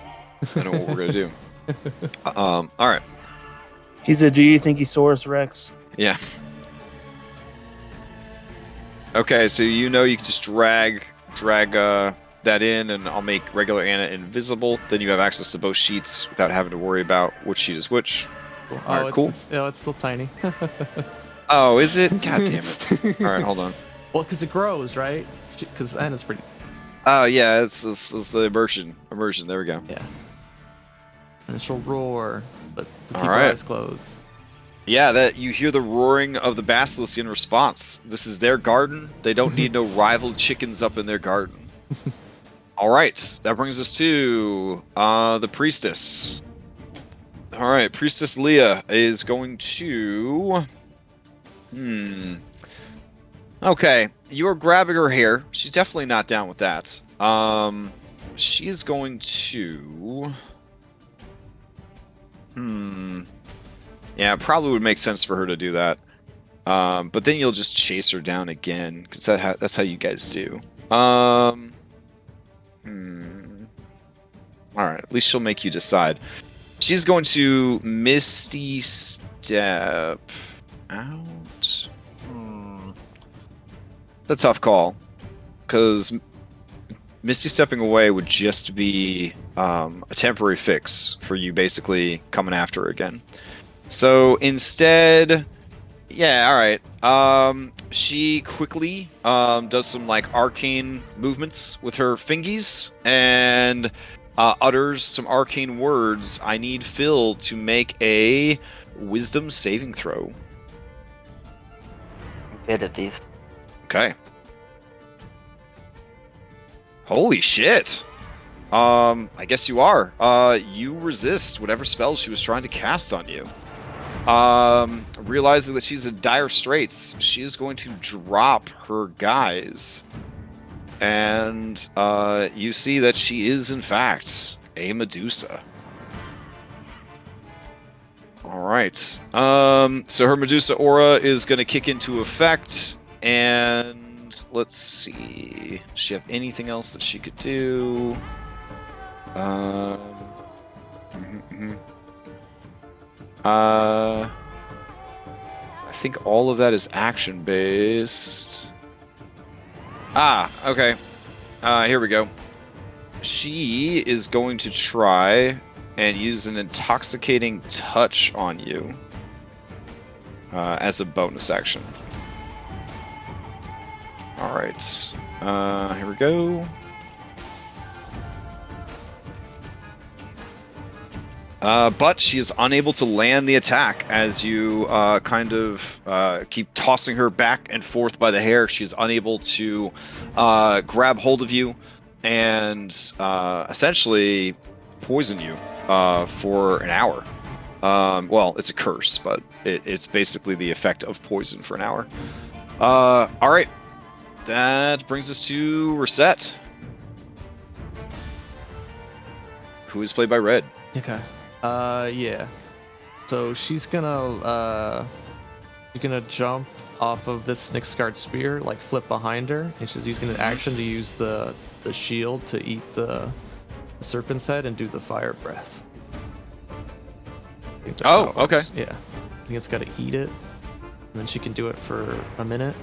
I don't know what we're gonna do. All right. He's a Giganthingosaurus Rex. Yeah. Okay, so you know you can just drag that in, and I'll make regular Anna invisible. Then you have access to both sheets without having to worry about which sheet is which. Cool. All right, it's, cool. It's still tiny. Oh, is it? God damn it! All right, hold on. Well, because it grows, right? Because Anna's pretty. Oh yeah, it's the immersion. There we go. Yeah. And she'll roar, but keep All her right. eyes closed. Yeah, that you hear the roaring of the basilisk in response. This is their garden. They don't need no rival chickens up in their garden. All right, that brings us to the priestess. All right, Priestess Leah is going to. Okay, you're grabbing her hair. She's definitely not down with that. She is going to. Yeah, it probably would make sense for her to do that. But then you'll just chase her down again, because that's how you guys do. Alright, at least she'll make you decide. She's going to Misty Step out. It's a tough call, because Misty stepping away would just be a temporary fix for you basically coming after her again. So instead, yeah, all right. She quickly does some like arcane movements with her fingies and utters some arcane words. I need Phil to make a wisdom saving throw. I'm good at these. Okay. Holy shit. I guess you are. You resist whatever spell she was trying to cast on you. Realizing that she's in dire straits, she is going to drop her guys. And you see that she is, in fact, a Medusa. Alright. So her Medusa aura is going to kick into effect. And let's see. Does she have anything else that she could do? I think all of that is action based. Okay. Here we go. She is going to try and use an intoxicating touch on you as a bonus action. All right. Here we go. But she is unable to land the attack as you kind of keep tossing her back and forth by the hair. She's unable to grab hold of you and essentially poison you for an hour. Well, it's a curse, but it's basically the effect of poison for an hour. All right. That brings us to Reset, who is played by Red. Okay. Yeah. So she's gonna jump off of this Nixguard spear, like flip behind her, and she's using an action to use the shield to eat the serpent's head and do the fire breath. I think that's how it works. Okay. Yeah. I think it's got to eat it, and then she can do it for a minute.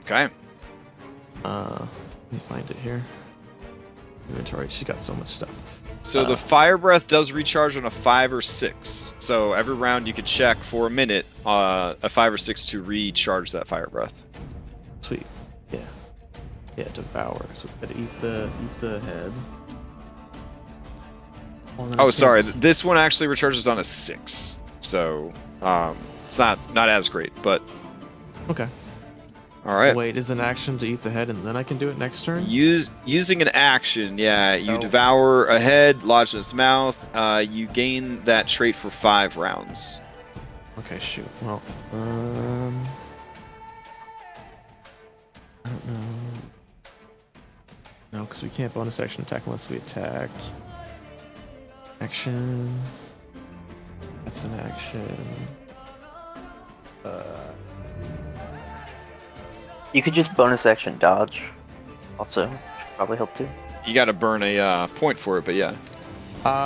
Okay. Let me find it here. Inventory. She got so much stuff. So the fire breath does recharge on a 5 or 6. So every round you could check for a minute, a 5 or 6 to recharge that fire breath. Sweet. Yeah. Yeah, devour. So it's gotta eat the head. Well, then I Oh, can't- sorry. This one actually recharges on a 6. So, it's not as great, but Okay. all right. Wait, is an action to eat the head and then I can do it next turn? Using an action, yeah. You Oh. devour a head, lodge in its mouth. You gain that trait for 5 rounds. Okay, shoot. Well, I don't know. No, because we can't bonus action attack unless we attacked. Action. That's an action. You could just bonus action dodge. Also, should probably help too. You got to burn a point for it, but yeah.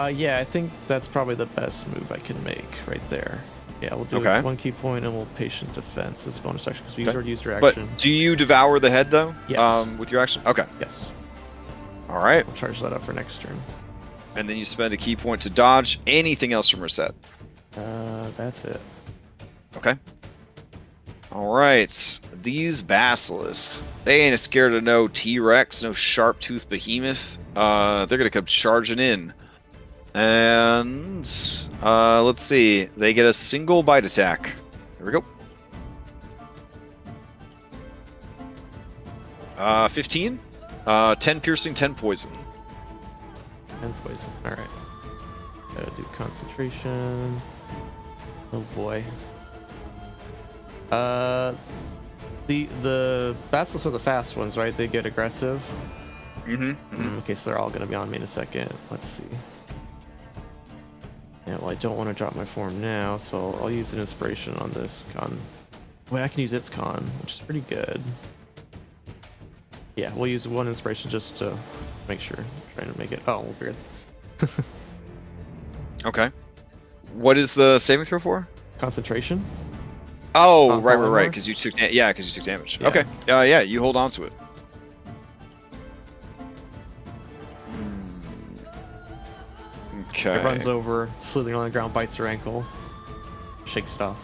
Yeah, I think that's probably the best move I can make right there. Yeah, we'll do Okay. 1 key point and we'll patient defense as a bonus action because we Okay. already used your But action. do you devour the head though? Yes. With your action. Okay. Yes, All right. we'll charge that up for next turn. And then you spend a key point to dodge anything else from her set. That's it. Okay. All right. These basilisks, they ain't scared of no T-Rex, no sharp-toothed behemoth. They're gonna come charging in. And let's see. They get a single bite attack. Here we go. 15. 10 piercing, 10 poison. And poison. Alright. Gotta do concentration. Oh boy. The basilisks are the fast ones, right? They get aggressive. Okay, so they're all gonna be on me in a second. Let's see. Yeah, well, I don't want to drop my form now, so I'll use an inspiration on this con. Wait, I can use its con, which is pretty good. Yeah, we'll use 1 inspiration just to make sure. Trying to make it. Oh, weird. Okay. What is the saving throw for? Concentration. Oh, right, polymorph? because you took because you took damage. Yeah. Okay. Yeah, you hold on to it. Okay. It runs over, slithering on the ground, bites her ankle, shakes it off.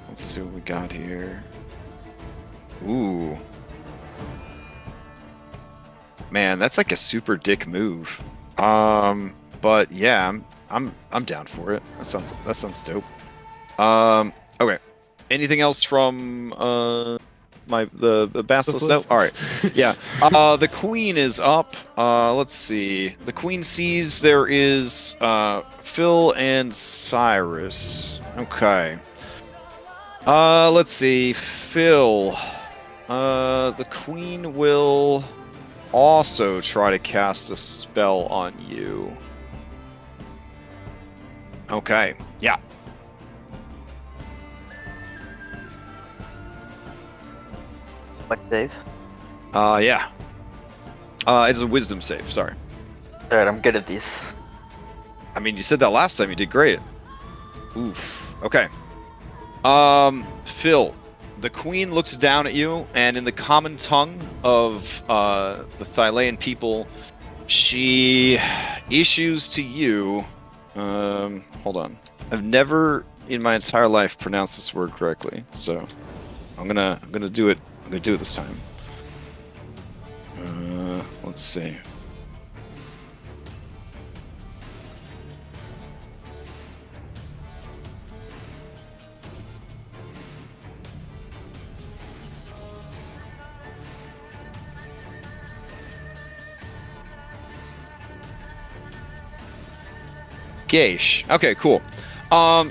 Let's see what we got here. Ooh. Man, that's like a super dick move. But yeah, I'm down for it. That sounds dope. Okay. Anything else from the basilisk? No? All right. Yeah. The queen is up. Let's see. The queen sees there is Phil and Cyrus. Okay. Let's see. Phil. The queen will also try to cast a spell on you. Okay. Yeah. What save? Yeah. It's a wisdom save, sorry. Alright, I'm good at these. I mean, you said that last time, you did great. Oof. Okay. Phil, the queen looks down at you, and in the common tongue of the Thylean people, she issues to you. Hold on. I've never in my entire life pronounced this word correctly, so I'm gonna do it. I'm gonna do it this time. Let's see. Geish. Okay, cool.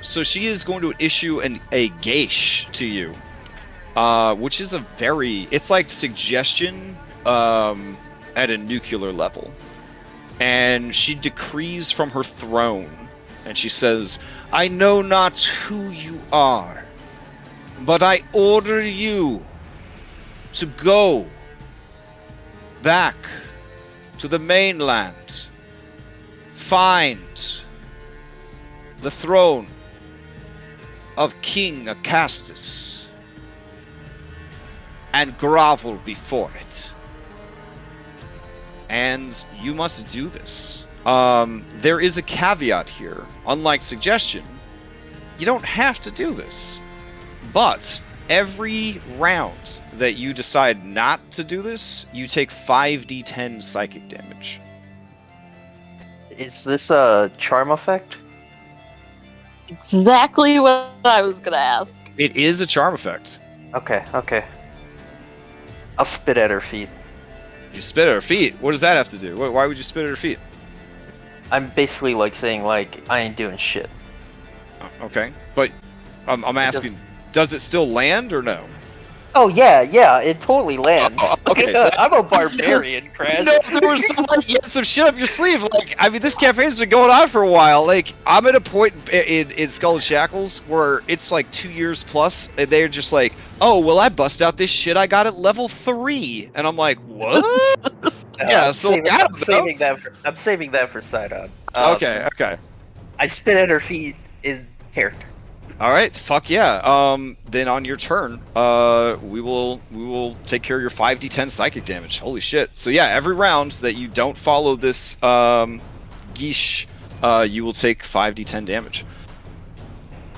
So she is going to issue a geish to you, which is it's like suggestion, at a nuclear level. And she decrees from her throne, and she says, "I know not who you are, but I order you to go back to the mainland, find the throne of King Acastus, and grovel before it. And you must do this. There is a caveat here. Unlike suggestion, you don't have to do this. But every round that you decide not to do this, you take 5d10 psychic damage. Is this a charm effect? Exactly what I was gonna ask. It is a charm effect. Okay. I'll spit at her feet. You spit at her feet? What does that have to do? Why would you spit at her feet? I'm basically like saying like I ain't doing shit. Okay, but I'm asking, does it still land or no? Oh yeah, it totally lands. Okay, so I'm a barbarian, Crash. No, there was you had some shit up your sleeve. Like, I mean, this campaign's been going on for a while. Like, I'm at a point in Skull and Shackles where it's like 2 years plus, and they're just like, oh, well, I bust out this shit I got at level 3, and I'm like, what? Yeah, so I'm saving that for Sidon. Okay. I spit at her feet in character. All right, fuck yeah. Then on your turn, we will take care of your 5d10 psychic damage. Holy shit. So yeah, every round that you don't follow this geesh, you will take 5d10 damage.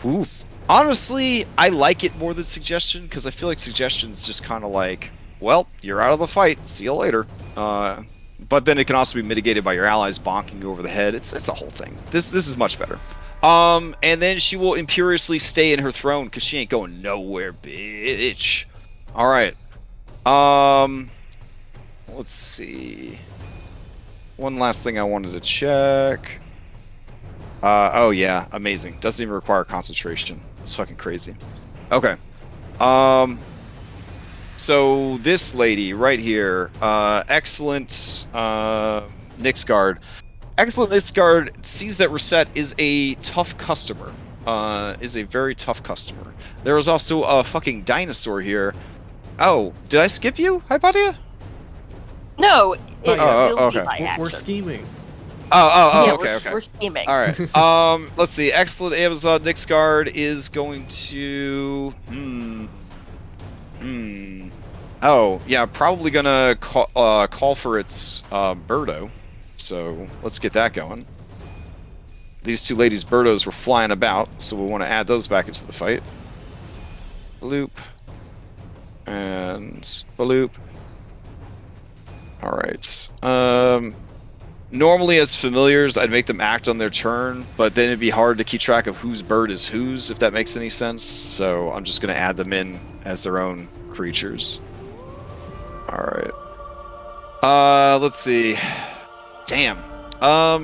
Oof. Honestly, I like it more than suggestion because I feel like suggestion's just kind of like, well, you're out of the fight. See you later. But then it can also be mitigated by your allies bonking you over the head. It's a whole thing. This is much better. And then she will imperiously stay in her throne because she ain't going nowhere, bitch. All right. Let's see. One last thing I wanted to check. Oh yeah, amazing. Doesn't even require concentration. It's fucking crazy. Okay. So this lady right here, excellent Nixguard. Excellent Nixguard sees that Reset is a tough customer. Is a very tough customer. There is also a fucking dinosaur here. Oh, did I skip you, Hypatia? No, it will okay. be my action. We're scheming. Yeah, Okay. We're scheming. All right. Let's see. Excellent Amazon Nixguard is going to. Oh, yeah. Probably gonna call for its Birdo. So let's get that going. These two ladies' Birdos were flying about, so we want to add those back into the fight. Bloop. And bloop. Alright. Normally as familiars, I'd make them act on their turn, but then it'd be hard to keep track of whose bird is whose, if that makes any sense. So I'm just going to add them in as their own creatures. Alright. Let's see. Damn.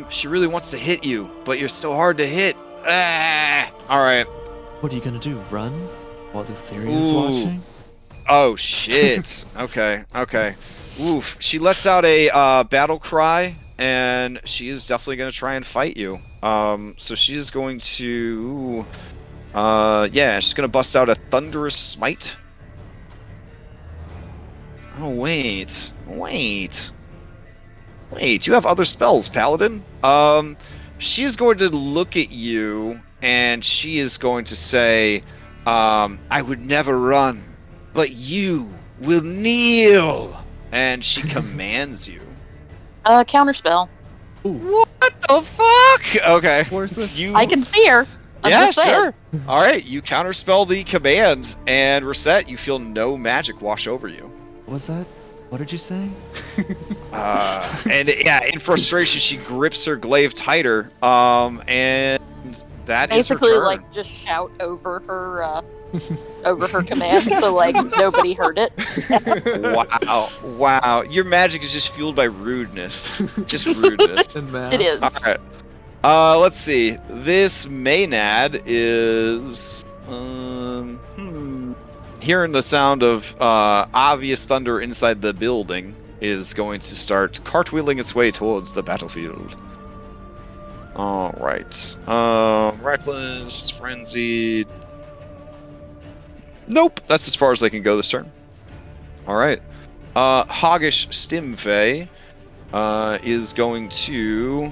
She really wants to hit you, but you're so hard to hit. Alright. What are you gonna do? Run while Lutheria's watching? Oh shit. Okay. Oof. She lets out a battle cry, and she is definitely gonna try and fight you. So she is going to she's gonna bust out a thunderous smite. Oh wait, you have other spells, Paladin. She is going to look at you, and she is going to say, I would never run, but you will kneel. And she commands you. Counterspell. Ooh. What the fuck? Okay. Where's this? I can see her. I'm Yeah, just saying. sure. All right, you counterspell the command, and Reset, you feel no magic wash over you. Was that? What did you say? And yeah, in frustration, she grips her glaive tighter. And that Basically, is her turn. like, just shout over her command, so like nobody heard it. Wow. Your magic is just fueled by rudeness. Just rudeness. And math. It is. All right. Let's see. This Maynad is hearing the sound of obvious thunder inside the building, is going to start cartwheeling its way towards the battlefield. All right. Reckless, frenzied. Nope. That's as far as they can go this turn. All right. Hoggish Stimfey is going to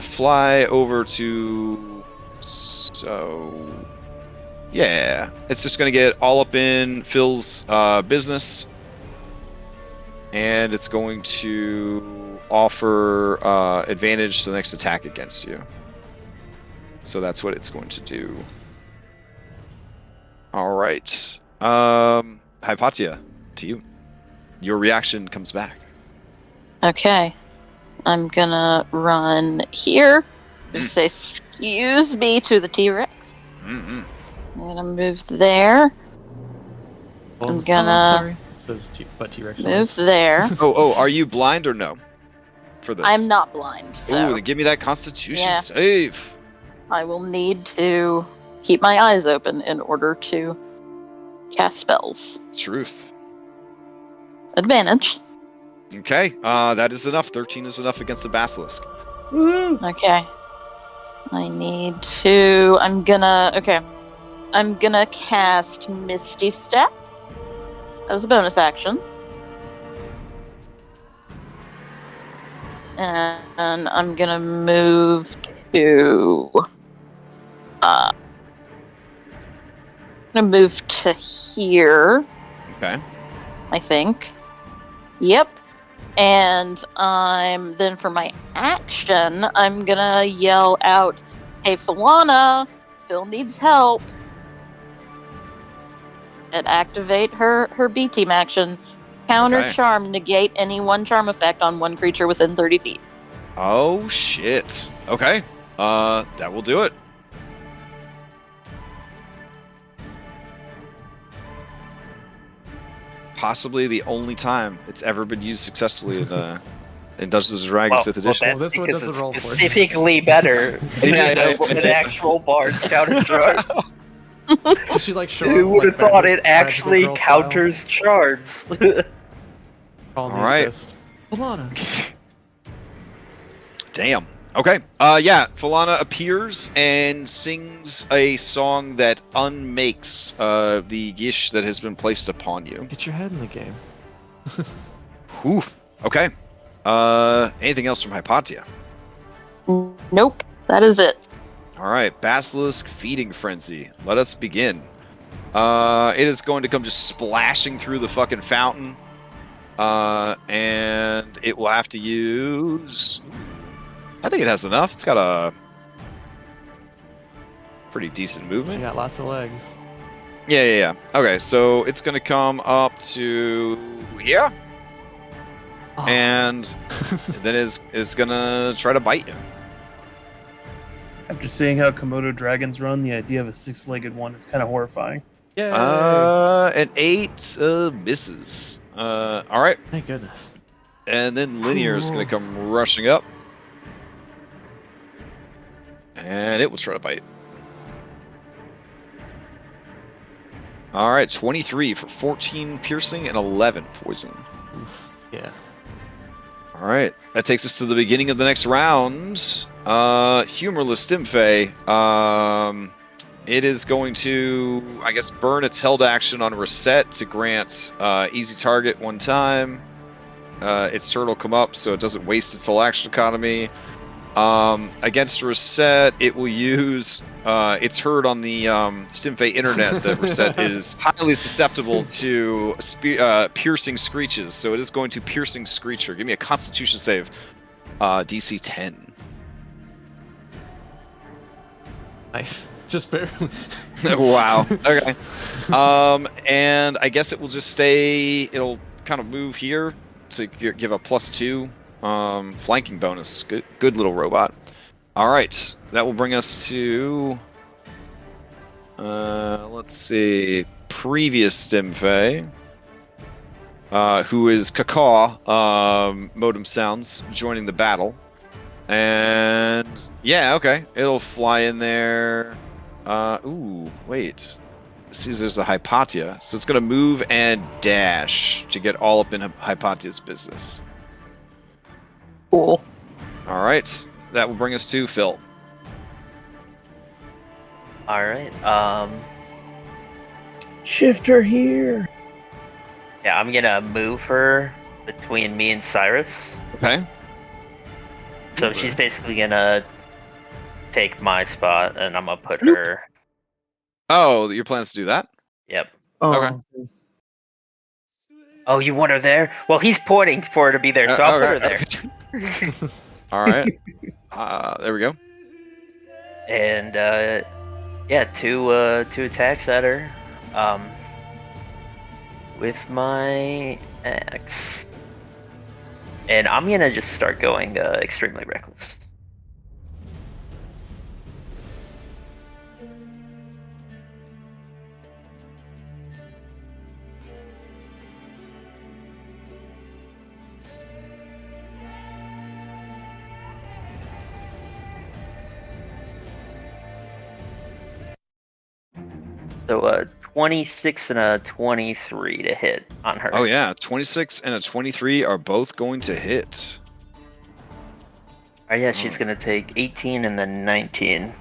fly over to. So. Yeah, it's just going to get all up in Phil's business, and it's going to offer advantage to the next attack against you. So that's what it's going to do. All right. Hypatia, to you. Your reaction comes back. Okay. I'm gonna run here. Just say, excuse me to the T-Rex. Mm-hmm. I'm gonna move there. I'm gonna sorry. It says T-Rex. move there. Oh, are you blind or no? For this? I'm not blind, so Ooh, then give me that Constitution Yeah. save. I will need to keep my eyes open in order to cast spells. Truth. Advantage. Okay, that is enough. 13 is enough against the basilisk. Woohoo! Okay. I need to. I'm gonna cast Misty Step as a bonus action. And I'm gonna move to. I'm gonna move to here, Okay. I think. Yep. And then for my action, I'm gonna yell out, "Hey, Falana, Phil needs help." And activate her B team action. Counter Okay. charm, negate any one charm effect on one creature within 30 feet. Oh, shit. Okay. That will do it. Possibly the only time it's ever been used successfully in Dungeons and Dragons 5th edition. Well, this one because doesn't it's roll for you. specifically better than an actual bard's counter charge. Does she like show Who up, would have like, thought it Magical actually Girl style? counters charms? Call the Alright. assist. Falana. Damn. Okay. Yeah. Falana appears and sings a song that unmakes the gish that has been placed upon you. Get your head in the game. Oof. Okay. Anything else from Hypatia? Nope, that is it. All right. Basilisk feeding frenzy. Let us begin. It is going to come just splashing through the fucking fountain. And it will have to use. I think it has enough. It's got a pretty decent You movement. got lots of legs. Yeah. Okay, so it's gonna come up to here, Oh. and then it's gonna try to bite you. After seeing how Komodo dragons run, the idea of a six-legged one is kind of horrifying. Yay! An 8 misses. All right, Thank goodness. and then Linear is gonna Cool. come rushing up, and it will try to bite. All right, 23 for 14 piercing and 11 poison. Oof. Yeah. All right, that takes us to the beginning of the next round. Humorless Stimfey. It is going to, I guess, burn its held action on reset to grant easy target one time. Its turn will come up, so it doesn't waste its whole action economy. Against reset, it will use. It's heard on the Stimfey internet that reset is highly susceptible to piercing screeches, so it is going to piercing screecher. Give me a Constitution save, DC 10. Nice. Just barely. Wow. Okay. And I guess it will just stay. It'll kind of move here to give a +2 flanking bonus. Good little robot. All right, that will bring us to. Let's see. Previous Stimfey, who is Kakaw, Modem Sounds, joining the battle. And yeah, okay, it'll fly in there. Ooh, wait. See, there's a Hypatia, so it's gonna move and dash to get all up in Hypatia's business. Cool. All right, that will bring us to Phil. Alright, Shifter here. yeah, I'm gonna move her between me and Cyrus. Okay. So she's basically gonna take my spot, and I'm gonna put her. Oh, your plans to do that? Yep. Oh, Okay. Oh, you want her there? Well, he's pointing for her to be there, so I'll put her there. okay. All right. There we go. And yeah, two attacks at her. with my axe. And I'm gonna just start going extremely reckless. So 26 and a 23 to hit on her. Oh yeah, 26 and a 23 are both going to hit. Oh yeah, she's gonna take 18 and then 19,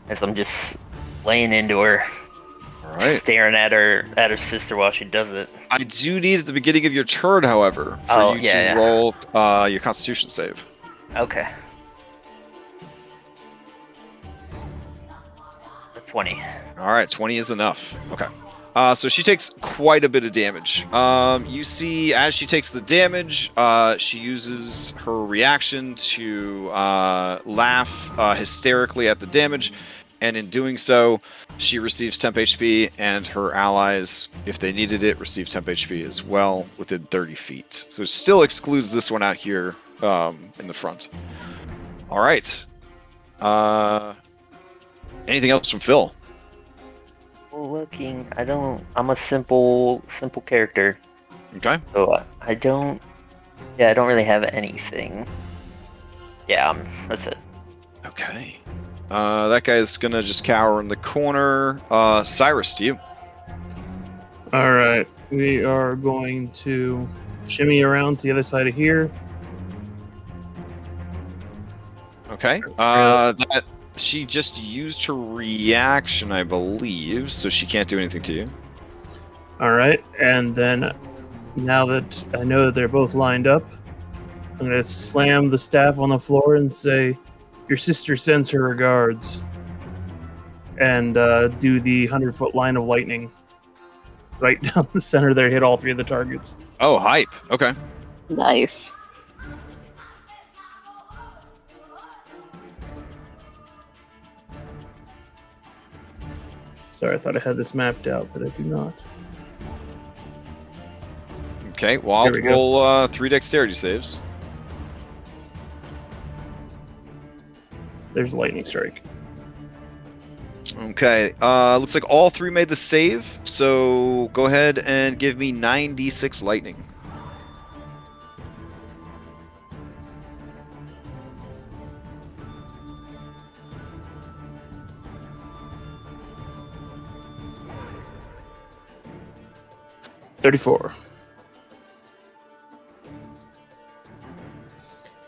as I'm just laying into her, All right. staring at her sister while she does it. I do need at the beginning of your turn, however, for you to roll your Constitution save. Okay. 20. All right, 20 is enough. Okay. So she takes quite a bit of damage. You see, as she takes the damage, she uses her reaction to laugh hysterically at the damage, and in doing so, she receives temp HP, and her allies, if they needed it, receive temp HP as well within 30 feet. So it still excludes this one out here in the front. All right. Anything else from Phil? Looking, I'm a simple character. Okay. So I don't really have anything. Yeah, that's it. Okay. That guy's gonna just cower in the corner. Cyrus, to you. All right, we are going to shimmy around to the other side of here. Okay. That she just used her reaction, I believe, so she can't do anything to you. All right, and then now that I know that they're both lined up, I'm gonna slam the staff on the floor and say, "Your sister sends her regards," and do the 100-foot line of lightning right down the center there, hit all three of the targets. Oh, hype. Okay. Nice. Sorry, I thought I had this mapped out, but I do not. Okay, well, I'll roll 3 dexterity saves. There's a lightning strike. Okay, looks like all 3 made the save, so go ahead and give me 9d6 lightning. $34.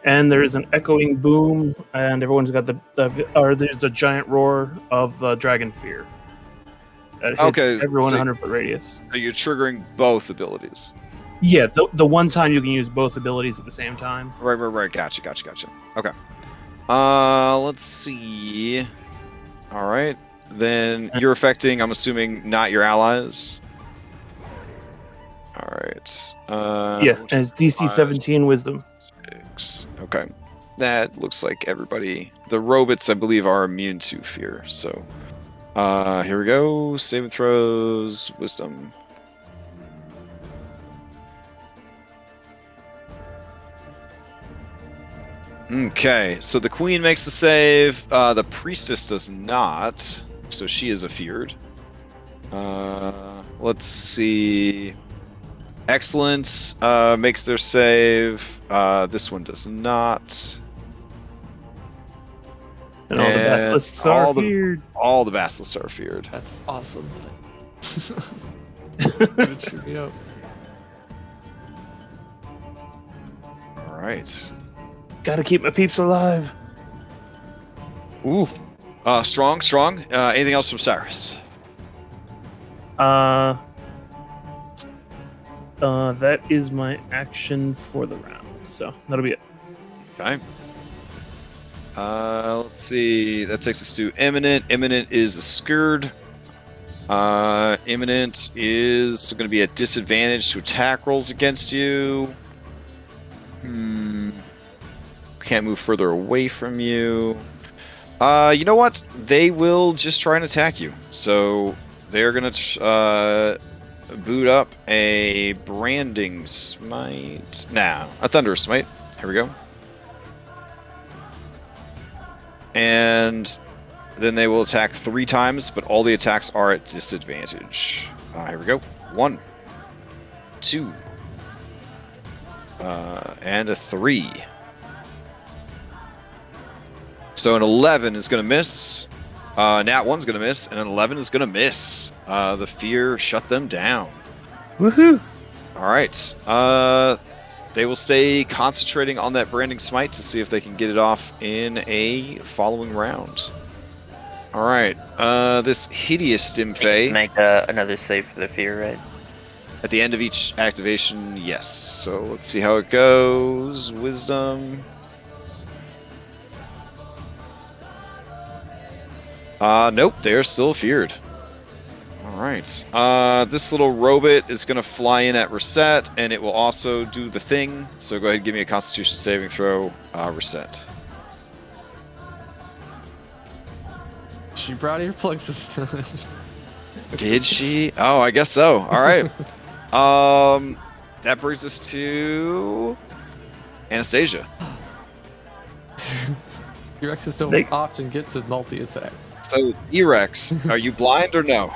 And there is an echoing boom, and everyone's got there's a giant roar of dragon fear. That hits everyone 100-foot radius. So you're triggering both abilities. Yeah, the one time you can use both abilities at the same time. Right. Gotcha. Okay. Let's see. All right. Then you're affecting, I'm assuming, not your allies. All right. Yeah, and it's DC 17 Wisdom. 6. Okay. That looks like everybody. The robots, I believe, are immune to fear. So, here we go. Saving throws, Wisdom. Okay, so the Queen makes the save. The Priestess does not, so she is afeared. Let's see. Excellence makes their save. This one does not. And all the basilisks are feared. All the basilisks are feared. That's awesome. Good, shoot me up. All right. Gotta keep my peeps alive. Ooh. Strong. Anything else from Cyrus? That is my action for the round. So that'll be it. Okay. Let's see. That takes us to Imminent. Imminent is a scourge. Imminent is going to be at disadvantage to attack rolls against you. Can't move further away from you. You know what? They will just try and attack you. So they're going to boot up a branding smite. Nah, a thunderous smite. Here we go. And then they will attack 3 times, but all the attacks are at disadvantage. Here we go. 1, 2, and a 3. So an 11 is going to miss. Nat 1's going to miss, and an 11 is going to miss. The fear shut them down. Woohoo! All right. They will stay concentrating on that branding smite to see if they can get it off in a following round. All right. This hideous Stimfey. Make another save for the fear, right? At the end of each activation, yes. So let's see how it goes. Wisdom. Nope, they're still feared. Alright. This little robot is going to fly in at reset, and it will also do the thing. So go ahead and give me a Constitution saving throw, reset. She brought earplugs this time. Did she? Oh, I guess so. Alright. That brings us to Anastasia. Your X's don't often get to multi-attack. So, E-Rex, are you blind or no?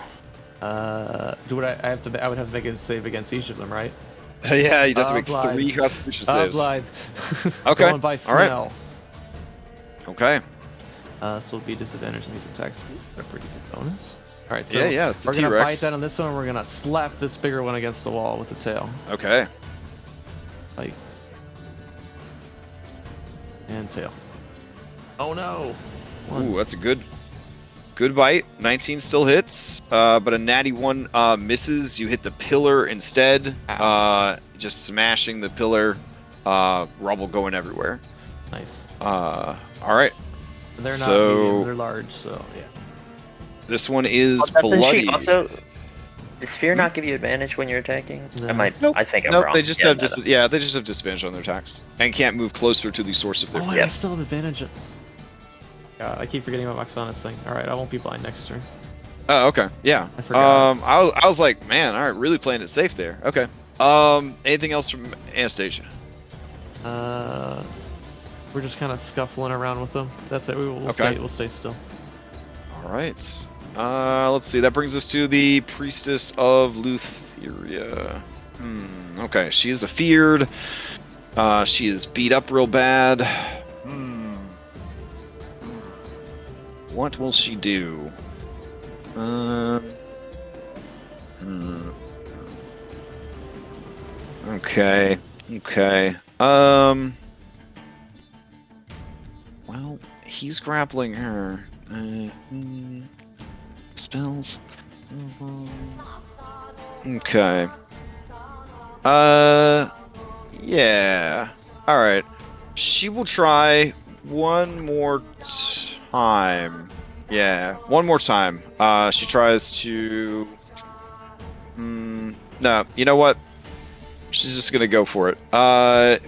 I would have to make a save against each of them, right? Yeah, you have to make blind. 3 Constitution saves. Blind. Okay. Going by smell. Okay. So it'll be disadvantage in these attacks. They're a pretty good bonus. All right, so yeah, it's a we're gonna T-Rex. bite that on this one. We're gonna slap this bigger one against the wall with the tail. Okay. Like, and tail. Oh no! Ooh, that's a good bite. 19 still hits, but a natty 1 misses. You hit the pillar instead, just smashing the pillar. Rubble going everywhere. Nice. All right. They're not medium, they're large, so yeah. This one is Doesn't bloody. she also, does fear not give you advantage when you're attacking? No. Nope. I think I'm Nope, wrong. they just have they just have disadvantage on their attacks and can't move closer to the source of their Oh, fear. I still have advantage. I keep forgetting about Oxana's thing. All right, I won't be blind next turn. Oh, okay. Yeah. I forgot. I was like, man, all right, really playing it safe there. Okay. Anything else from Anastasia? We're just kind of scuffling around with them. That's it. We'll stay still. All right. Let's see. That brings us to the Priestess of Lutheria. Okay. She is afeared. She is beat up real bad. What will she do? Okay. Well, he's grappling her. Spells. Okay. Yeah. All right. She will try one more time. Yeah, one more time. She tries to. No, you know what? She's just gonna go for it.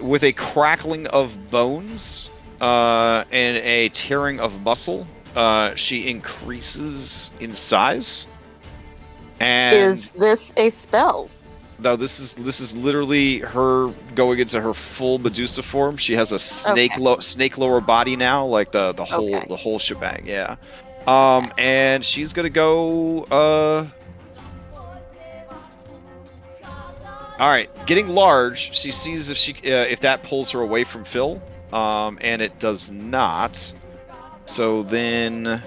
With a crackling of bones, and a tearing of muscle, she increases in size. And Is this a spell? no, this is literally her going into her full Medusa form. She has a snake lower body now, like the whole shebang. Yeah. And she's gonna go. All right, getting large. She sees if that pulls her away from Phil, and it does not. So then,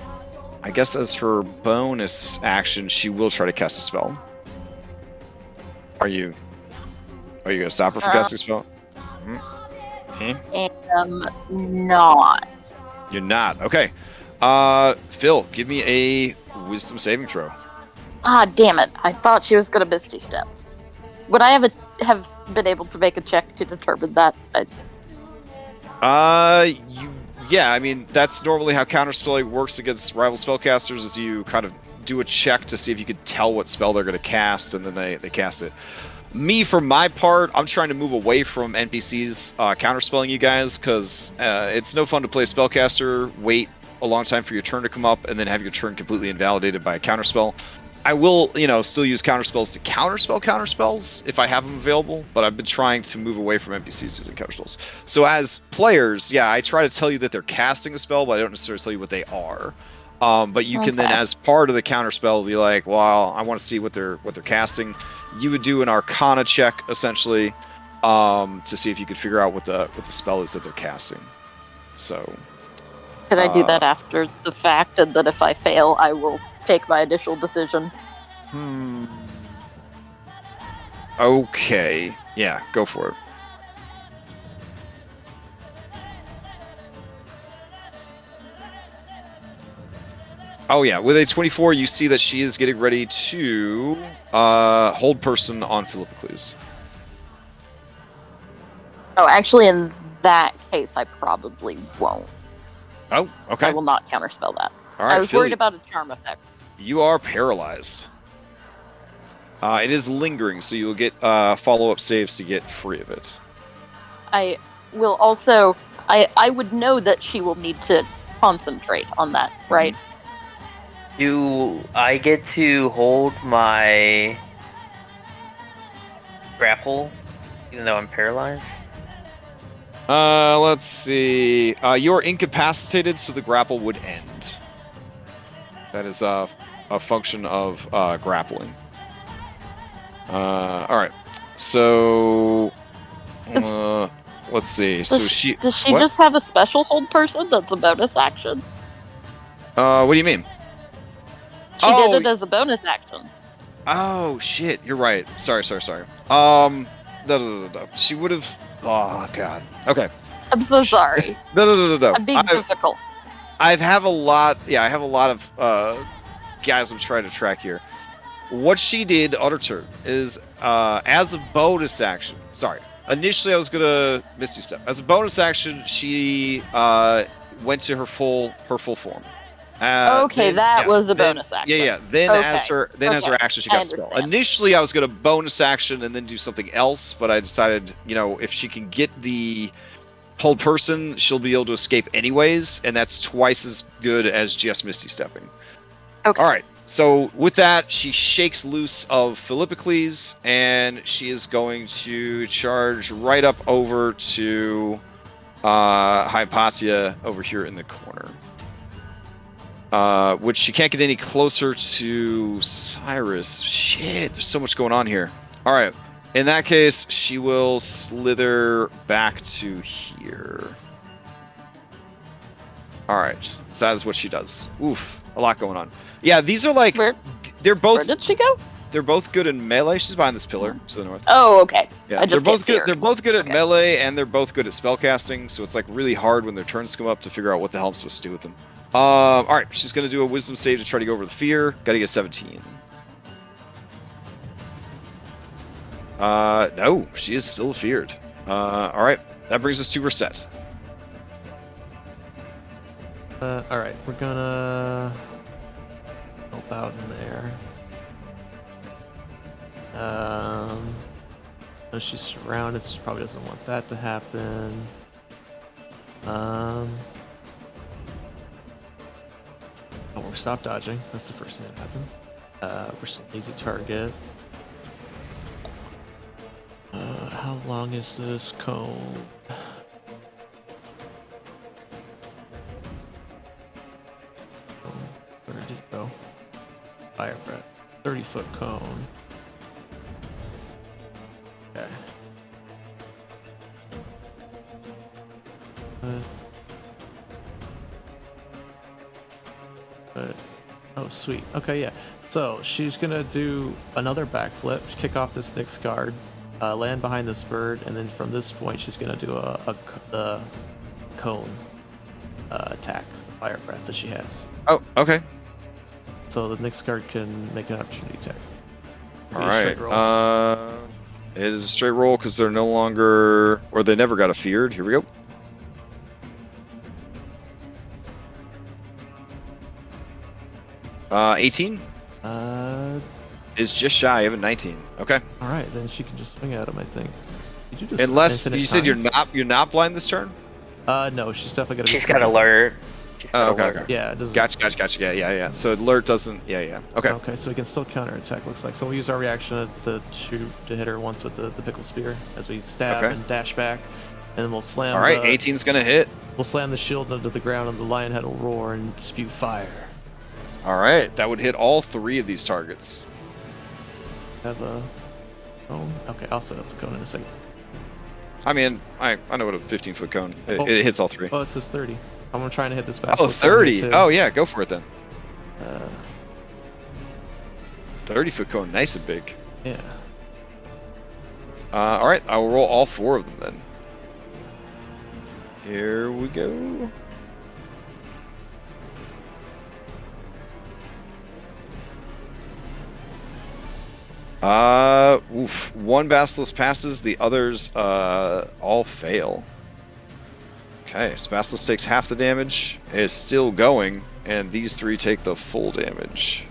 I guess as her bonus action, she will try to cast a spell. Are you gonna stop her from casting a spell? Not. You're not. Okay. Phil, give me a wisdom saving throw. Ah, damn it! I thought she was gonna Misty Step. Would I have been able to make a check to determine that? Yeah. I mean, that's normally how counterspelling works against rival spellcasters. Is you kind of do a check to see if you can tell what spell they're going to cast, and then they cast it. Me, for my part, I'm trying to move away from NPCs counterspelling you guys, because it's no fun to play a spellcaster, wait a long time for your turn to come up, and then have your turn completely invalidated by a counterspell. I will, still use counterspells to counterspells if I have them available, but I've been trying to move away from NPCs using counterspells. So as players, yeah, I try to tell you that they're casting a spell, but I don't necessarily tell you what they are. But you can then, as part of the counterspell, be like, well, I want to see what they're casting. You would do an Arcana check, essentially, to see if you could figure out what the spell is that they're casting. So... Can I do that after the fact, and then if I fail, I will take my initial decision? Okay. Yeah, go for it. Oh yeah, with a 24, you see that she is getting ready to hold person on Philippocles. Oh, actually, in that case, I probably won't. Oh, okay. I will not counterspell that. All right, I was worried about a charm effect. You are paralyzed. It is lingering, so you will get follow-up saves to get free of it. I will also... I would know that she will need to concentrate on that, right? Do I get to hold my grapple, even though I'm paralyzed? Let's see. You're incapacitated, so the grapple would end. That is a function of grappling. All right. So, let's see. Does she just have a special hold person that's a bonus action? What do you mean? She did it as a bonus action. Oh shit! You're right. Sorry. She would have. Oh god. Okay. I'm so sorry. No. I'm being physical. I have a lot. Yeah, I have a lot of guys I'm trying to track here. What she did on her turn is as a bonus action. Sorry. Initially, I was gonna Misty Step. As a bonus action, she went to her full form. Okay, that was a bonus action. Yeah. Then as her action, she got spell. Initially, I was going to bonus action and then do something else, but I decided, if she can get the hold person, she'll be able to escape anyways, and that's twice as good as just Misty Stepping. Okay. All right. So with that, she shakes loose of Philippocles, and she is going to charge right up over to Hypatia over here in the corner. Which she can't get any closer to Cyrus. Shit, there's so much going on here. All right. In that case, she will slither back to here. All right. So that is what she does. Oof, a lot going on. Yeah, these are like... They're both... Where did she go? They're both good in melee. She's behind this pillar to the north. Oh, okay. Yeah, they're both good. They're both good at melee, and they're both good at spellcasting. So it's like really hard when their turns come up to figure out what the hell I'm supposed to do with them. All right, she's gonna do a wisdom save to try to go over the fear. Got to get 17. No, she is still feared. All right, that brings us to reset. All right, we're gonna help out in there. No, she's surrounded, so she probably doesn't want that to happen. Oh, we're stop dodging. That's the first thing that happens. We're some easy target. How long is this cone? Where did it go? Fire breath. 30-foot cone. Okay. Oh, sweet. Okay, yeah. So she's gonna do another backflip, kick off this next guard, land behind this bird, and then from this point she's gonna do a cone attack, the fire breath that she has. Oh, okay. So the next guard can make an opportunity attack. All right. It is a straight roll because they're no longer, or they never got a feared. Here we go. Uh, 18. Is just shy of a 19. Okay. All right, then she can just swing at him. I think. Did you just Unless you said you're not blind this turn. No, she's definitely gonna. She's got alert. She's Oh, got okay, alert. okay. Yeah, it doesn't. Gotcha. Yeah. So alert doesn't. Yeah. Okay. Okay, so we can still counterattack. Looks like so. We'll use our reaction to shoot to hit her once with the pickle spear as we stab Okay. and dash back, and then we'll slam. All right. the, 18's gonna hit. We'll slam the shield into the ground, and the lion head will roar and spew fire. All right. That would hit all 3 of these targets. Have a cone. Okay, I'll set up the cone in a second. I mean, I know what a 15-foot cone. Oh. It hits all 3. Oh, it says 30. I'm gonna try to hit this Oh, basilisk. 30. too. Oh yeah, go for it then. 30-foot cone, nice and big. Yeah. All right, I will roll all 4 of them then. Here we go. Oof. 1 basilisk passes, the others all fail. Okay, so basilisk takes half the damage, is still going, and these 3 take the full damage.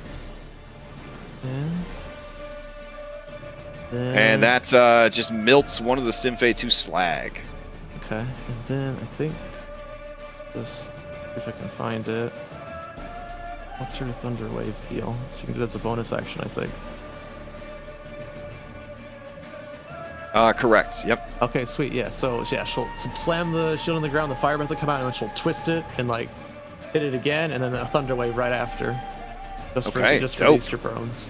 And that just melts one of the Stimfei to slag. Okay, and then I think this, if I can find it. What's her Thunder Wave deal? She can do it as a bonus action, I think. Correct. Yep. Okay, sweet. Yeah. So yeah, she'll slam the shield on the ground, the fire breath will come out, and then she'll twist it and like hit it again, and then a thunder wave right after. Just for Okay, these dope. Jabrons.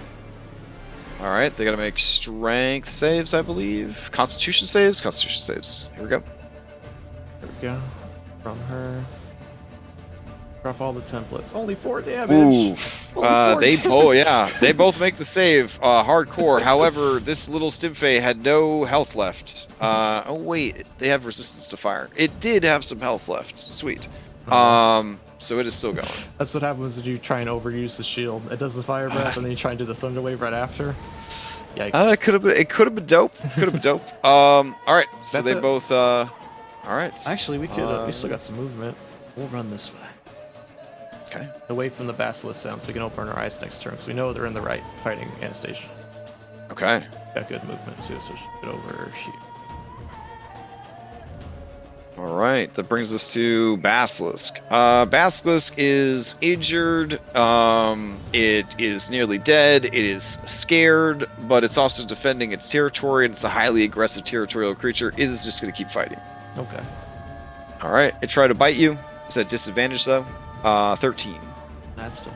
All right, they gotta make strength saves, I believe. Constitution saves. Here we go. There we go. From her. Drop all the templates. Only 4 damage. Oof. Only 4 damage. They both make the save. Hardcore. However, this little Stimfei had no health left. Oh wait, they have resistance to fire. It did have some health left. Sweet. So it is still going. That's what happens when you try and overuse the shield. It does the fire breath, and then you try and do the thunder wave right after. Yikes. It could have been dope. All right, so That's they it. both. All right. Actually, we could. We still got some movement. We'll run this way. Okay. Away from the basilisk sound so we can open our eyes next turn because we know they're in the right fighting Anastasia. Okay. Got good movement too, so she can get over her sheet. All right, that brings us to Basilisk. Basilisk is injured. It is nearly dead. It is scared, but it's also defending its territory, and it's a highly aggressive territorial creature. It is just going to keep fighting. Okay. All right, it tried to bite you. It's at disadvantage though. 13 That's still.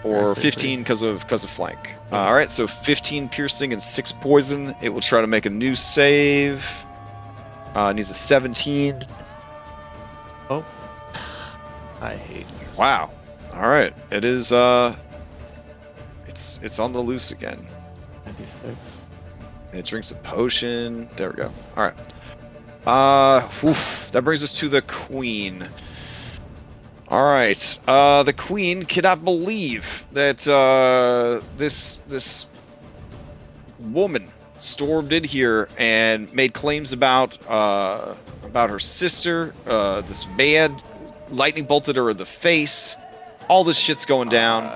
or Nice, 15 because of flank. All right, so 15 piercing and 6 poison. It will try to make a new save. It needs a 17. Oh. I hate this. Wow. All right. It is it's on the loose again. 96. It drinks a potion. There we go. All right. That brings us to the queen. All right. The queen cannot believe that this woman stormed in here and made claims about her sister. This man lightning bolted her in the face. All this shit's going down.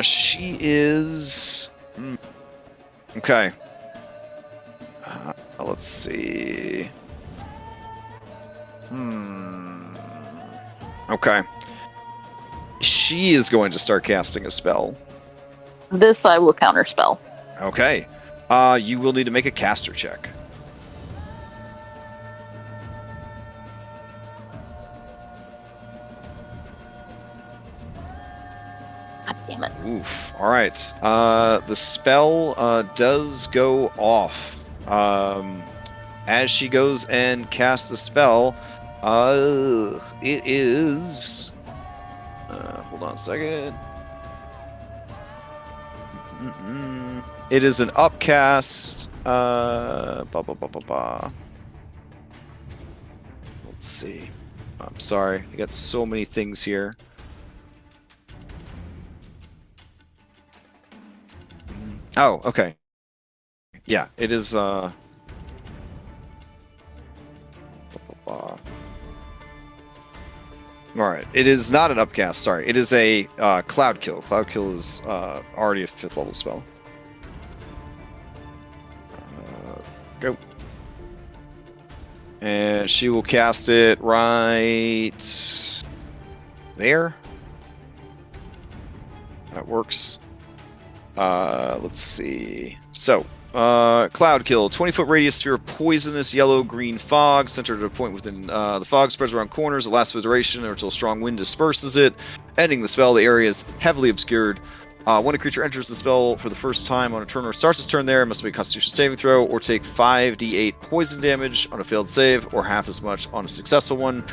She is okay. Let's see. Okay. She is going to start casting a spell. This I will counterspell. Okay. You will need to make a caster check. God damn it. Oof. All right. The spell does go off. As she goes and casts the spell, it is. Hold on a second. It is an upcast. Let's see. I'm sorry. I got so many things here. Oh, okay. Yeah, it is. Alright, it is not an upcast, sorry. It is a cloud kill. Cloud kill is already a 5th level spell. Go. And she will cast it right there. That works. Let's see. So, Cloud Kill. 20-foot radius sphere of poisonous yellow-green fog, centered at a point within the fog, spreads around corners. It lasts for the duration or until a strong wind disperses it. Ending the spell, the area is heavily obscured. When a creature enters the spell for the first time on a turn or starts its turn there, it must make a Constitution saving throw or take 5d8 poison damage on a failed save, or half as much on a successful one.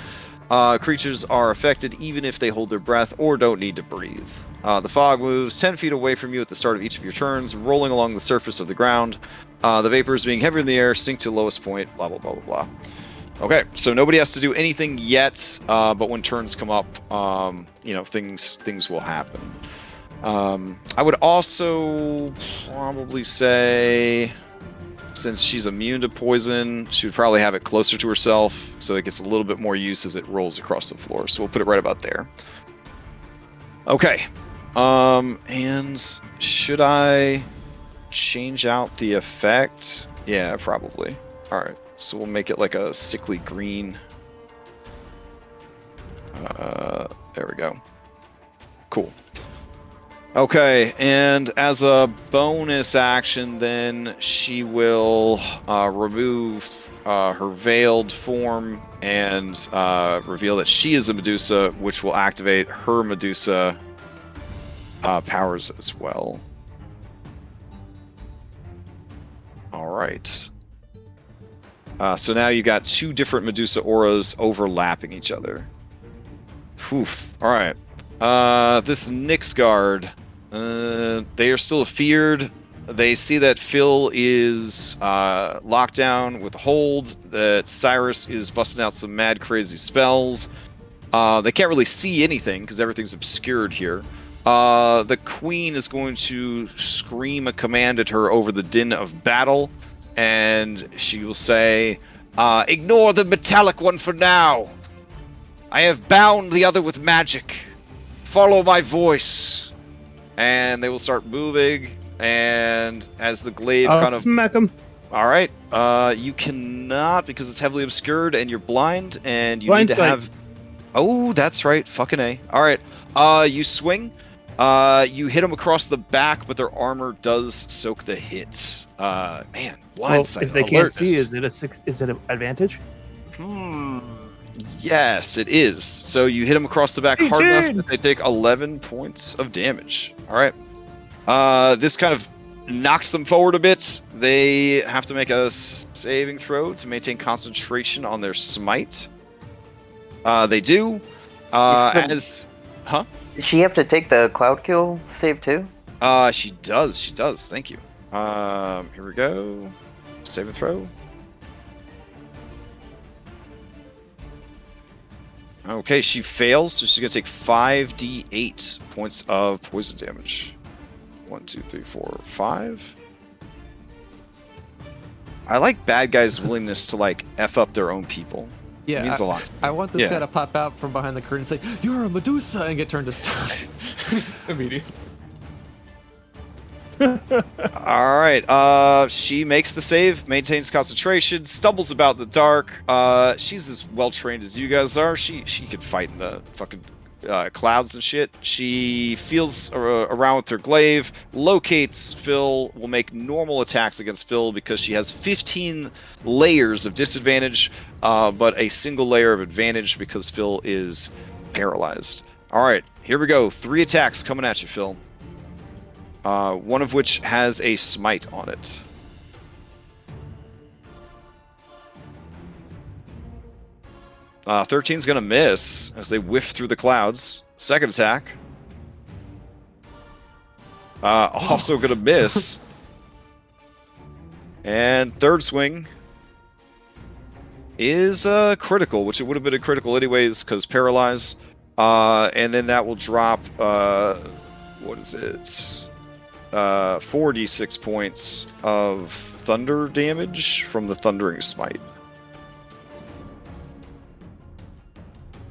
Creatures are affected even if they hold their breath or don't need to breathe. The fog moves 10 feet away from you at the start of each of your turns, rolling along the surface of the ground. The vapors, being heavier in the air, sink to the lowest point, blah, blah, blah, blah, blah. Okay, so nobody has to do anything yet, but when turns come up, things will happen. I would also probably say, since she's immune to poison, she would probably have it closer to herself, so it gets a little bit more use as it rolls across the floor. So we'll put it right about there. Okay. And should I change out the effect? Yeah, probably. All right. So we'll make it like a sickly green. There we go. Cool. Okay, and as a bonus action, then she will remove her veiled form and reveal that she is a Medusa, which will activate her Medusa powers as well. All right. So now you got two different Medusa auras overlapping each other. Oof. All right. This Nixguard. They are still feared. They see that Phil is locked down with hold, that Cyrus is busting out some mad crazy spells. They can't really see anything because everything's obscured here. The Queen is going to scream a command at her over the din of battle, and she will say, ignore the metallic one for now. I have bound the other with magic. Follow my voice. And they will start moving, and as the glaive I'll kind of smack him. All right, you cannot because it's heavily obscured and you're blind, and you Blind need to sight. have. Oh, that's right, fucking A. All right, you swing, you hit them across the back, but their armor does soak the hit. Man, blind sight. If they can't alertness. see, is it an advantage? Yes, it is. So you hit them across the back hard enough that they take 11 points of damage. All right. This kind of knocks them forward a bit. They have to make a saving throw to maintain concentration on their smite. They do. Does she have to take the Cloud Kill save too? She does. She does. Thank you. Here we go. Saving throw. Okay, she fails, so she's going to take 5d8 points of poison damage. 1, 2, 3, 4, 5. I like bad guys' willingness to, F up their own people. Yeah, It means a lot. I want this guy to pop out from behind the curtain and say, "You're a Medusa," and get turned to stone immediately. All right, she makes the save, maintains concentration, stumbles about in the dark. She's as well trained as you guys are. She could fight in the fucking clouds and shit. She feels around with her glaive, locates Phil, will make normal attacks against Phil because she has 15 layers of disadvantage, but a single layer of advantage because Phil is paralyzed. All right, here we go. 3 attacks coming at you, Phil. One of which has a smite on it. Uh, 13's gonna miss as they whiff through the clouds. Second attack. Also gonna miss. And third swing is critical, which it would have been a critical anyways, because paralyzed. And then that will drop, what is it? 4d6 points of thunder damage from the Thundering Smite.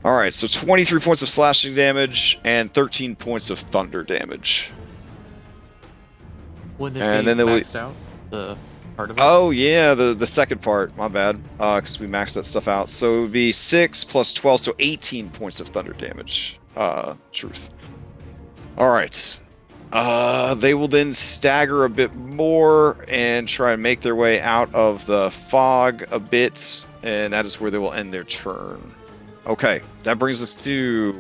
Alright, so 23 points of slashing damage and 13 points of thunder damage. Wouldn't it And be then they will- maxed out? The part of it. Oh yeah, the second part. My bad. Because we maxed that stuff out. So it would be 6 plus 12, so 18 points of thunder damage. Truth. All right. They will then stagger a bit more and try and make their way out of the fog a bit, and that is where they will end their turn. Okay, that brings us to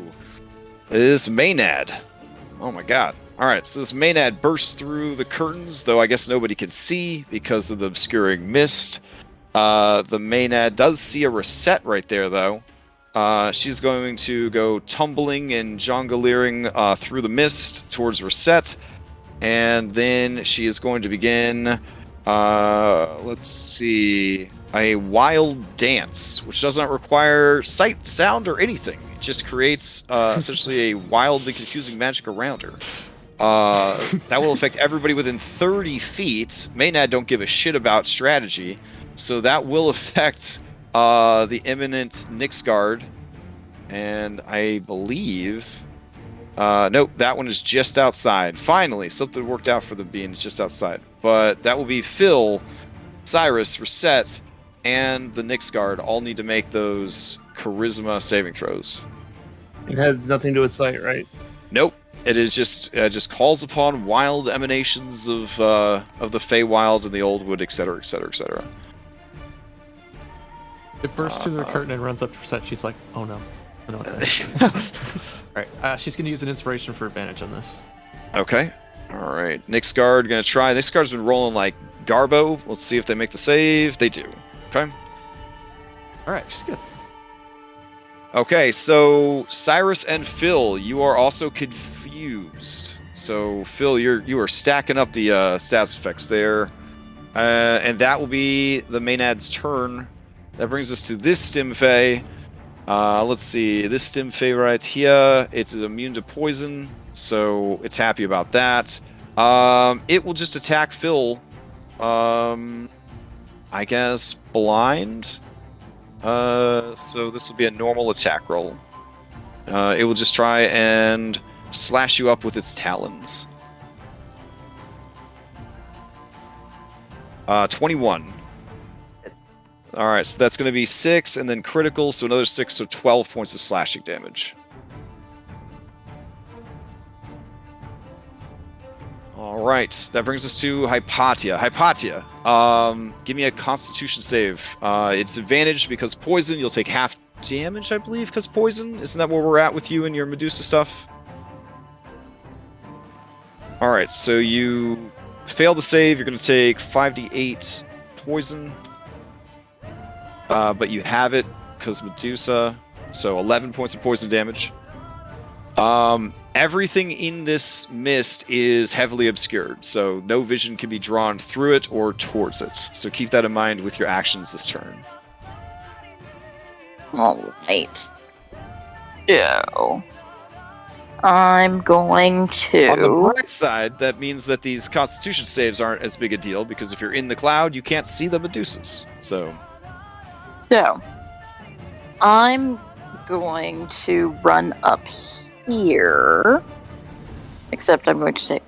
this Maynard. Oh my god. Alright, so this Maynard bursts through the curtains, though I guess nobody can see because of the obscuring mist. The Maynard does see a reset right there, though. She's going to go tumbling and jonglering through the mist towards reset, and then she is going to begin, let's see, a wild dance, which does not require sight, sound, or anything. It just creates essentially a wildly confusing magic around her. That will affect everybody within 30 feet. Maynard don't give a shit about strategy, so that will affect the imminent Nixguard, and I believe... nope, that one is just outside. Finally, something worked out for the being just outside. But that will be Phil, Cyrus, Reset, and the Nixguard all need to make those charisma saving throws. It has nothing to do with sight, right? Nope. It is just calls upon wild emanations of the Feywild and the Old Wood, etc., etc., etc. It bursts through the curtain and runs up to Reset. She's like, "Oh no, I know what that is." Alright, she's gonna use an inspiration for advantage on this. Okay. Alright. Nixguard gonna try. Nixguard's been rolling like Garbo. Let's see if they make the save. They do. Okay. Alright, she's good. Okay, so Cyrus and Phil, you are also confused. So Phil, you are stacking up the stats effects there. And that will be the Maynard's turn. That brings us to this Stimfey. Let's see, this Stimfey right here, it's immune to poison, so it's happy about that. It will just attack Phil, I guess, blind. So this will be a normal attack roll. It will just try and slash you up with its talons. 21. Alright, so that's going to be 6, and then critical, so another 6, so 12 points of slashing damage. Alright, that brings us to Hypatia. Hypatia, give me a Constitution save. It's advantage because poison, you'll take half damage, I believe, because poison? Isn't that where we're at with you and your Medusa stuff? Alright, so you fail the save, you're going to take 5d8 poison. But you have it because Medusa, so 11 points of poison damage. Everything in this mist is heavily obscured, so no vision can be drawn through it or towards it. So keep that in mind with your actions this turn. Alright. So, I'm going to... On the bright side, that means that these Constitution saves aren't as big a deal, because if you're in the cloud, you can't see the Medusas, So, I'm going to run up here. Except I'm going to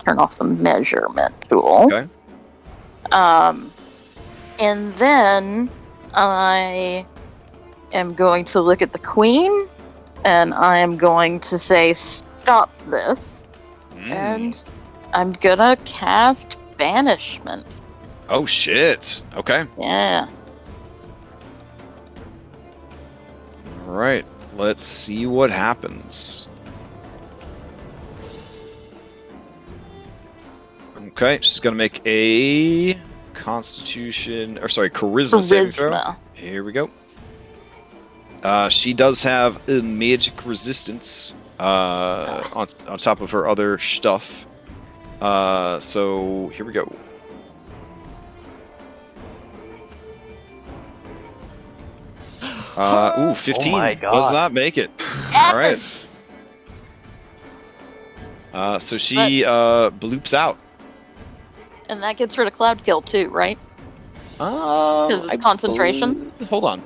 turn off the measurement tool. Okay. And then I am going to look at the queen, and I am going to say, "Stop this," and I'm gonna cast Banishment. Oh shit! Okay. Yeah. Alright, let's see what happens. Okay, she's gonna make a charisma saving throw. Here we go. She does have a magic resistance on top of her other stuff. So here we go. Ooh, 15 Oh my God. does not make it. All right. So she bloops out. And that gets rid of Cloud Kill too, right? Because it's concentration. Hold on.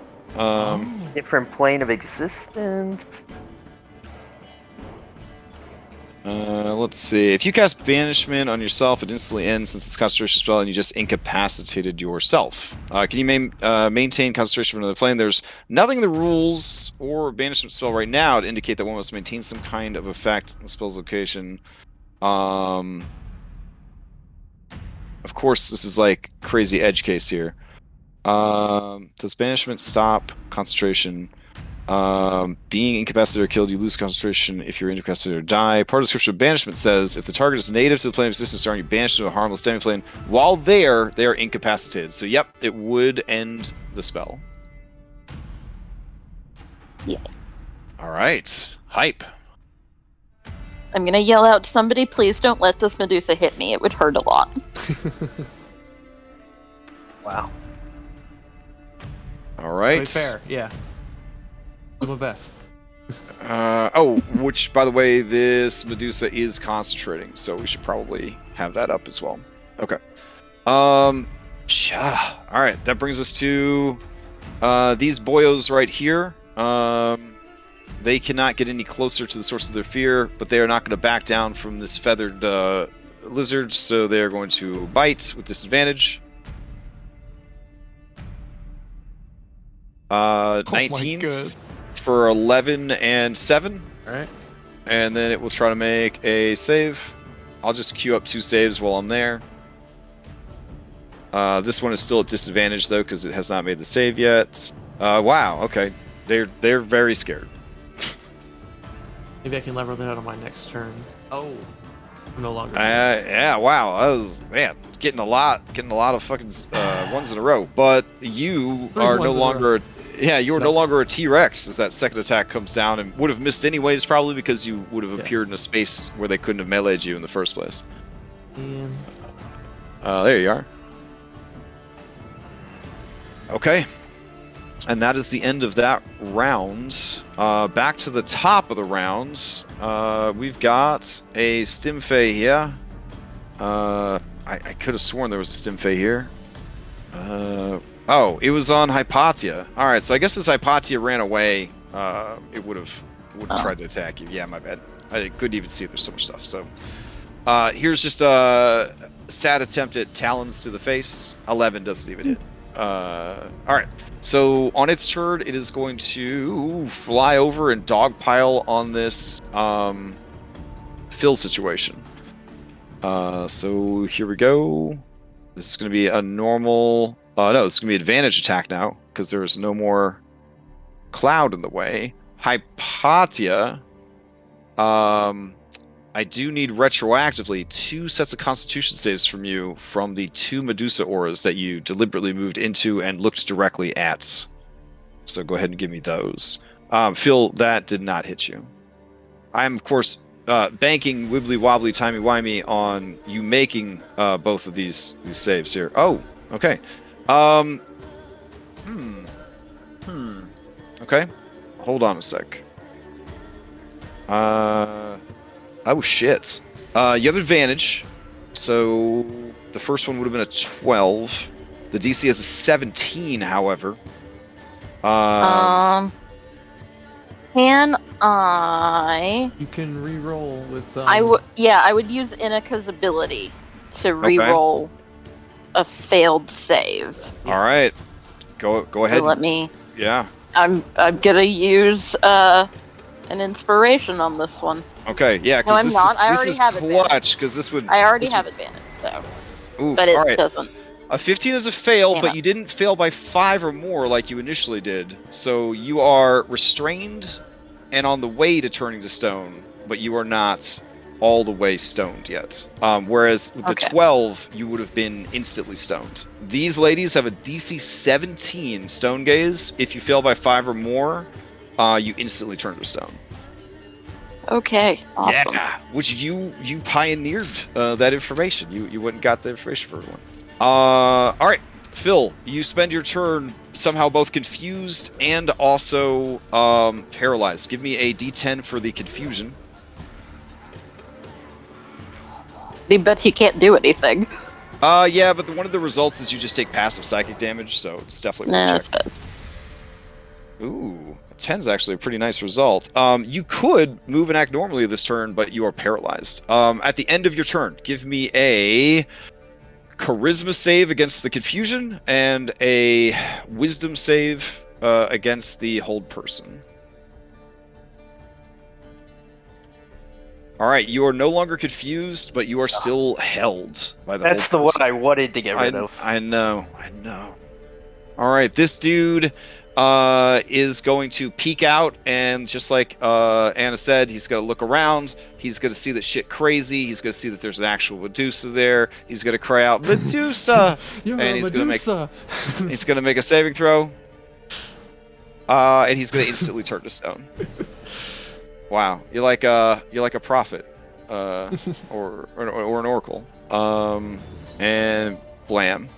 Different plane of existence. Let's see. If you cast Banishment on yourself, it instantly ends since it's a concentration spell, and you just incapacitated yourself. Can you maintain concentration for another plane? There's nothing in the rules or Banishment spell right now to indicate that one must maintain some kind of effect on the spell's location. Of course, this is like crazy edge case here. Does Banishment stop concentration? Being incapacitated or killed, you lose concentration if you're incapacitated or die. Part of the description of Banishment says, if the target is native to the plane of existence, you banish to a harmless standing plane. While there, they are incapacitated. So, yep, it would end the spell. Yeah. All right. Hype. I'm gonna yell out to somebody, please don't let this Medusa hit me. It would hurt a lot. Wow. All right. Very fair, yeah. Do my best. Which, by the way, this Medusa is concentrating, so we should probably have that up as well. Okay. All right, that brings us to these boyos right here. They cannot get any closer to the source of their fear, but they are not going to back down from this feathered lizard, so they're going to bite with disadvantage. 19 for 11 and 7. All right. And then it will try to make a save. I'll just queue up 2 saves while I'm there. This one is still at disadvantage though because it has not made the save yet. Wow. Okay. They're very scared. Maybe I can lever that out on my next turn. Oh, I'm no longer. Yeah. Wow. That was, man, getting a lot of fucking ones in a row. But you are no longer. Yeah, you are no longer a T-Rex as that second attack comes down and would have missed anyways probably because you would have appeared in a space where they couldn't have meleeed you in the first place. And there you are. Okay. And that is the end of that round. Back to the top of the rounds. We've got a Stimfey here. I could have sworn there was a Stimfey here. Oh, it was on Hypatia. All right, so I guess as Hypatia ran away, it would have tried to attack you. Yeah, my bad. I couldn't even see there's so much stuff. So here's just a sad attempt at talons to the face. 11 doesn't even hit. All right, so on its turn, it is going to fly over and dogpile on this fill situation. So here we go. This is going to be a normal... no, this is going to be advantage attack now, because there's no more cloud in the way. Hypatia, I do need retroactively 2 sets of Constitution saves from you from the 2 Medusa auras that you deliberately moved into and looked directly at. So go ahead and give me those. Phil, that did not hit you. I'm, of course, banking wibbly-wobbly, timey-wimey on you making both of these saves here. Oh, okay. Okay. Hold on a sec. Oh shit. You have advantage. So the first one would have been a 12. The DC is a 17, however. Can I? you can re-roll with. I would use Inika's ability to re-roll a failed save. All right. Go ahead. So let me. Yeah. I'm gonna use an inspiration on this one. Okay. Yeah. No, I'm not. I already have clutch because this would. I already have advantage, though. Oof, but it all right. doesn't. A 15 is a fail, Damn but it. you didn't fail by 5 or more like you initially did. So you are restrained and on the way to turning to stone, but you are not all the way stoned yet. Whereas with the 12, you would have been instantly stoned. These ladies have a DC 17 stone gaze. If you fail by 5 or more, you instantly turn to stone. Okay, awesome. Yeah, which you pioneered that information. You went and got the information for everyone. All right, Phil, you spend your turn somehow both confused and also paralyzed. Give me a D10 for the confusion. But you can't do anything. Yeah, but one of the results is you just take passive psychic damage, so it's definitely worth No, checking. it does. Ooh, 10's actually a pretty nice result. You could move and act normally this turn, but you are paralyzed. At the end of your turn, give me a charisma save against the confusion and a wisdom save against the hold person. All right, you are no longer confused, but you are still held by the That's the hold one I wanted to get rid of. I know. All right, this dude is going to peek out, and just like Anna said, he's going to look around. He's going to see that shit crazy. He's going to see that there's an actual Medusa there. He's going to cry out, Medusa! And he's going to make a saving throw. And he's going to instantly turn to stone. Wow, you're like a prophet, or an oracle. And blam,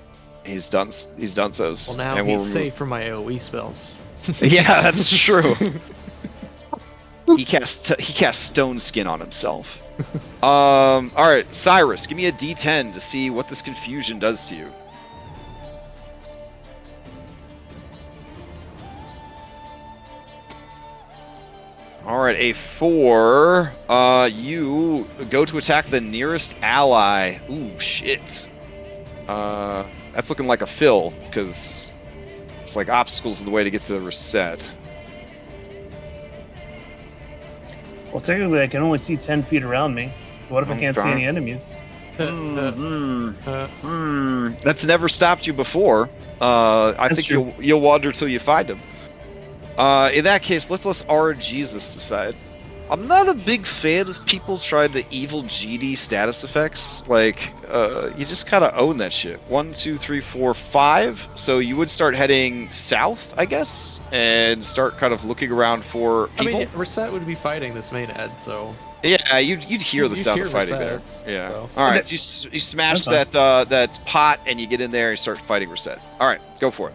he's done so's. Well, now and he's safe from my AoE spells. Yeah, that's true. he cast stone skin on himself. All right, Cyrus, give me a D10 to see what this confusion does to you. All right, a 4. You go to attack the nearest ally. Ooh, shit. That's looking like a fill, because it's like obstacles are the way to get to the reset. Well, technically, I can only see 10 feet around me. So what if I can't see any enemies? That's never stopped you before. I think you'll wander till you find him. In that case, let's Jesus decide. I'm not a big fan of people trying the evil GD status effects. Like, you just kind of own that shit. 1, 2, 3, 4, 5. So you would start heading south, I guess, and start kind of looking around for people. I mean, Reset would be fighting this main Ed, so... Yeah, you'd hear the sound of fighting there. Yeah. So. All right, so you smash that pot, and you get in there and start fighting Reset. All right, go for it.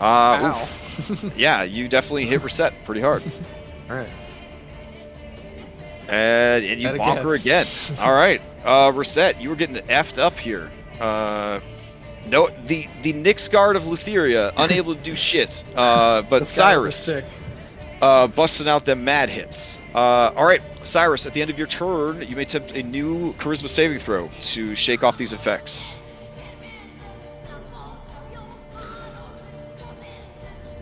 Oof. Yeah, you definitely hit Reset pretty hard. All right. And you bonk her again. All right, Reset, you were getting effed up here. No, the Nyx Guard of Lutheria, unable to do shit. But Cyrus, busting out them mad hits. All right, Cyrus, at the end of your turn, you may attempt a new charisma saving throw to shake off these effects.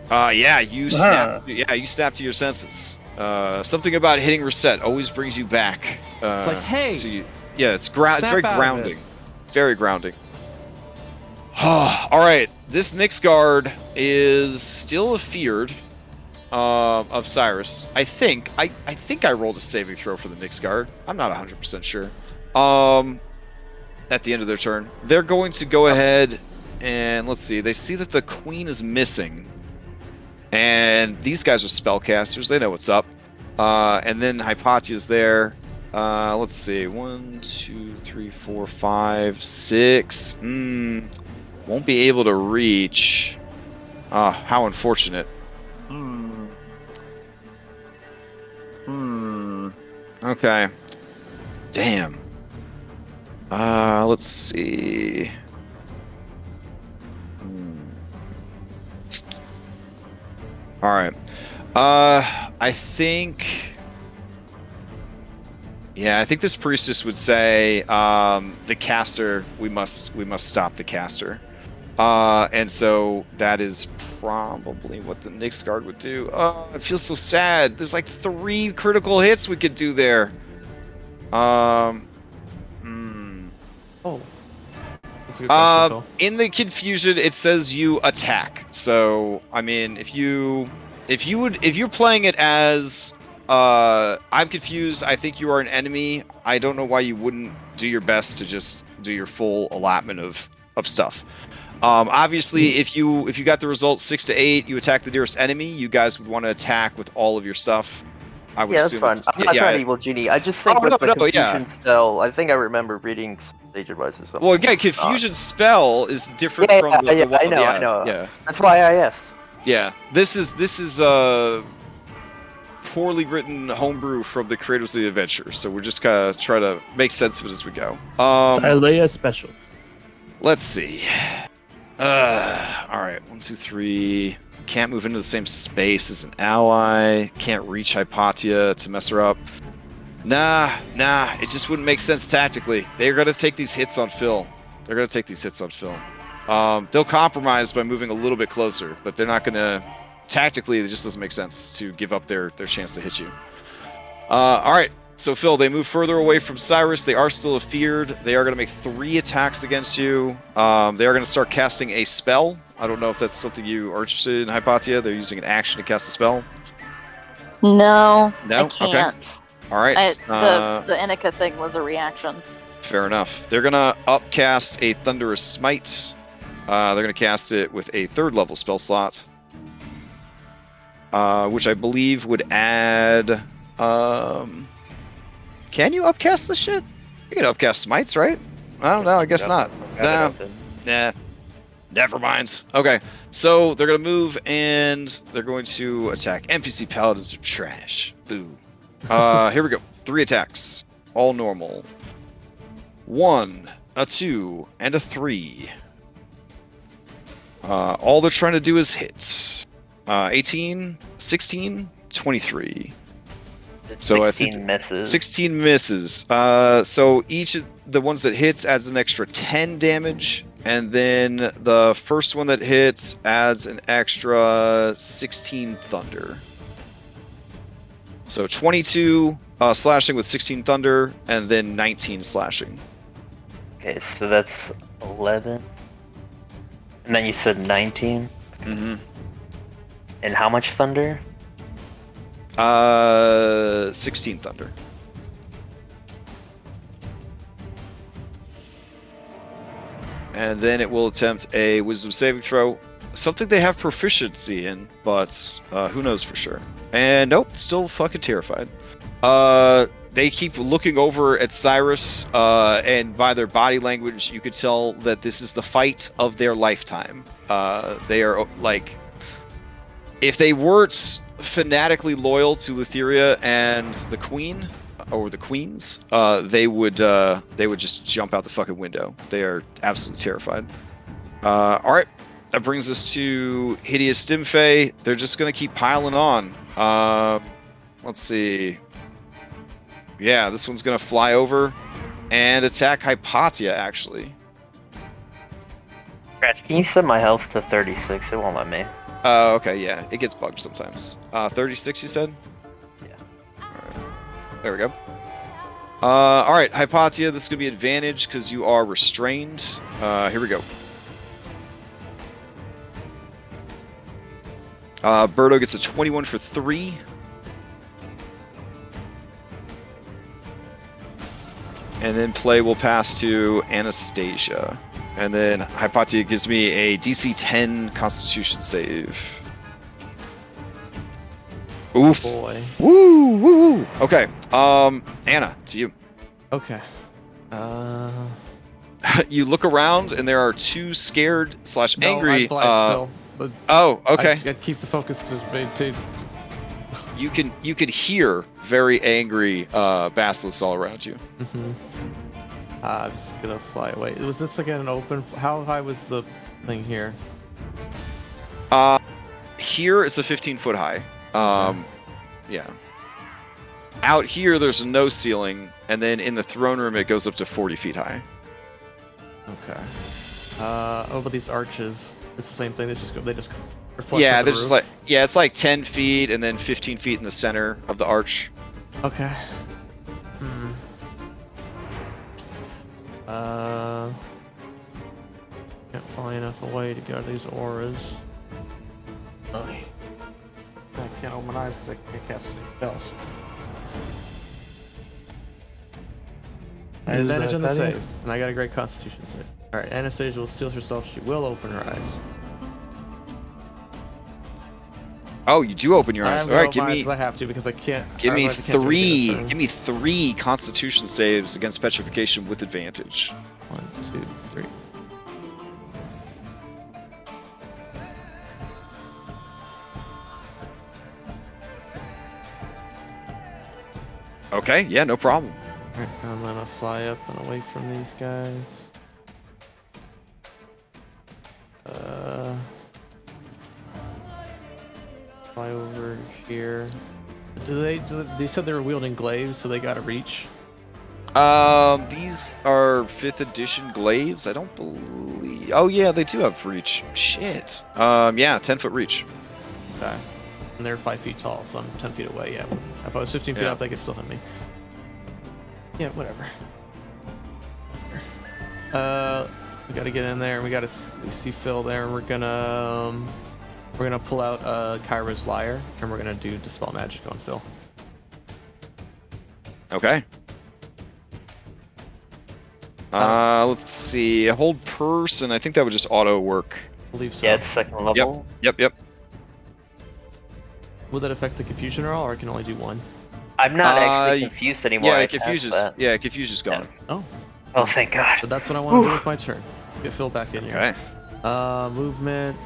You snap. Yeah, you snap to your senses. Something about hitting Reset always brings you back. It's like, hey. So it's very grounding. Very grounding. All right, this Nyx Guard is still afeared of Cyrus. I think I rolled a saving throw for the Nyx Guard. I'm not 100% sure. At the end of their turn, they're going to go ahead and let's see. They see that the Queen is missing. And these guys are spellcasters. They know what's up. And then Hypatia's there. Let's see. 1, 2, 3, 4, 5, 6. Won't be able to reach. How unfortunate. Okay. Damn. Let's see. All right. I think this priestess would say the caster. We must stop the caster. And so that is probably what the Nyx Guard would do. Oh, it feels so sad. There's like 3 critical hits we could do there. Oh. That's a good question, Phil. In the confusion, it says you attack. So I mean, if you're playing it as I'm confused, I think you are an enemy. I don't know why you wouldn't do your best to just do your full allotment of stuff. Obviously, if you got the result 6 to 8, you attack the nearest enemy. You guys would want to attack with all of your stuff. I would assume that's fine. I'm not trying to evil genie. I just think with the confusion spell, I think I remember reading Stage Advice or something. Well, again, confusion spell is different from the I know. Yeah. That's why I asked. Yeah, this is a poorly written homebrew from the creators of the adventure, so we're just gonna try to make sense of it as we go. Thylea special. Let's see. All right. 1, 2, 3. Can't move into the same space as an ally. Can't reach Hypatia to mess her up. Nah. It just wouldn't make sense tactically. They're gonna take these hits on Phil. They'll compromise by moving a little bit closer, but they're not gonna. Tactically, it just doesn't make sense to give up their chance to hit you. All right. So, Phil, they move further away from Cyrus. They are still feared. They are going to make 3 attacks against you. They are going to start casting a spell. I don't know if that's something you are interested in, Hypatia. They're using an action to cast a spell. No, No? I can't. Okay. All right. The Inika thing was a reaction. Fair enough. They're going to upcast a Thunderous Smite. They're going to cast it with a 3rd level spell slot, which I believe would add... Can you upcast this shit? You can upcast smites, right? Oh, no, I guess not. Nah. Never mind. Okay, so they're going to move, and they're going to attack. NPC paladins are trash. Boo. Here we go. 3 attacks. All normal. 1, a 2, and a 3. All they're trying to do is hit. 18, 16, 23. So I think 16 misses. So each of the ones that hits adds an extra 10 damage, and then the first one that hits adds an extra 16 thunder. So 22 slashing with 16 thunder, and then 19 slashing. Okay, so that's 11. And then you said 19? Mm-hmm. And how much thunder? 16 thunder. And then it will attempt a wisdom saving throw. Something they have proficiency in, but who knows for sure. And nope, still fucking terrified. They keep looking over at Cyrus, and by their body language, you could tell that this is the fight of their lifetime. They are like... If they weren't fanatically loyal to Lutheria and the Queen, or the Queens, they would just jump out the fucking window. They are absolutely terrified. All right, that brings us to Hideous Stimfey. They're just gonna keep piling on. Let's see. Yeah, this one's gonna fly over and attack Hypatia. Actually. Crash, can you set my health to 36? It won't let me. Okay, yeah, it gets bugged sometimes. 36, you said? Yeah. Alright. There we go. Alright, Hypatia, this is going to be advantage because you are restrained. Here we go. Birdo gets a 21 for 3. And then play will pass to Anastasia. And then Hypatia gives me a DC 10 Constitution save. Oof. Boy. Woo, woo, woo. Okay. Anna, to you. Okay. You look around and there are 2 scared / angry. I'm blind still, but oh, okay. I gotta keep the focus to maintain. You could hear very angry basilisks all around you. Mm-hmm. I'm just gonna fly away. Was this again an open? How high was the thing here? Here it's a 15-foot high. Yeah. Out here there's no ceiling, and then in the throne room it goes up to 40 feet high. Okay. Oh, but these arches, it's the same thing. They just reflect. Yeah, the they're roof. just like it's like 10 feet and then 15 feet in the center of the arch. Okay. Can't fly enough away to go to these auras. Oh, I can't open my eyes because I can't cast anything else. Advantage on the save, and I got a great Constitution save. Alright, Anastasia will steal herself. She will open her eyes. Oh, you do open your eyes. All right, give me. I have to because I can't. Give me otherwise I can't do anything this turn. Give me 3 Constitution saves against petrification with advantage. 1, 2, 3. Okay, yeah, no problem. Alright, I'm gonna fly up and away from these guys. fly over here. They said they were wielding glaives, so they got to reach. These are 5th edition glaives. I don't believe. Oh yeah, they do have reach. Shit. Yeah, 10-foot reach. Okay. And they're 5 feet tall, so I'm 10 feet away. Yeah. If I was 15 feet up, they could still hit me. Yeah, whatever. We gotta get in there. We see Phil there. We're gonna pull out Kyra's Lyre, and we're gonna do Dispel Magic on Phil. Okay. Let's see. Hold person. I think that would just auto work. I believe so. Yeah, it's 2nd level. Yep. Will that affect the confusion at all, or I can only do one? I'm not actually confused anymore. Yeah, I it confuses. passed that. Yeah, confusion's gone. Oh. Oh, thank God. So that's what I want to do with my turn. Get Phil back in here. Okay. Movement.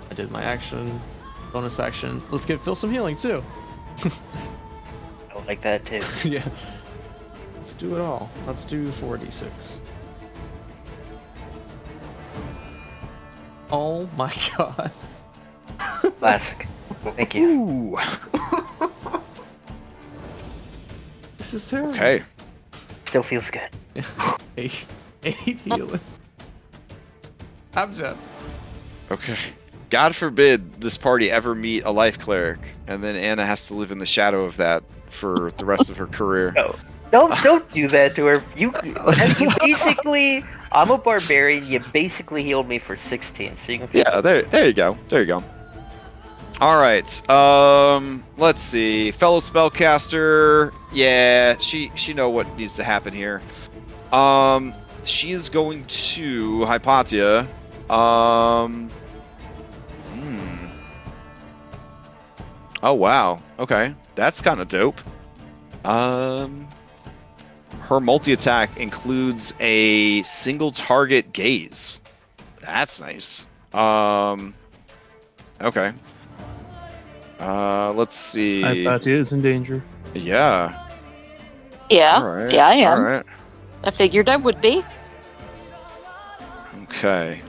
I did my action. Bonus action. Let's give Phil some healing too. I like that too. Yeah. Let's do it all. Let's do 4d6. Oh my god. Classic. Thank you. Ooh. This is terrible. Okay. Still feels good. 8 healing. I'm dead. Okay. God forbid this party ever meet a life cleric, and then Anna has to live in the shadow of that for the rest of her career. No. Don't do that to her. You basically, I'm a barbarian. You basically healed me for 16, so you can. Yeah, there you go. There you go. All right. Let's see. Fellow spellcaster. Yeah, she know what needs to happen here. She is going to Hypatia. Oh wow. Okay, that's kind of dope. Her multi-attack includes a single target gaze. That's nice. Okay. Let's see. Hypatia is in danger. Yeah. Yeah. All right. Yeah, I am. All right. I figured I would be. Okay.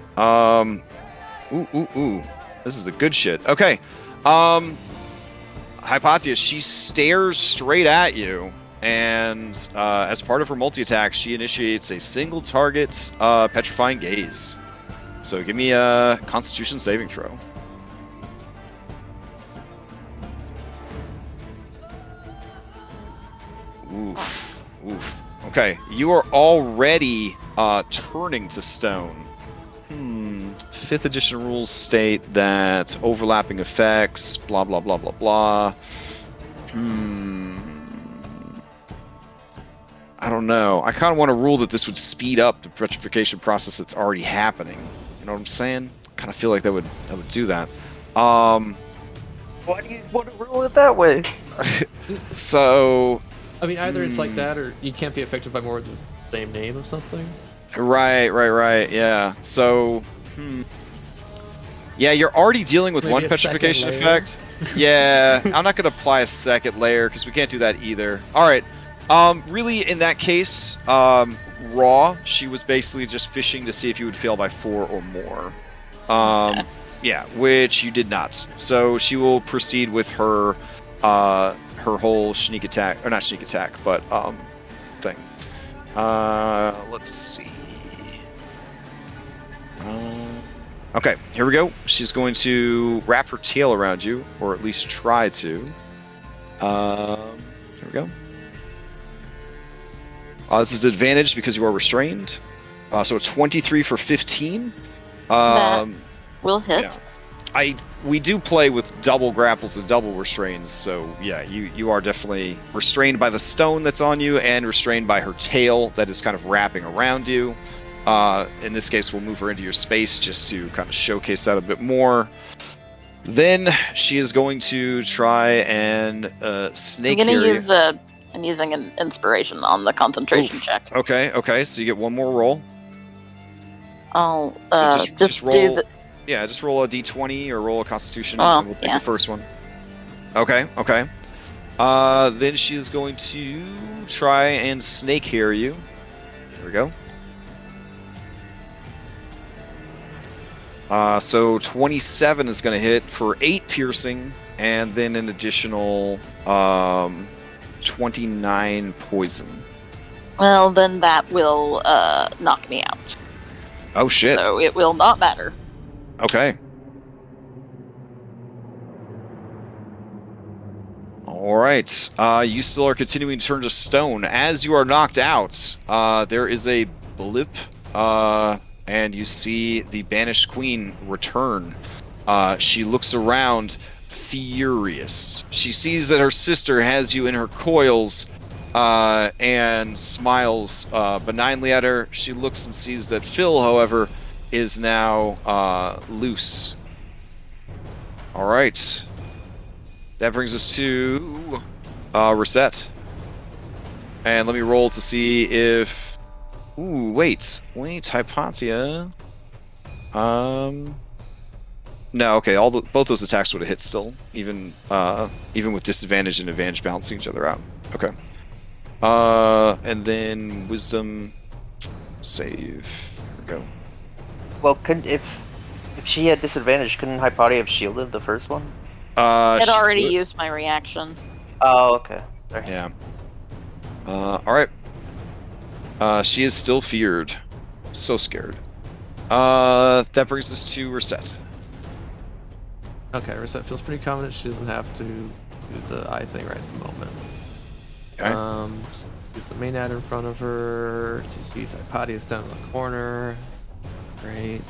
Ooh. This is the good shit. Okay. Hypatia, she stares straight at you, and as part of her multi-attack, she initiates a single target petrifying gaze. So give me a Constitution saving throw. Oof. Okay, you are already turning to stone. 5th edition rules state that overlapping effects, blah, blah, blah, blah, blah. I don't know. I kind of want to rule that this would speed up the petrification process that's already happening. You know what I'm saying? Kind of feel like that would do that. Why do you want to rule it that way? So... I mean, either it's like that, or you can't be affected by more than the same name of something. Right, yeah. So... Yeah, you're already dealing with Maybe one a petrification second layer. effect. Yeah, I'm not going to apply a second layer because we can't do that either. All right. Really, in that case, Raw, she was basically just fishing to see if you would fail by 4 or more. Yeah, which you did not. So she will proceed with her whole sneak attack, or not sneak attack, but thing. Let's see. Okay, here we go. She's going to wrap her tail around you, or at least try to. Here we go. This is advantage because you are restrained. So 23 for 15. That will hit. Yeah. We do play with double grapples and double restraints, so yeah, you are definitely restrained by the stone that's on you and restrained by her tail that is kind of wrapping around you. In this case, we'll move her into your space just to kind of showcase that a bit more. Then she is going to try and snake you. I'm using an inspiration on the concentration check. Okay, so you get one more roll. I'll So just roll. do the... Yeah, just roll a d20 or roll a constitution, Oh, and we'll take yeah. the first one. Okay. Then she is going to try and snake hair you. Here we go. So 27 is going to hit for 8 piercing, and then an additional 29 poison. Well, then that will knock me out. Oh shit. So it will not matter. Okay. All right. You still are continuing to turn to stone. As you are knocked out, there is a blip, and you see the banished queen return. She looks around, furious. She sees that her sister has you in her coils, and smiles benignly at her. She looks and sees that Phil, however, is now loose. All right. That brings us to Reset. And let me roll to see if... Ooh, wait, Hypatia. No, okay, both those attacks would have hit still, even with disadvantage and advantage balancing each other out. Okay. And then Wisdom save. Here we go. Well, if she had disadvantage, couldn't Hypatia have shielded the first one? I'd already used my reaction. Oh, okay. Sorry. Yeah. Alright. She is still feared. So scared. That brings us to Reset. Okay, Reset feels pretty confident she doesn't have to do the eye thing right at the moment. Okay. She's the main ad in front of her. She sees Hypatia's down in the corner. Great.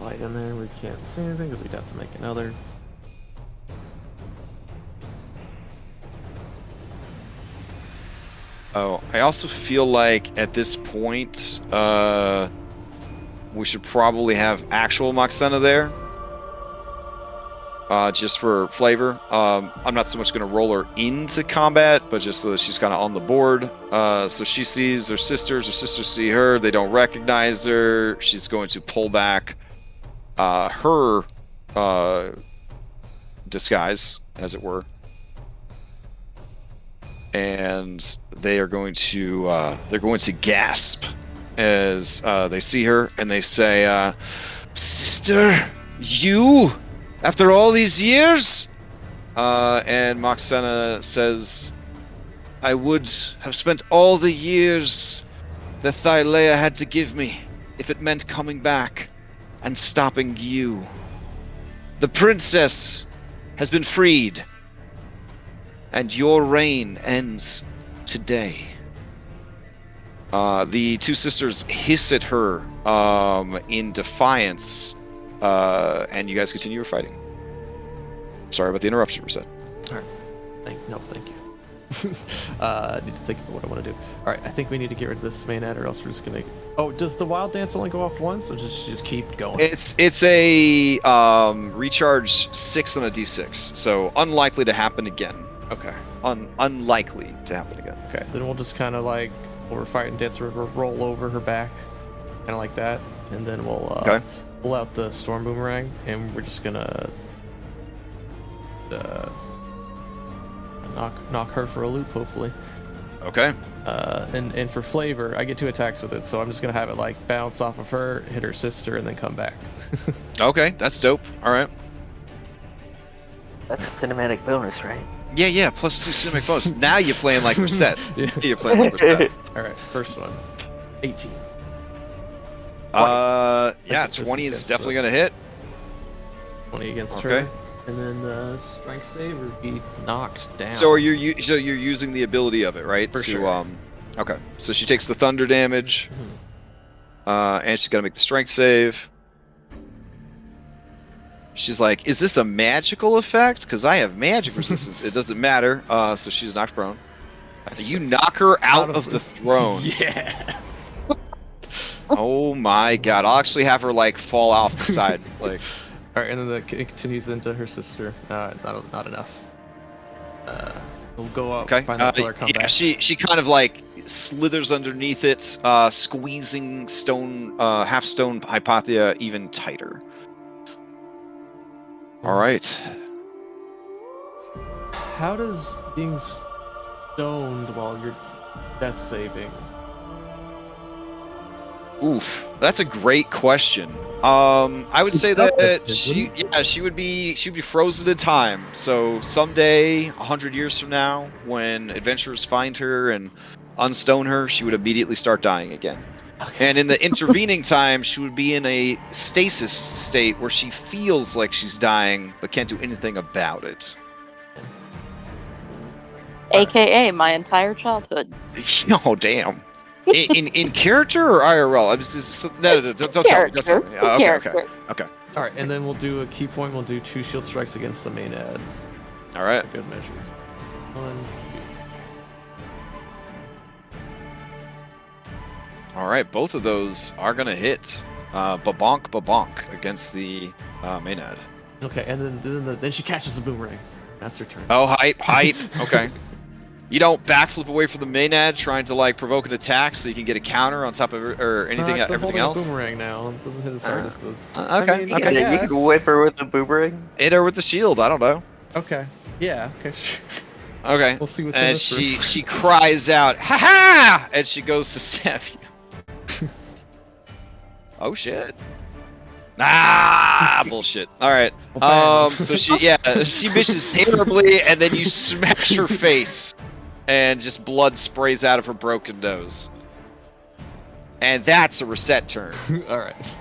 Light in there, we can't see anything because we'd have to make another. Oh, I also feel like at this point, we should probably have actual Moxena there. Just for flavor. I'm not so much going to roll her into combat, but just so that she's kind of on the board. So she sees her sisters see her, they don't recognize her. She's going to pull back her disguise, as it were. And they are going to gasp as they see her, and they say, "Sister, you? After all these years?" And Moxena says, "I would have spent all the years that Thylea had to give me if it meant coming back and stopping you. The princess has been freed, and your reign ends today." The two sisters hiss at her in defiance, and you guys continue your fighting. Sorry about the interruption, Reset. All right. Thank you. I need to think about what I want to do. All right, I think we need to get rid of this main ad, or else we're just gonna. Oh, does the wild dance only go off once, or just keep going? It's a recharge 6 on a d6, so unlikely to happen again. Okay. Unlikely to happen again. Okay, then we'll just kind of like, while we're fighting Dance River, roll over her back, kind of like that, and then we'll pull out the Storm Boomerang, and we're just gonna knock her for a loop, hopefully. Okay. And for flavor, I get 2 attacks with it, so I'm just gonna have it like bounce off of her, hit her sister, and then come back. Okay, that's dope. All right. That's a cinematic bonus, right? Yeah, plus 2 cinematic bonus. Now you're playing like Reset. Yeah. You're playing like Reset. All right, first one, 18. Yeah, 20 is definitely gonna hit. 20 against her. And then the strength save would be knocked down. So you're using the ability of it, right? For sure. Okay. So she takes the thunder damage, and she's gonna make the strength save. She's like, "Is this a magical effect? Because I have magic resistance." It doesn't matter. So she's knocked prone. You knock her out of the throne. Yeah. Oh my god! I'll actually have her like fall off the side, like. All right, and then it continues into her sister. Not enough. We'll go up, find that pillar, come back. She kind of like slithers underneath it, squeezing half stone Hypatia even tighter. All right. How does being stoned while you're death saving? Oof, that's a great question. I would say Stop that it, she would be frozen in time. So someday, 100 years from now, when adventurers find her and unstone her, she would immediately start dying again. Okay. And in the intervening time, she would be in a stasis state where she feels like she's dying but can't do anything about it. AKA my entire childhood. Oh damn! In character or IRL? I'm just no, don't tell me. Don't tell me. Okay. All right, and then we'll do a key point. We'll do 2 shield strikes against the main ad. All right. A good measure. 1, 2. All right. Both of those are gonna hit. Babonk against the main ad. Okay, and then she catches the boomerang. That's her turn. Oh, hype. Okay. You don't backflip away from the main ad trying to like provoke an attack so you can get a counter on top of or anything everything else. A boomerang now. It doesn't hit as hard as the. Okay. Yeah, you can whip her with a boomerang. Hit her with the shield. I don't know. Okay. Yeah. Okay. Okay. We'll see what's in And this room. she cries out, "Ha ha!" and she goes to stab you. Oh shit. Ah, bullshit. All right. So she misses terribly, and then you smash her face, and just blood sprays out of her broken nose. And that's a reset turn. All right.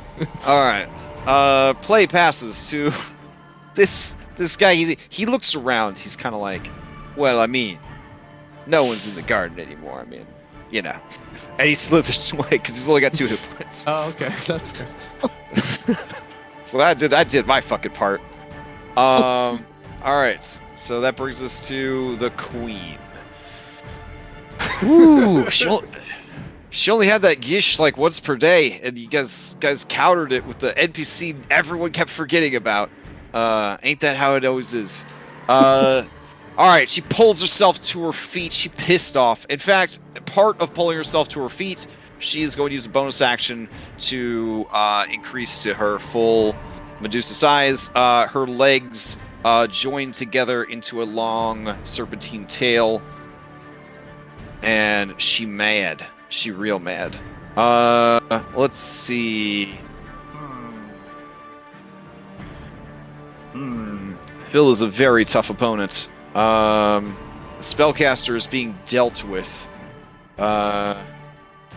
All right. Play passes to this guy. He looks around. He's kind of like, well, I mean, no one's in the garden anymore. I mean, you know. And he slithers away because he's only got 2 hit points. Oh, okay. That's good. So I did my fucking part. All right. So that brings us to the queen. Ooh, she only had that gish like once per day, and you guys countered it with the NPC everyone kept forgetting about. Ain't that how it always is? All right. She pulls herself to her feet. She pissed off. In fact, part of pulling herself to her feet, she is going to use a bonus action to increase to her full Medusa size. Her legs join together into a long serpentine tail. And she mad. She real mad. Let's see. Phil is a very tough opponent. Spellcaster is being dealt with.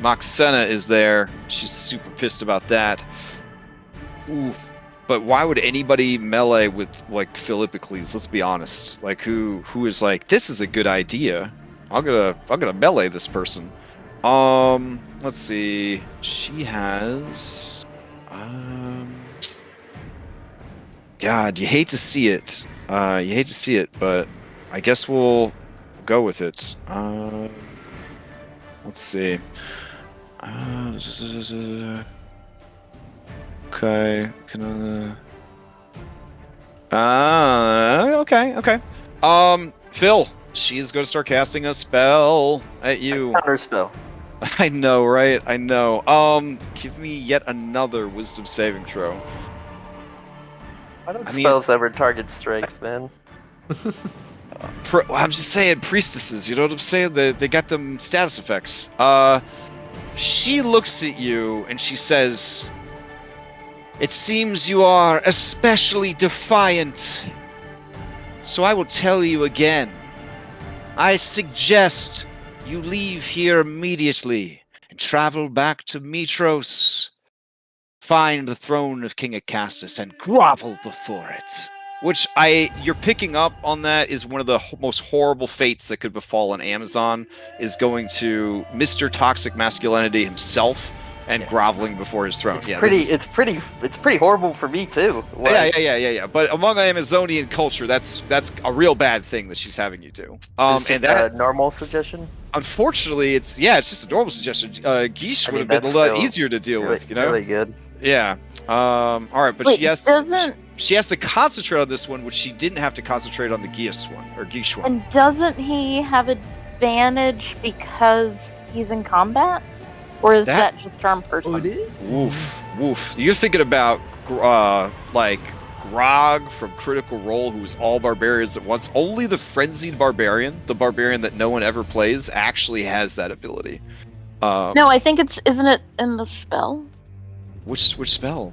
Moxena is there. She's super pissed about that. Oof. But why would anybody melee with like Philippocles? Let's be honest. Like who is like, this is a good idea. I'm gonna melee this person. Let's see. She has God, you hate to see it. But I guess we'll go with it. Let's see. Okay. Okay. Phil, she is going to start casting a spell at you. Counter spell. I know, right? I know. Give me yet another wisdom saving throw. Why don't spells ever target strength, man? I'm just saying, priestesses, you know what I'm saying? They got them status effects. She looks at you and she says, "It seems you are especially defiant. So I will tell you again. I suggest you leave here immediately and travel back to Mitros. Find the throne of King Acastus and grovel before it." Which you're picking up on that is one of the most horrible fates that could befall an Amazon, is going to Mr. Toxic Masculinity himself and groveling before his throne. It's pretty horrible for me too. Like, Yeah. But among Amazonian culture, that's a real bad thing that she's having you do. It's just a normal suggestion. Unfortunately, it's just a normal suggestion. Geesh would have been a lot easier to deal with, you know. Really good. Yeah. All right, but Wait, she has to concentrate on this one, which she didn't have to concentrate on the Geesh one. And doesn't he have advantage because he's in combat? Or is that just charm person? Oh, it is? Woof. You're thinking about, like, Grog from Critical Role, who is all barbarians at once. Only the Frenzied Barbarian, the barbarian that no one ever plays, actually has that ability. No, I think isn't it in the spell? Which spell?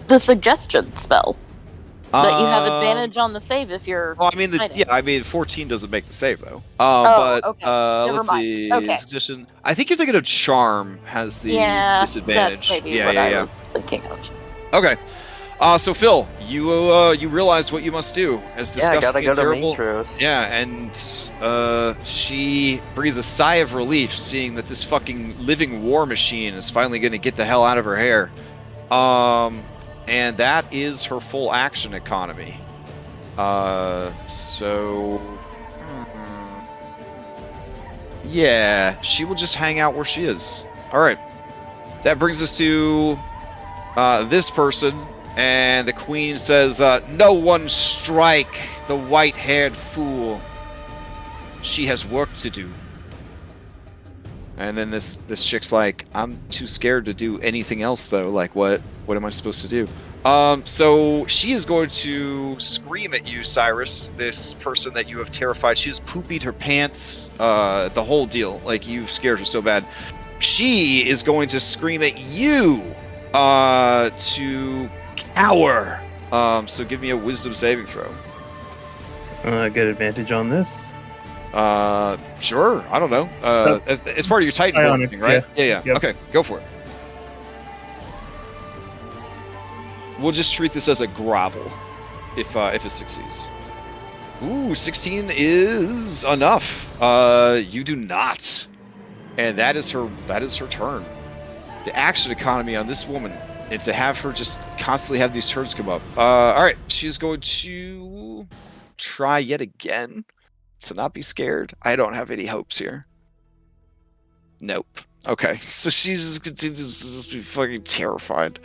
The suggestion spell. That you have advantage on the save if you're. Well, I mean, hiding. 14 doesn't make the save though. Okay. Never Let's mind. see. Okay. Suggestion. I think you're thinking of Charm has the disadvantage. That's maybe what I was thinking of. Okay. So Phil, you realize what you must do as discussed. Yeah, I gotta go terrible. to Matros. Yeah, and she breathes a sigh of relief seeing that this fucking living war machine is finally going to get the hell out of her hair. And that is her full action economy. Yeah, she will just hang out where she is. All right. That brings us to this person, and the queen says, "No one strike the white-haired fool. She has work to do." And then this chick's like, "I'm too scared to do anything else though. Like, what am I supposed to do?" So she is going to scream at you, Cyrus, this person that you have terrified. She has poopied her pants, the whole deal. Like, you've scared her so bad. She is going to scream at you, to cower. So give me a wisdom saving throw. Get advantage on this. Sure. I don't know. As part of your Titan Ionic, thing, right? Yeah. Yep. Okay, go for it. We'll just treat this as a grovel, if it succeeds. Ooh, 16 is enough. You do not, and that is her turn. The action economy on this woman, and to have her just constantly have these turns come up. All right, she's going to try yet again. So not be scared. I don't have any hopes here. Nope. Okay, so she's just be fucking terrified.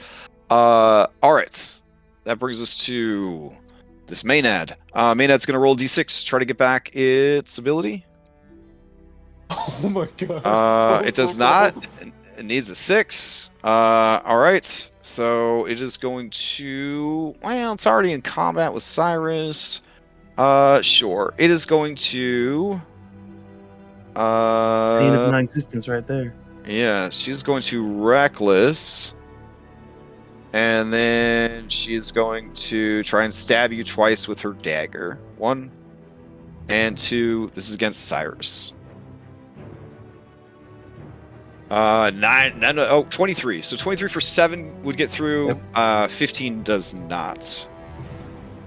All right. That brings us to this Maynard. Maynard's gonna roll d6, try to get back its ability. Oh my god. It does not. It needs a 6. All right. So it is going to. Well, it's already in combat with Cyrus. Sure. It is going to. Pain of non-existence right there. Yeah, she's going to reckless. And then she's going to try and stab you twice with her dagger. 1 and 2. This is against Cyrus. 23. So 23 for 7 would get through. Yep. 15 does not.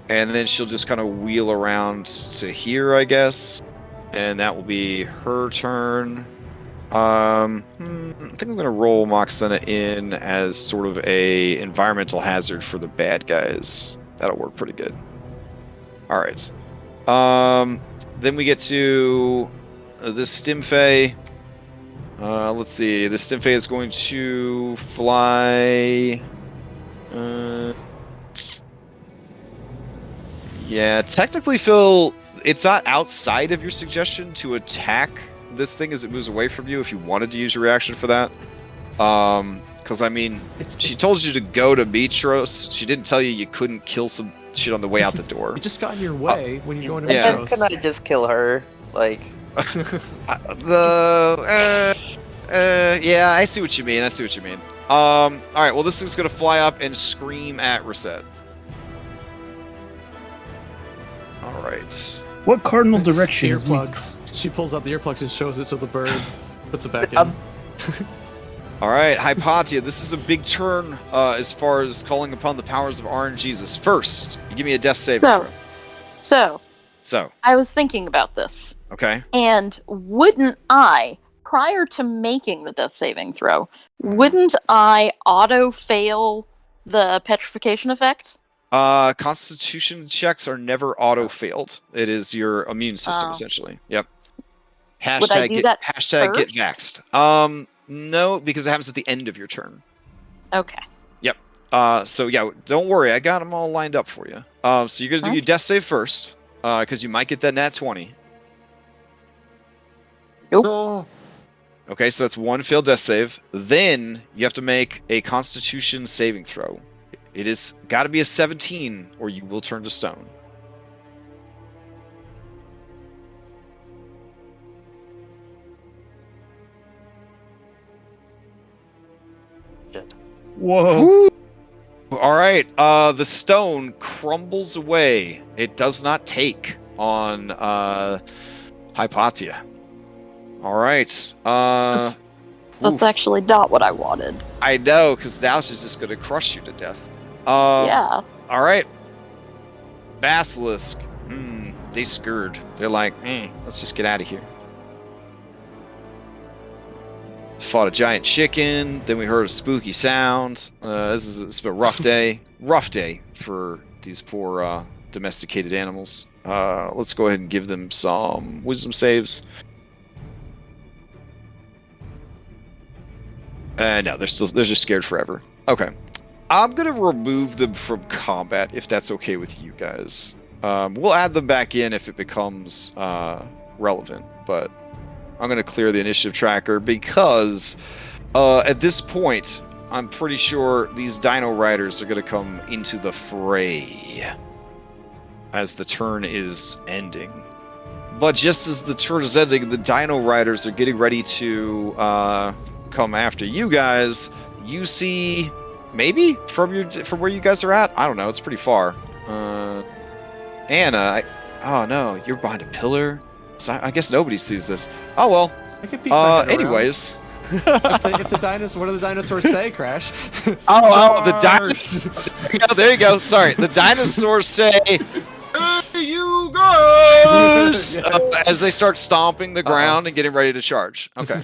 And then she'll just kind of wheel around to here, I guess. And that will be her turn. I think I'm going to roll Moxena in as sort of a environmental hazard for the bad guys. That'll work pretty good. All right. Then we get to this Stimfey. Let's see. The Stimfey is going to fly. Yeah, technically, Phil, it's not outside of your suggestion to attack this thing as it moves away from you if you wanted to use your reaction for that. Because, I mean, she told you to go to Mitros. She didn't tell you couldn't kill some shit on the way out the door. You just got in your way when you're going to Yeah. Mitros. Can I just kill her? Like, Yeah, I see what you mean. All right, well, this thing's going to fly up and scream at Reset. All right. What cardinal direction is Earplugs. She pulls out the earplugs and shows it to the bird, puts it back in. All right, Hypatia, this is a big turn as far as calling upon the powers of RNGesus. First, you give me a death saving throw. So, I was thinking about this. Okay. And wouldn't I, prior to making the death saving throw, wouldn't I auto-fail the petrification effect? Constitution checks are never auto-failed. It is your immune system, essentially. Yep. Would I do that hashtag get first? vaxxed. No, because it happens at the end of your turn. Okay. Yep. So yeah, don't worry. I got them all lined up for you. So you're going to do your death save first, because you might get that nat 20. Nope. Oh. Okay, so that's 1 failed death save. Then you have to make a Constitution saving throw. It is got to be a 17, or you will turn to stone. Whoa. Woo! All right. The stone crumbles away. It does not take on Hypatia. All right. That's actually not what I wanted. I know, because now she's just going to crush you to death. Yeah. All right. Basilisk. They scurred. They're like, let's just get out of here. Fought a giant chicken. Then we heard a spooky sound. It's been a rough day. Rough day for these poor domesticated animals. Let's go ahead and give them some wisdom saves. No, they're just scared forever. Okay. I'm going to remove them from combat if that's okay with you guys. We'll add them back in if it becomes relevant, but I'm going to clear the initiative tracker because at this point, I'm pretty sure these Dino Riders are going to come into the fray as the turn is ending. But just as the turn is ending, the Dino Riders are getting ready to come after you guys. You see, maybe from where you guys are at. I don't know. It's pretty far. Anna, oh no, you're behind a pillar. So I guess nobody sees this. Oh well. I could peek my head anyways. if the dinosaur, what do the dinosaurs say, Crash? The dinosaurs. There you go. Sorry, the dinosaurs say, "Hey, you guys!" As they start stomping the ground and getting ready to charge. Okay.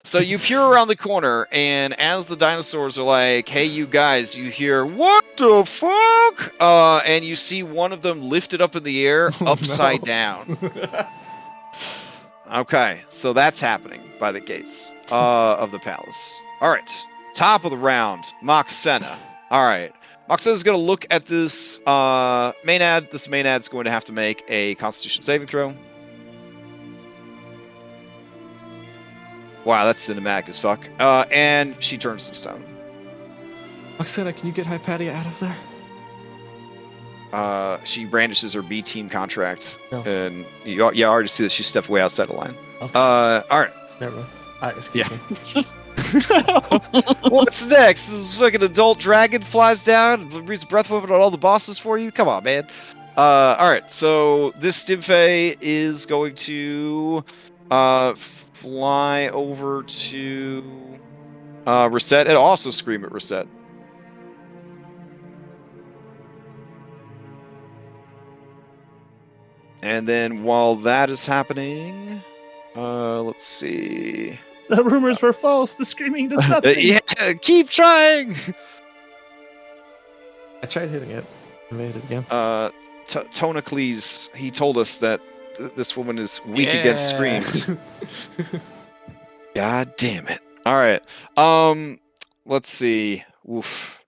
So you peer around the corner, and as the dinosaurs are like, "Hey, you guys," you hear, "What the fuck?" And you see one of them lifted up in the air, upside down. Okay, so that's happening by the gates of the palace. All right, top of the round, Moxena. All right, Moxena's going to look at this Maenad. This Maenad's going to have to make a Constitution saving throw. Wow, that's cinematic as fuck. And she turns to stone. Oksana, can you get Hypatia out of there? She brandishes her B team contract, No. and you already see that she stepped way outside the line. Okay. All right. Never mind. Excuse me. What's next? This fucking adult dragon flies down and breathes breath weapon on all the bosses for you? Come on, man. All right, so this Stimfei is going to fly over to Reset and also scream at Reset. And then while that is happening, let's see. The rumors were false. The screaming does nothing. Yeah, keep trying. I tried hitting it. I made it again. Tonacles, he told us that this woman is weak against screams. God damn it. All right. Let's see. Oof.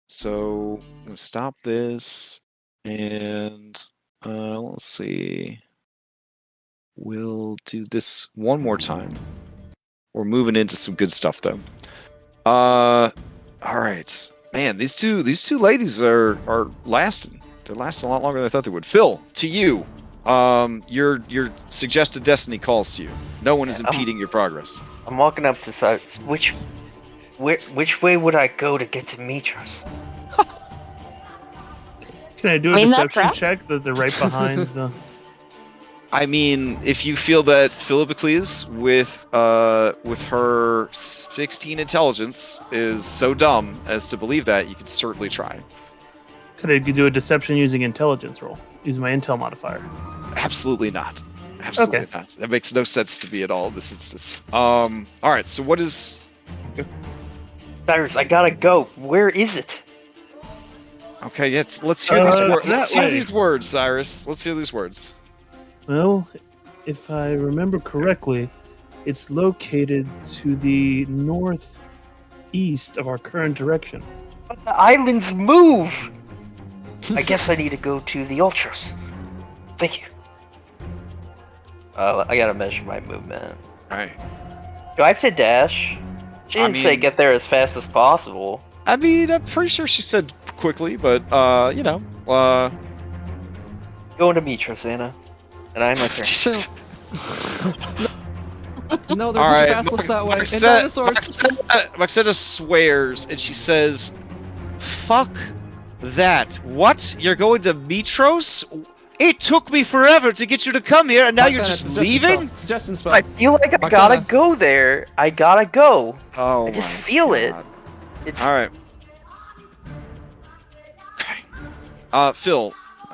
So I'm gonna stop this and let's see. We'll do this one more time. We're moving into some good stuff though. All right. Man, these two ladies are lasting. They're lasting a lot longer than I thought they would. Phil, to you. Your suggested destiny calls to you. No one is impeding your progress. I'm walking up to Cyrus. Which way would I go to get to Mitras? Can I do a deception check that they're right behind the... I mean, if you feel that Philippocles with her 16 intelligence is so dumb as to believe that, you can certainly try. Could I do a deception using intelligence roll? Using my intel modifier? Absolutely not. Absolutely not. That makes no sense to me at all in this instance. All right. So what is? Cyrus, I gotta go. Where is it? Okay. Let's hear these words. Let's hear these words, Cyrus. Let's hear these words. Well, if I remember correctly, it's located to the northeast of our current direction. But the islands move! I guess I need to go to the Ultras. Thank you. I gotta measure my movement. Alright. Do I have to dash? She didn't say get there as fast as possible. I mean, I'm pretty sure she said quickly, but you know, Going to meet you, Xena. And I'm like, Phil. No, they're all right, basilisk that way. And dinosaurs. Maxetta swears, and she says, "Fuck that! What? You're going to Mitros? It took me forever to get you to come here, and now you're just leaving?" Suggestion spell. I feel like I gotta go there. I gotta go. Oh, I just my feel it. God. It's All right. Phil,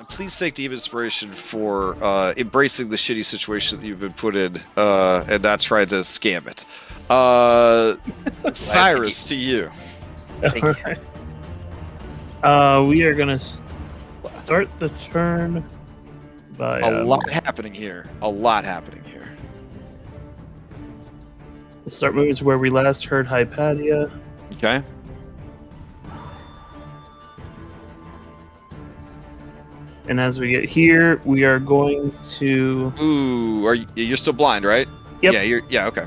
please take deep inspiration for embracing the shitty situation that you've been put in and not trying to scam it. Cyrus, to you. Thank you. We are gonna start the turn by A lot happening here. A lot happening here. we'll start moving to where we last heard Hypatia. Okay. And as we get here, we are going to Ooh, you're still blind, right? Yep. Yeah, okay.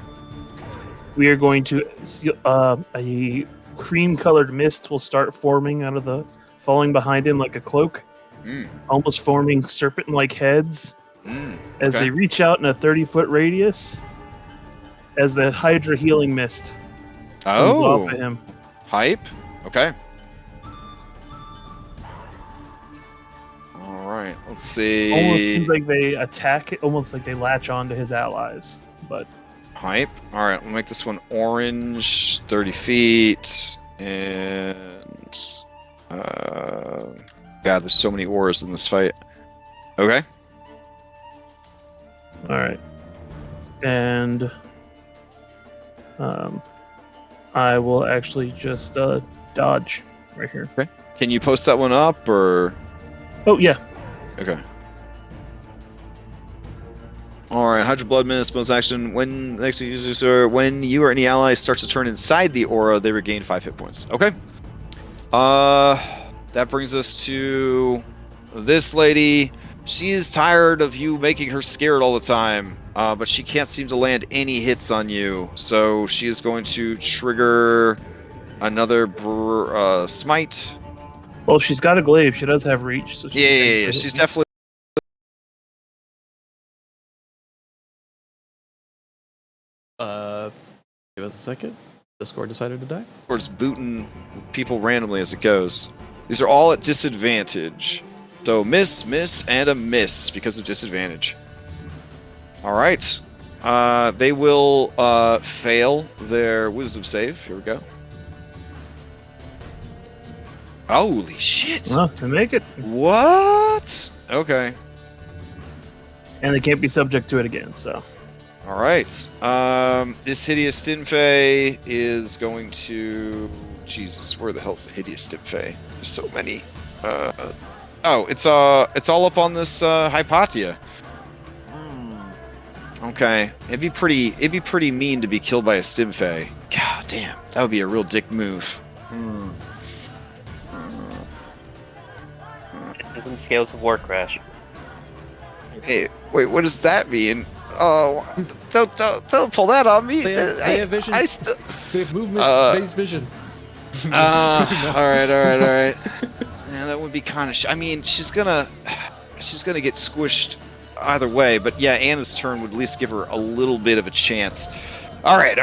we are going to see a cream-colored mist will start forming out of the falling behind him like a cloak, almost forming serpent-like heads as okay. they reach out in a 30-foot radius. As the Hydra healing mist comes off of him. Hype. Okay. All right. Let's see. Almost seems like they attack, almost like they latch on to his allies. But Hype. All right. We'll make this one orange. 30 feet. And God, there's so many auras in this fight. Okay. all right, and I will actually just dodge right here. Okay. Can you post that one up or? Oh yeah. Okay. Alright, Hydra Blood Mist, bonus action. When next user, when you or any ally starts to turn inside the aura, they regain 5 hit points. Okay. That brings us to this lady. She is tired of you making her scared all the time, but she can't seem to land any hits on you. So she is going to trigger another smite. Well, she's got a glaive. She does have reach. So Yeah. She's definitely. Give us a second. Discord decided to die. Discord's booting people randomly as it goes. These are all at disadvantage. So miss, and a miss because of disadvantage. All right. They will fail their wisdom save. Here we go. Holy shit. Well, to make it, What? Okay. and they can't be subject to it again. So All right. This hideous Stinfey is going to. Jesus, where the hell's the hideous Stinfey? There's so many. Oh, it's all up on this Hypatia. Okay, it'd be pretty mean to be killed by a Stinfey. God damn, that would be a real dick move. Some scales of war crash. Hey, wait, what does that mean? Oh, don't pull that on me. They have vision. I still. They have movement-based vision. All right. Yeah, that would be kind of. I mean, she's gonna get squished either way. But yeah, Anna's turn would at least give her a little bit of a chance. All right.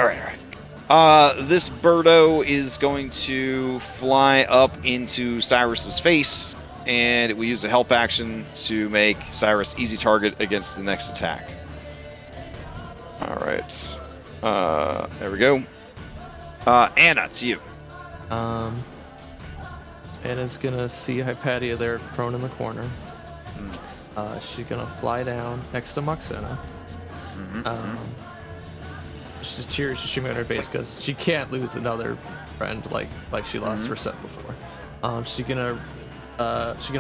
This birdo is going to fly up into Cyrus's face, and it will use a help action to make Cyrus easy target against the next attack. All right. There we go. Anna, it's you. Anna's gonna see Hypatia there prone in the corner. She's gonna fly down next to Moxena. She's tears streaming on her face because she can't lose another friend like she lost her set before. She's gonna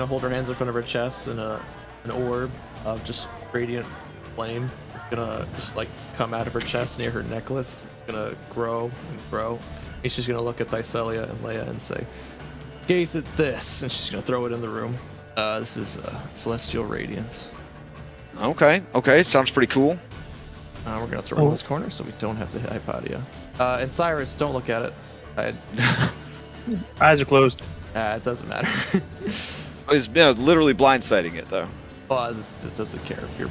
hold her hands in front of her chest, and an orb of just radiant flame is gonna just like come out of her chest near her necklace. It's gonna grow and grow. And she's gonna look at Thylea and Leia and say, "Gaze at this," and she's gonna throw it in the room. This is celestial radiance. Okay, sounds pretty cool. We're gonna throw it in this corner so we don't have to hit Hypatia. And Cyrus, don't look at it. Eyes are closed. It doesn't matter. He's literally blindsiding it though. Well, it doesn't care if you're.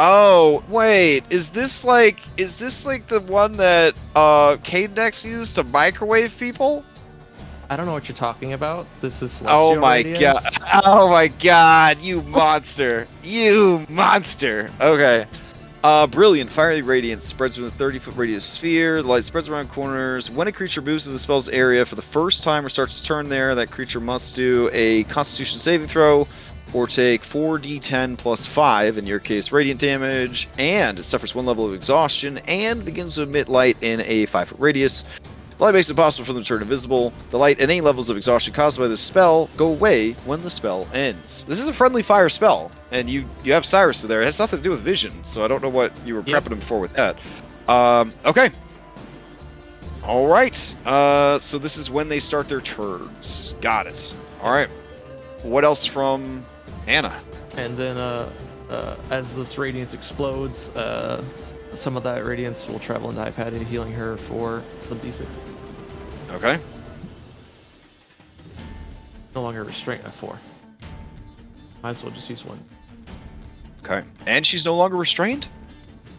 Oh, wait, is this like the one that Cadenex used to microwave people? I don't know what you're talking about. This is Oh Celestial my Radiance. god. Oh my god, you monster. You monster. Okay. Brilliant. Fiery radiance spreads within a 30-foot radius sphere. The light spreads around corners. When a creature moves to the spell's area for the first time or starts its turn there, that creature must do a Constitution saving throw or take 4d10 plus 5, in your case radiant damage, and it suffers 1 level of exhaustion and begins to emit light in a 5-foot radius. The light makes it possible for them to turn invisible. The light and any levels of exhaustion caused by this spell go away when the spell ends. This is a friendly fire spell, and you have Cyrus there. It has nothing to do with vision, so I don't know what you were prepping him for with that. Okay. All right. So this is when they start their turns. Got it. All right. What else from Anna? And then, as this radiance explodes, some of that radiance will travel into Hypatia, healing her for some d6. Okay. No longer restrained at 4. Might as well just use 1. Okay. And she's no longer restrained?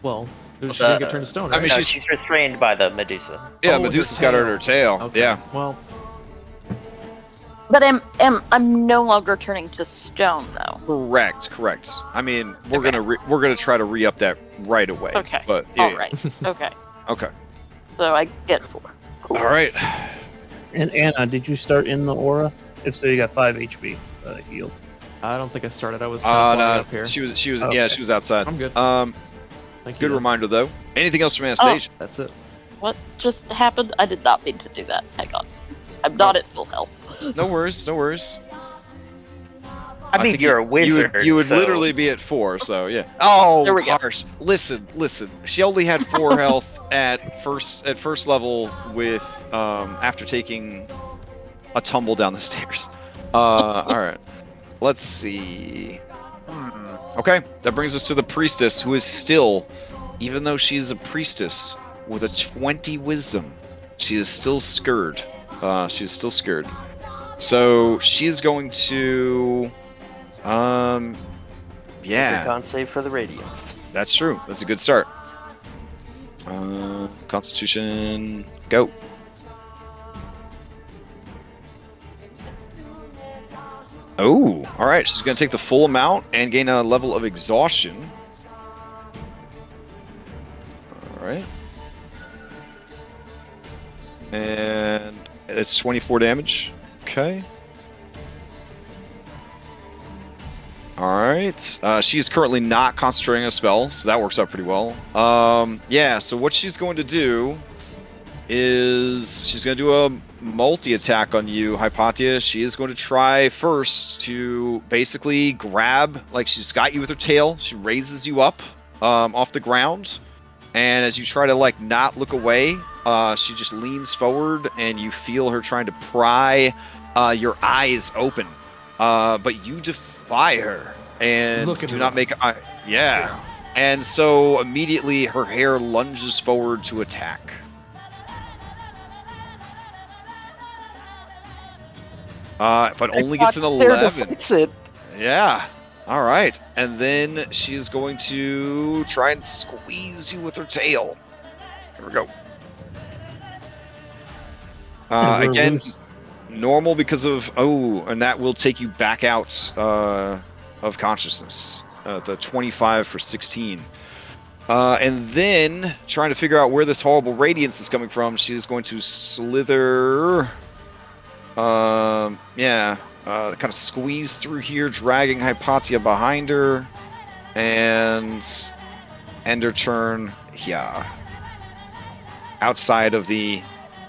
Well, she didn't get turned to stone, right? I mean, No, she's restrained by the Medusa. Yeah, Oh, Medusa's her got her in tail. her tail. Okay. Yeah. Well, But I'm no longer turning to stone though. Correct. I mean, we're gonna try to re-up that right away. Okay. But yeah. All right. Okay. Okay. So I get 4. Cool. All right. And Anna, did you start in the aura? If so, you got 5 HP healed. I don't think I started. I was kind of flying up here. She was Okay. yeah, she was outside. I'm good. Thank Good you. reminder though. Anything else from Anastasia? That's it. What just happened? I did not mean to do that. Hang on. I'm not at full health. No worries. I mean, think you're a wizard. You would so- literally be at 4, so yeah. Oh, There we go. harsh. Listen. She only had 4 health at first level with after taking a tumble down the stairs. All right. Let's see. Okay, that brings us to the priestess, who is still, even though she's a priestess with a 20 wisdom, she is still scared. So she's going to, yeah, Con save for the radiance. that's true. That's a good start. Constitution, go. Oh, all right. She's going to take the full amount and gain a level of exhaustion. All right. And it's 24 damage. Okay. All right. She is currently not concentrating on a spell, so that works out pretty well. Yeah, so what she's going to do is she's going to do a multi-attack on you, Hypatia. She is going to try first to basically grab, like she's got you with her tail. She raises you up off the ground. And as you try to, like, not look away, she just leans forward and you feel her trying to pry your eyes open. But you defy her and Look at do her. not make eye. Yeah. And so immediately her hair lunges forward to attack. But only gets an 11. Yeah. All right. And then she's going to try and squeeze you with her tail. Here we go. Again, normal because of... Oh, and that will take you back out of consciousness. The 25 for 16. And then, trying to figure out where this horrible radiance is coming from, she is going to slither... kind of squeeze through here, dragging Hypatia behind her, and end her turn here, outside of the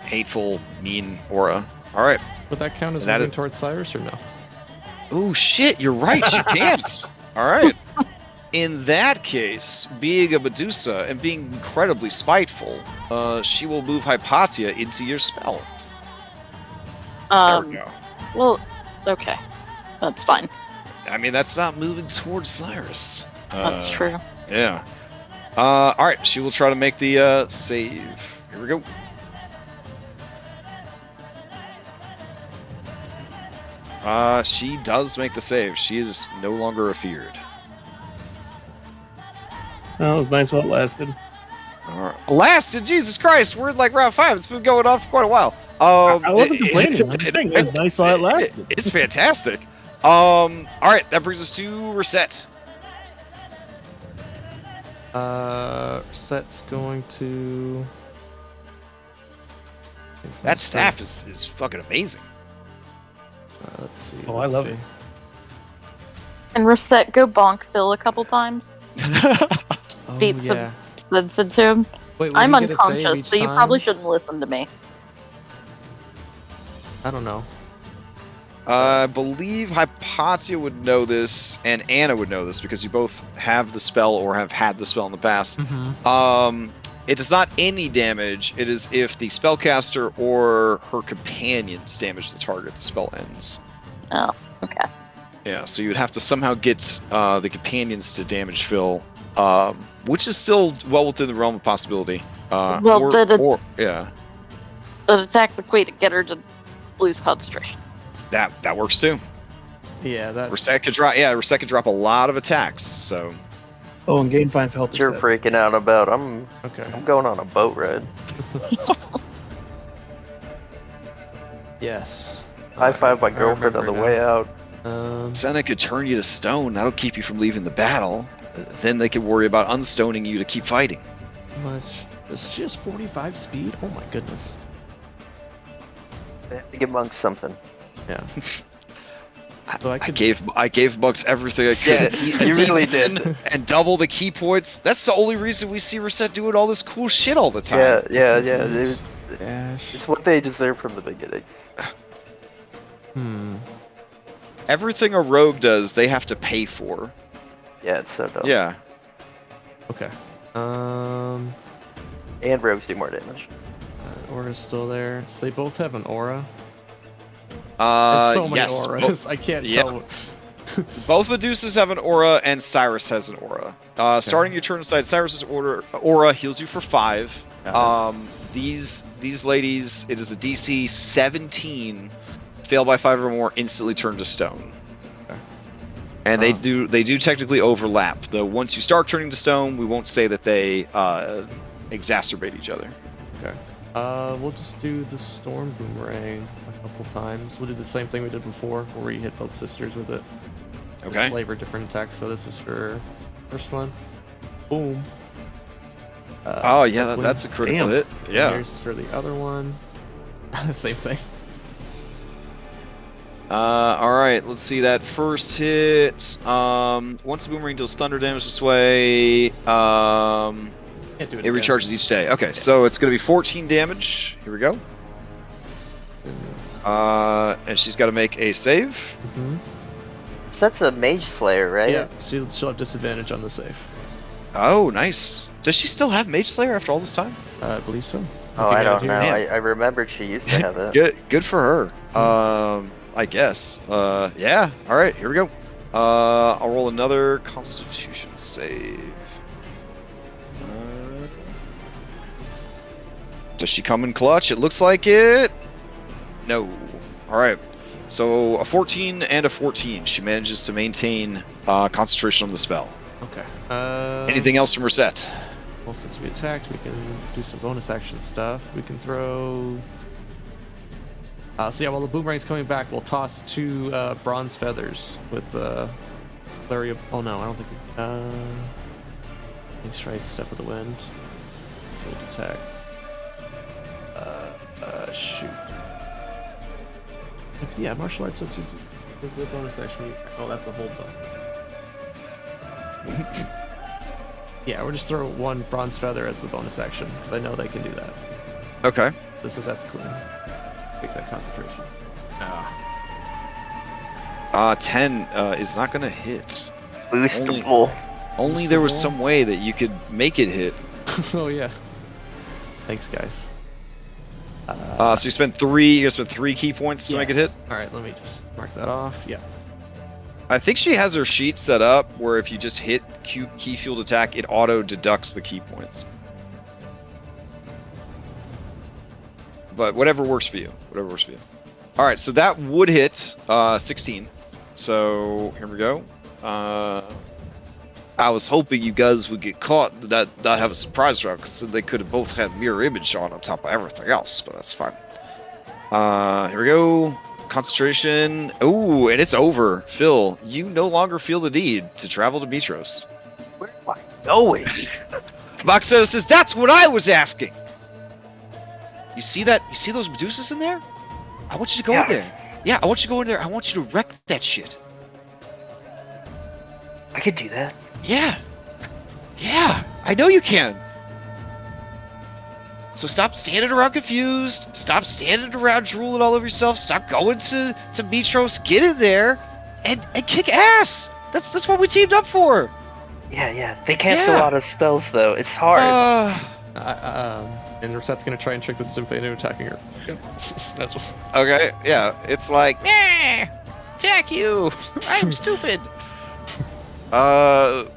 hateful, mean aura. All right. Would that count as That moving is- towards Cyrus or no? Oh shit! You're right. She can't. All right. In that case, being a Medusa and being incredibly spiteful, she will move Hypatia into your spell. There we go. Well, okay. That's fine. I mean, that's not moving towards Cyrus. That's true. Yeah. All right. She will try to make the save. Here we go. She does make the save. She is no longer afeared. Well, it was nice while it lasted. All right. Lasted, Jesus Christ! We're like round 5. It's been going on for quite a while. I wasn't complaining. I'm just saying it was nice while it lasted. It's fantastic. All right, that brings us to Reset. Reset's going to. That staff is fucking amazing. Let's see. Oh, I love it. And Reset, go bonk Phil a couple times. Oh, Beat yeah. some sense into him. Wait, will I'm you get a save unconscious, each so you time? probably shouldn't listen to me. I don't know. I believe Hypatia would know this, and Anna would know this because you both have the spell or have had the spell in the past. It does not any damage. It is if the spellcaster or her companions damage the target, the spell ends. Oh, okay. Yeah, so you would have to somehow get the companions to damage Phil, which is still well within the realm of possibility. Then attack the queen to get her to lose concentration. That works too. Yeah, that. Reset could drop. Yeah, Reset could drop a lot of attacks. So. Oh, and gain 5 health. You're freaking out about. I'm going on a boat ride. Yes. High five my girlfriend on the way out. Xena could turn you to stone. That'll keep you from leaving the battle. Then they could worry about unstoning you to keep fighting. How much? Is she just 45 speed? Oh my goodness. I have to give monks something. Yeah. So I gave Bucks everything I could. Yeah, you really did. And double the key points. That's the only reason we see Reset doing all this cool shit all the time. Yeah. Dash. It's what they deserve from the beginning. Everything a rogue does, they have to pay for. Yeah, it's so dumb. Yeah. Okay. And rogues do more damage. Aura's still there. So they both have an aura. There's so many auras. I can't tell. Both Medusas have an aura, and Cyrus has an aura. Starting your turn inside Cyrus's aura heals you for 5. These ladies, it is a DC 17. Fail by 5 or more, instantly turn to stone. Okay. And they do technically overlap. Though once you start turning to stone, we won't say that they exacerbate each other. Okay. We'll just do the storm boomerang a couple times. We'll do the same thing we did before, where we hit both sisters with it. Okay. Just flavor different attacks. So this is for first one. Boom. That's a critical hit. Yeah. Here's for the other one. Same thing. All right, let's see that first hit. Once the boomerang deals thunder damage this way, Can't do it. it recharges each day. Okay, so it's going to be 14 damage. Here we go. And she's got to make a save. So that's a mage slayer, right? Yeah, she'll have disadvantage on the save. Oh, nice. Does she still have Mage Slayer after all this time? I believe so. Oh, I don't know. I remembered she used to have it. Good for her. I guess. Yeah. All right, here we go. I'll roll another Constitution save. Does she come in clutch? It looks like it. No. All right. So a 14 and a 14. She manages to maintain concentration on the spell. Okay. Anything else from Reset? Well, since we attacked, we can do some bonus action stuff. We can throw. So yeah, while the boomerang's coming back, we'll toss 2 bronze feathers with Larry. Oh no, I don't think. Strike, step of the wind. Good attack. Shoot. Yeah, martial arts. That's a bonus action. Oh, that's a hold though. Yeah, we'll just throw 1 bronze feather as the bonus action because I know they can do that. Okay. This is at the queen. Take that concentration. 10 is not going to hit. Boostable. Only there was some way that you could make it hit. Oh yeah. Thanks, guys. So you spent 3 key points to make it hit? All right, let me just mark that off. Yeah. I think she has her sheet set up where if you just hit key fueled attack, it auto deducts the key points. But whatever works for you. All right, so that would hit 16. So here we go. I was hoping you guys would get caught, that have a surprise round, because they could have both had mirror image on top of everything else, but that's fine. Here we go. Concentration. Ooh, and it's over. Phil, you no longer feel the need to travel to Mitros. Where am I going? Moxetta says, that's what I was asking. You see that? You see those Medusas in there? I want you to go in there. Yeah, I want you to go in there. I want you to wreck that shit. I could do that. Yeah. Yeah, I know you can. So stop standing around confused. Stop standing around drooling all over yourself. Stop going to Mitros. Get in there and kick ass. That's what we teamed up for. Yeah. They cast a lot of spells, though. It's hard. And Rosette's gonna try and trick the Symphony into attacking her. That's what. Okay, yeah. It's like, attack you. I'm stupid. God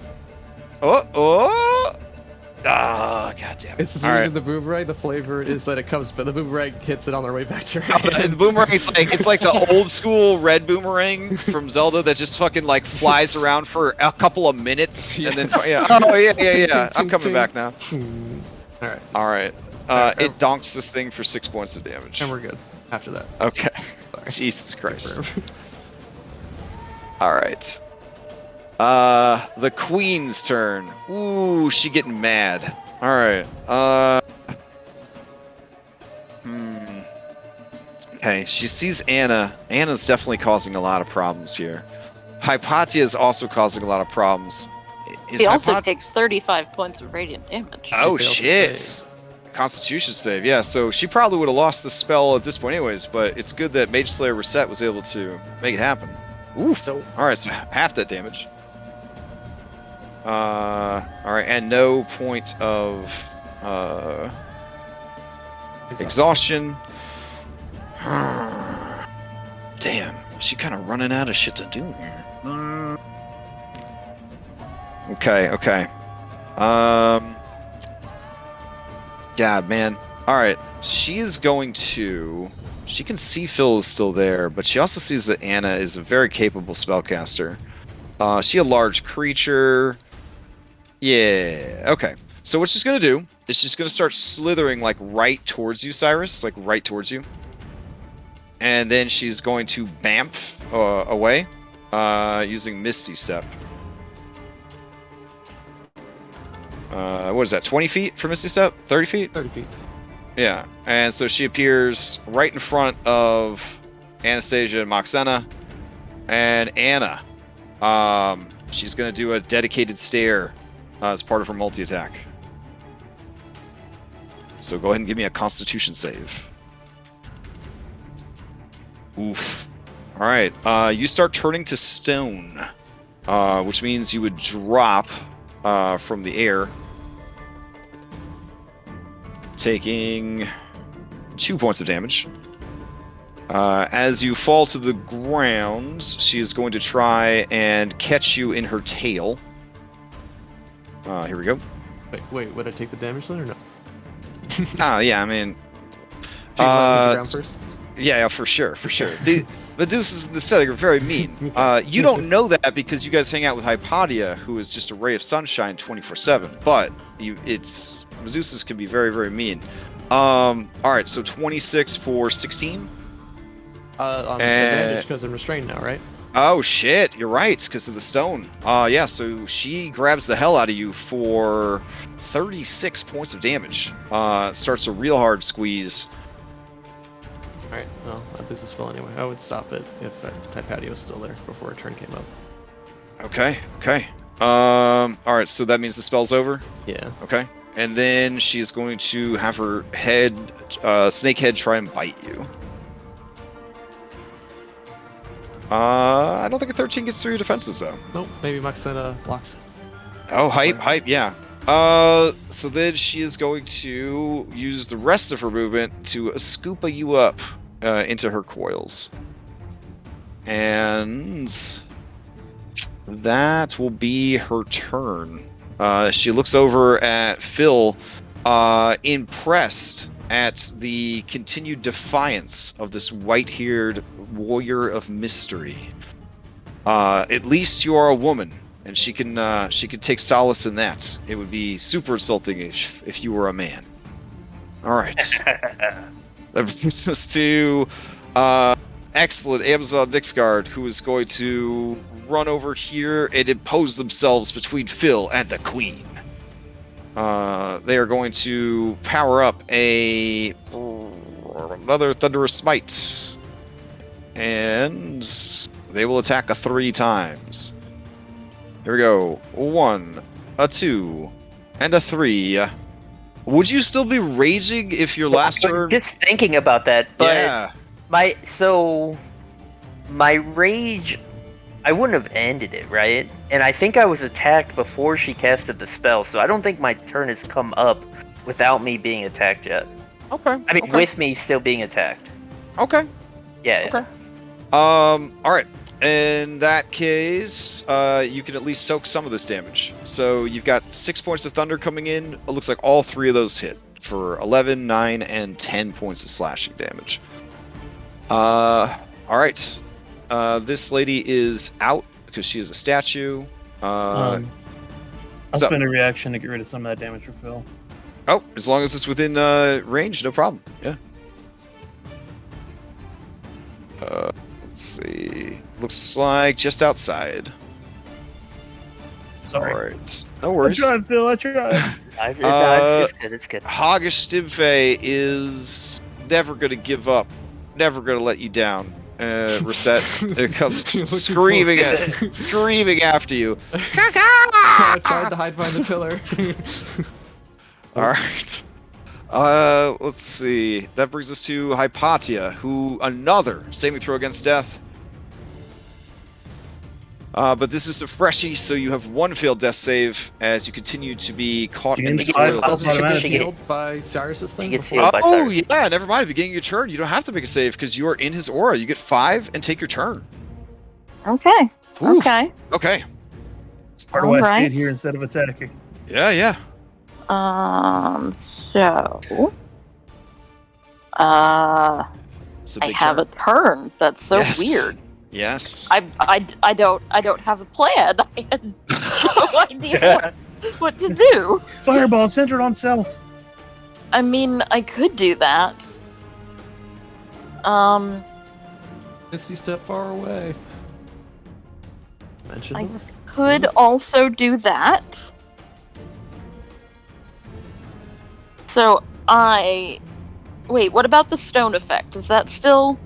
damn it. It's just using the boomerang. The flavor is that it comes, but the boomerang hits it on their way back to her. The boomerang's it's like the old school red boomerang from Zelda that just fucking like flies around for a couple of minutes and then I'm coming back now. All right. It donks this thing for 6 points of damage. And we're good after that. Okay. Sorry. Jesus Christ. All right. The queen's turn. Ooh, she getting mad. All right. Okay, she sees Anna. Anna's definitely causing a lot of problems here. Hypatia is also causing a lot of problems. He also takes 35 points of radiant damage. Oh shit! Constitution save. Yeah, so she probably would have lost the spell at this point anyways, but it's good that Mage Slayer Reset was able to make it happen. Oof. All right, so half that damage. All right, and no point of exhaustion. Damn, she kind of running out of shit to do here. Okay. God, man. All right, she is going to. She can see Phil is still there, but she also sees that Anna is a very capable spellcaster. She a large creature. Yeah. Okay. So what she's gonna do is she's gonna start slithering like right towards you, Cyrus, like right towards you, and then she's going to bamf away using Misty Step. What is that? 20 feet for Misty Step? 30 feet? 30 feet. Yeah, and so she appears right in front of Anastasia and Moxena, and Anna. She's gonna do a dedicated stare as part of her multi-attack. So go ahead and give me a Constitution save. Oof. All right. You start turning to stone, which means you would drop from the air, taking 2 points of damage. As you fall to the ground, she is going to try and catch you in her tail. Here we go. Wait, would I take the damage then or no? Yeah, I mean... ground first? Yeah, for sure. The Medusas in the setting are very mean. You don't know that because you guys hang out with Hypatia, who is just a ray of sunshine 24/7. But Medusas can be very, very mean. All right, so 26 for 16. On advantage because I'm restrained now, right? Oh shit, you're right, because of the stone. Yeah, so she grabs the hell out of you for 36 points of damage. Starts a real hard squeeze. Alright, well, I'll lose the spell anyway. I would stop it if Hypatia was still there before her turn came up. Okay. Alright, so that means the spell's over? Yeah. Okay. And then she's going to have her head, snake head, try and bite you. I don't think a 13 gets through your defenses, though. Nope, maybe Moxena blocks. Oh, hype, yeah. So then she is going to use the rest of her movement to scoopa you up into her coils. And that will be her turn. She looks over at Phil, impressed at the continued defiance of this white-haired warrior of mystery. At least you are a woman, and she can take solace in that. It would be super insulting if you were a man. All right. That brings us to excellent Amazon Nixguard, who is going to run over here and impose themselves between Phil and the Queen. They are going to power up another Thunderous Smite. And they will attack 3 times. Here we go. 1, a 2, and a 3. Would you still be raging if your last turn... Just thinking about that, but Yeah. my rage, I wouldn't have ended it, right? And I think I was attacked before she casted the spell, so I don't think my turn has come up without me being attacked yet. Okay. I mean, with me still being attacked. Okay. Yeah. Okay. All right. In that case, you can at least soak some of this damage. So you've got 6 points of thunder coming in. It looks like all 3 of those hit for 11, 9, and 10 points of slashing damage. All right. This lady is out because she is a statue. I'll spend a reaction to get rid of some of that damage for Phil. Oh, as long as it's within range, no problem. Yeah. Let's see. Looks like just outside. Sorry. All right. No worries. I tried, Phil. I tried. It's good. It's good. Hoggish Stimfey is never going to give up. Never going to let you down. Reset. It comes screaming after you. I tried to hide behind the pillar. All right. Let's see. That brings us to Hypatia, who another saving throw against death. But this is a freshie, so you have 1 failed death save as you continue to be caught in the five coils. Also, should be automatic. healed by Cyrus's thing. He gets before- healed by Oh, Cyrus. yeah, never mind. At the beginning of your turn, you don't have to make a save because you are in his aura. You get 5 and take your turn. Okay. Oof. Okay. Okay. It's part of why I Alright. stayed here instead of attacking. Yeah, yeah. So, It's a I big have turn. a turn. That's so Yes. weird. Yes. I don't have a plan. I had no idea what to do. Fireball centered on self. I mean, I could do that. Misty step far away. Mention I her. could also do that. So wait. What about the stone effect? Is that still?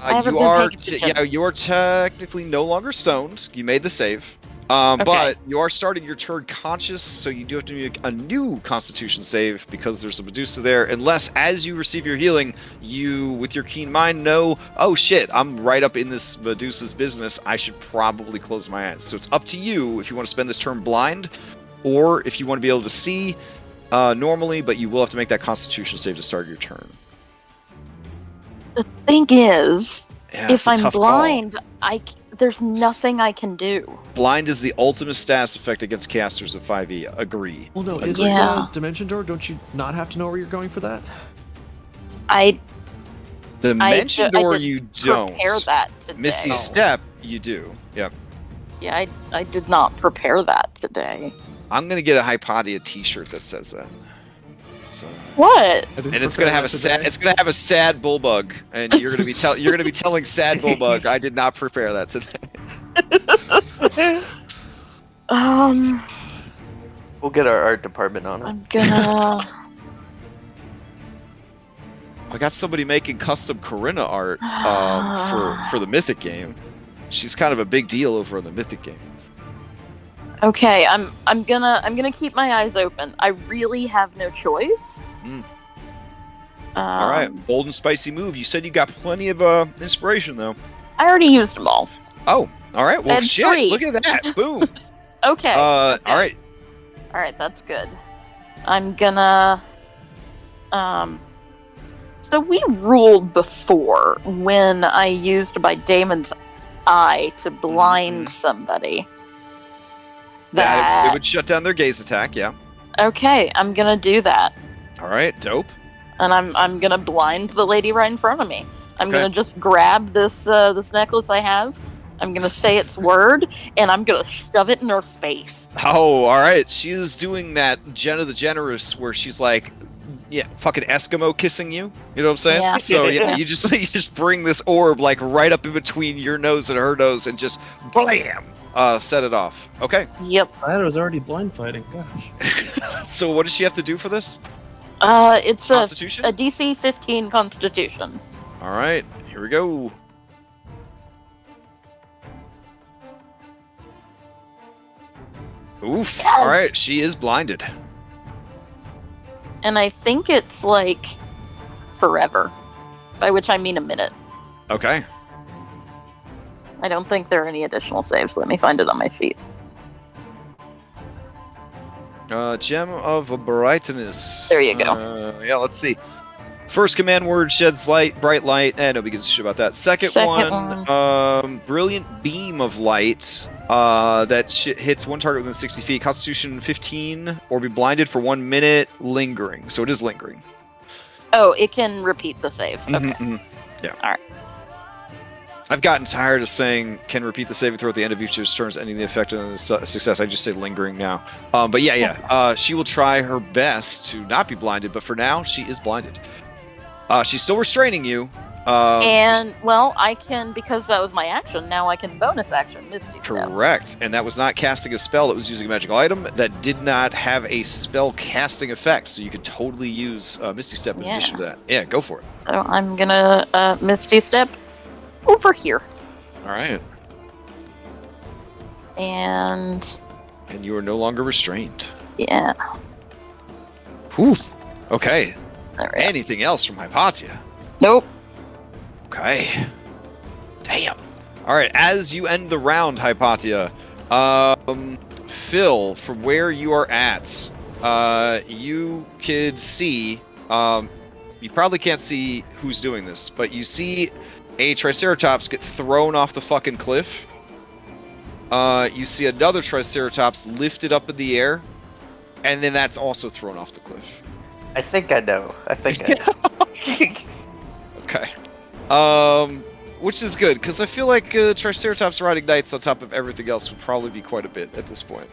I haven't you been are paying attention. yeah, you are technically no longer stoned. You made the save. Okay. But you are starting your turn conscious, so you do have to make a new Constitution save because there's a Medusa there. Unless, as you receive your healing, you, with your keen mind, know, oh shit, I'm right up in this Medusa's business. I should probably close my eyes. So it's up to you if you want to spend this turn blind, or if you want to be able to see normally, but you will have to make that Constitution save to start your turn. The thing is, Yeah, if it's a I'm tough call. blind, there's nothing I can do. Blind is the ultimate status effect against casters of 5e. Agree. Well, no, is Yeah. it a dimension door? Don't you not have to know where you're going for that? Dimension door, you don't. Prepare that today. Misty Oh. Step, you do. Yep. Yeah, I did not prepare that today. I'm gonna get a Hypatia T-shirt that says that. So, What? I didn't and it's prepare gonna have that a sad. today. It's gonna have a sad bulbug, and you're gonna be telling sad bulbug. I did not prepare that today. We'll get our art department on it. I'm gonna. I got somebody making custom Corinna art for the Mythic game. She's kind of a big deal over in the Mythic game. Okay, I'm gonna keep my eyes open. I really have no choice. All right, bold and spicy move. You said you got plenty of inspiration though. I already used them all. Oh, all right. Well, And shit. 3. Look at that. Boom. Okay. All right. All right, that's good. I'm gonna. So we ruled before when I used my Damon's eye to blind somebody. It would shut down their gaze attack. Yeah. Okay, I'm gonna do that. All right. Dope. and I'm gonna blind the lady right in front of me. I'm Okay. gonna just grab this this necklace I have. I'm gonna say its word, and I'm gonna shove it in her face. Oh, all right. She is doing that Jenna the Generous, where she's like, yeah, fucking Eskimo kissing you. You know what I'm saying? Yeah. So yeah, you just bring this orb like right up in between your nose and her nose, and just blam, set it off. Okay. Yep. I thought it was already blind fighting. Gosh. So what does she have to do for this? It's Constitution? a DC 15 Constitution. All right, here we go. Oof. Yes! All right, she is blinded. And I think it's like forever, by which I mean a minute. Okay. I don't think there are any additional saves. Let me find it on my sheet. Gem of Brightness. There you go. Yeah, let's see. First command word sheds light, bright light. Nobody gives a shit about that. Second one, brilliant beam of light. That hits one target within 60 feet. Constitution 15, or be blinded for 1 minute. Lingering. So it is lingering. Oh, it can repeat the save. Okay. Mhm. Yeah. All right. I've gotten tired of saying can repeat the saving throw at the end of each of his turns, ending the effect on a success. I just say lingering now. But yeah. She will try her best to not be blinded, but for now, she is blinded. She's still restraining you. Well, I can, because that was my action, now I can bonus action Misty Step. Correct. And that was not casting a spell, it was using a magical item that did not have a spell casting effect. So you could totally use Misty Step in addition to that. Yeah, go for it. So I'm gonna Misty Step over here. All right. And you are no longer restrained. yeah. Whew. Okay. All right. Anything else from Hypatia? Nope. Okay. Damn. All right. As you end the round, Hypatia, Phil, from where you are at, you could see. You probably can't see who's doing this, but you see a Triceratops get thrown off the fucking cliff. You see another Triceratops lifted up in the air, and then that's also thrown off the cliff. I think I know. I Okay. Which is good, because I feel like Triceratops riding knights on top of everything else would probably be quite a bit at this point.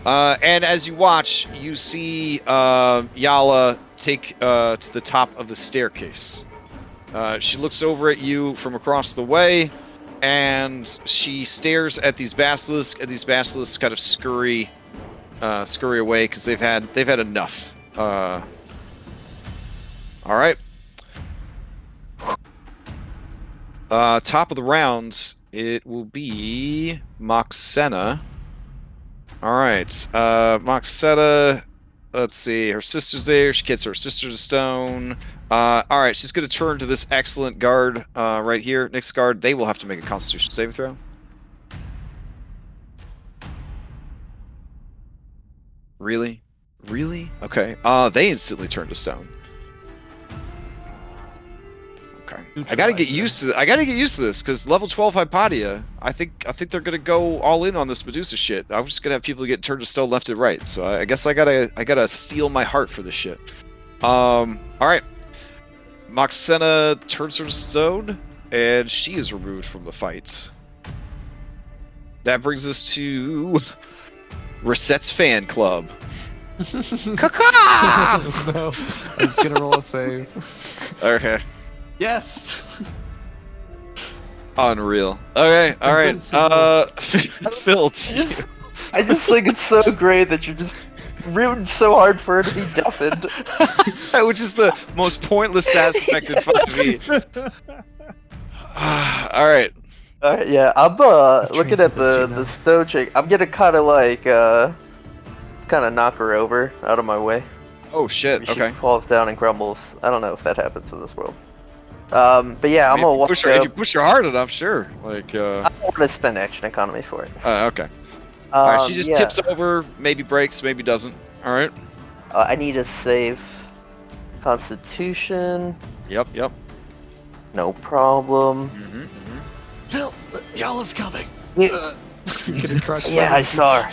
And as you watch, you see Yala take to the top of the staircase. She looks over at you from across the way, and she stares at these basilisks, and these basilisks kind of scurry away because they've had enough. All right. Top of the round, it will be Moxena. All right, Moxena. Let's see. Her sister's there. She gets her sister to stone. All right, she's going to turn to this excellent guard right here. Next guard, they will have to make a Constitution saving throw. Really? Really? Okay. They instantly turn to stone. Okay. I gotta get used to this because level 12 Hypatia. I think they're gonna go all in on this Medusa shit. I'm just gonna have people get turned to stone left and right. So I guess I gotta steel my heart for this shit. All right. Moxena turns her to stone, and she is removed from the fight. That brings us to Reset's fan club. Caca! No, I'm just gonna roll a save. Okay. Yes. Unreal. Okay. All right. Phil. I just think it's so great that you're just rooting so hard for her to be deafened. Which is the most pointless status effect in 5e. All right. Alright, yeah, I'm looking at the stone chick. I'm gonna kind of like kind of knock her over out of my way. Oh shit. Maybe Okay. She falls down and crumbles. I don't know if that happens in this world. But yeah, I'm gonna walk push her, up. if you push her hard enough, sure. Like. I don't want to spend action economy for it. Okay. All right. She just tips over. Maybe breaks. Maybe doesn't. All right. I need to save Constitution. Yep. No problem. Phil, Yala's coming. Yeah, Getting crushed. yeah, I saw her.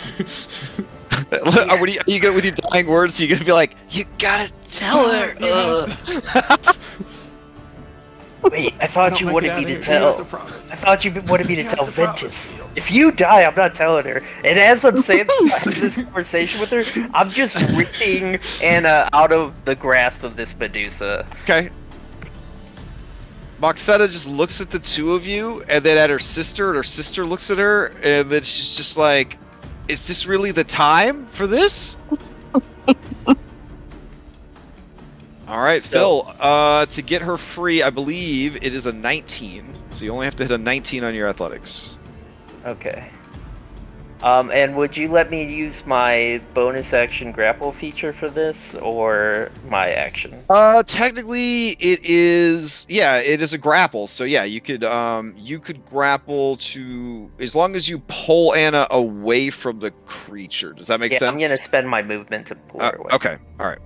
Are you gonna with your dying words? Are you gonna be like, "You gotta tell her. Wait, I thought you wanted me to tell. I thought you wanted me to tell Ventus. If you die, I'm not telling her. And as I'm saying this conversation with her, I'm just ripping Anna out of the grasp of this Medusa. Okay. Moxetta just looks at the two of you, and then at her sister, and her sister looks at her, and then she's just like, "Is this really the time for this?" All right, Phil. To get her free, I believe it is a 19. So you only have to hit a 19 on your athletics. Okay. And would you let me use my bonus action grapple feature for this, or my action? Technically, it is. Yeah, it is a grapple. So yeah, you could grapple to, as long as you pull Anna away from the creature. Does that make sense? I'm gonna spend my movement to pull her away. Okay. All right.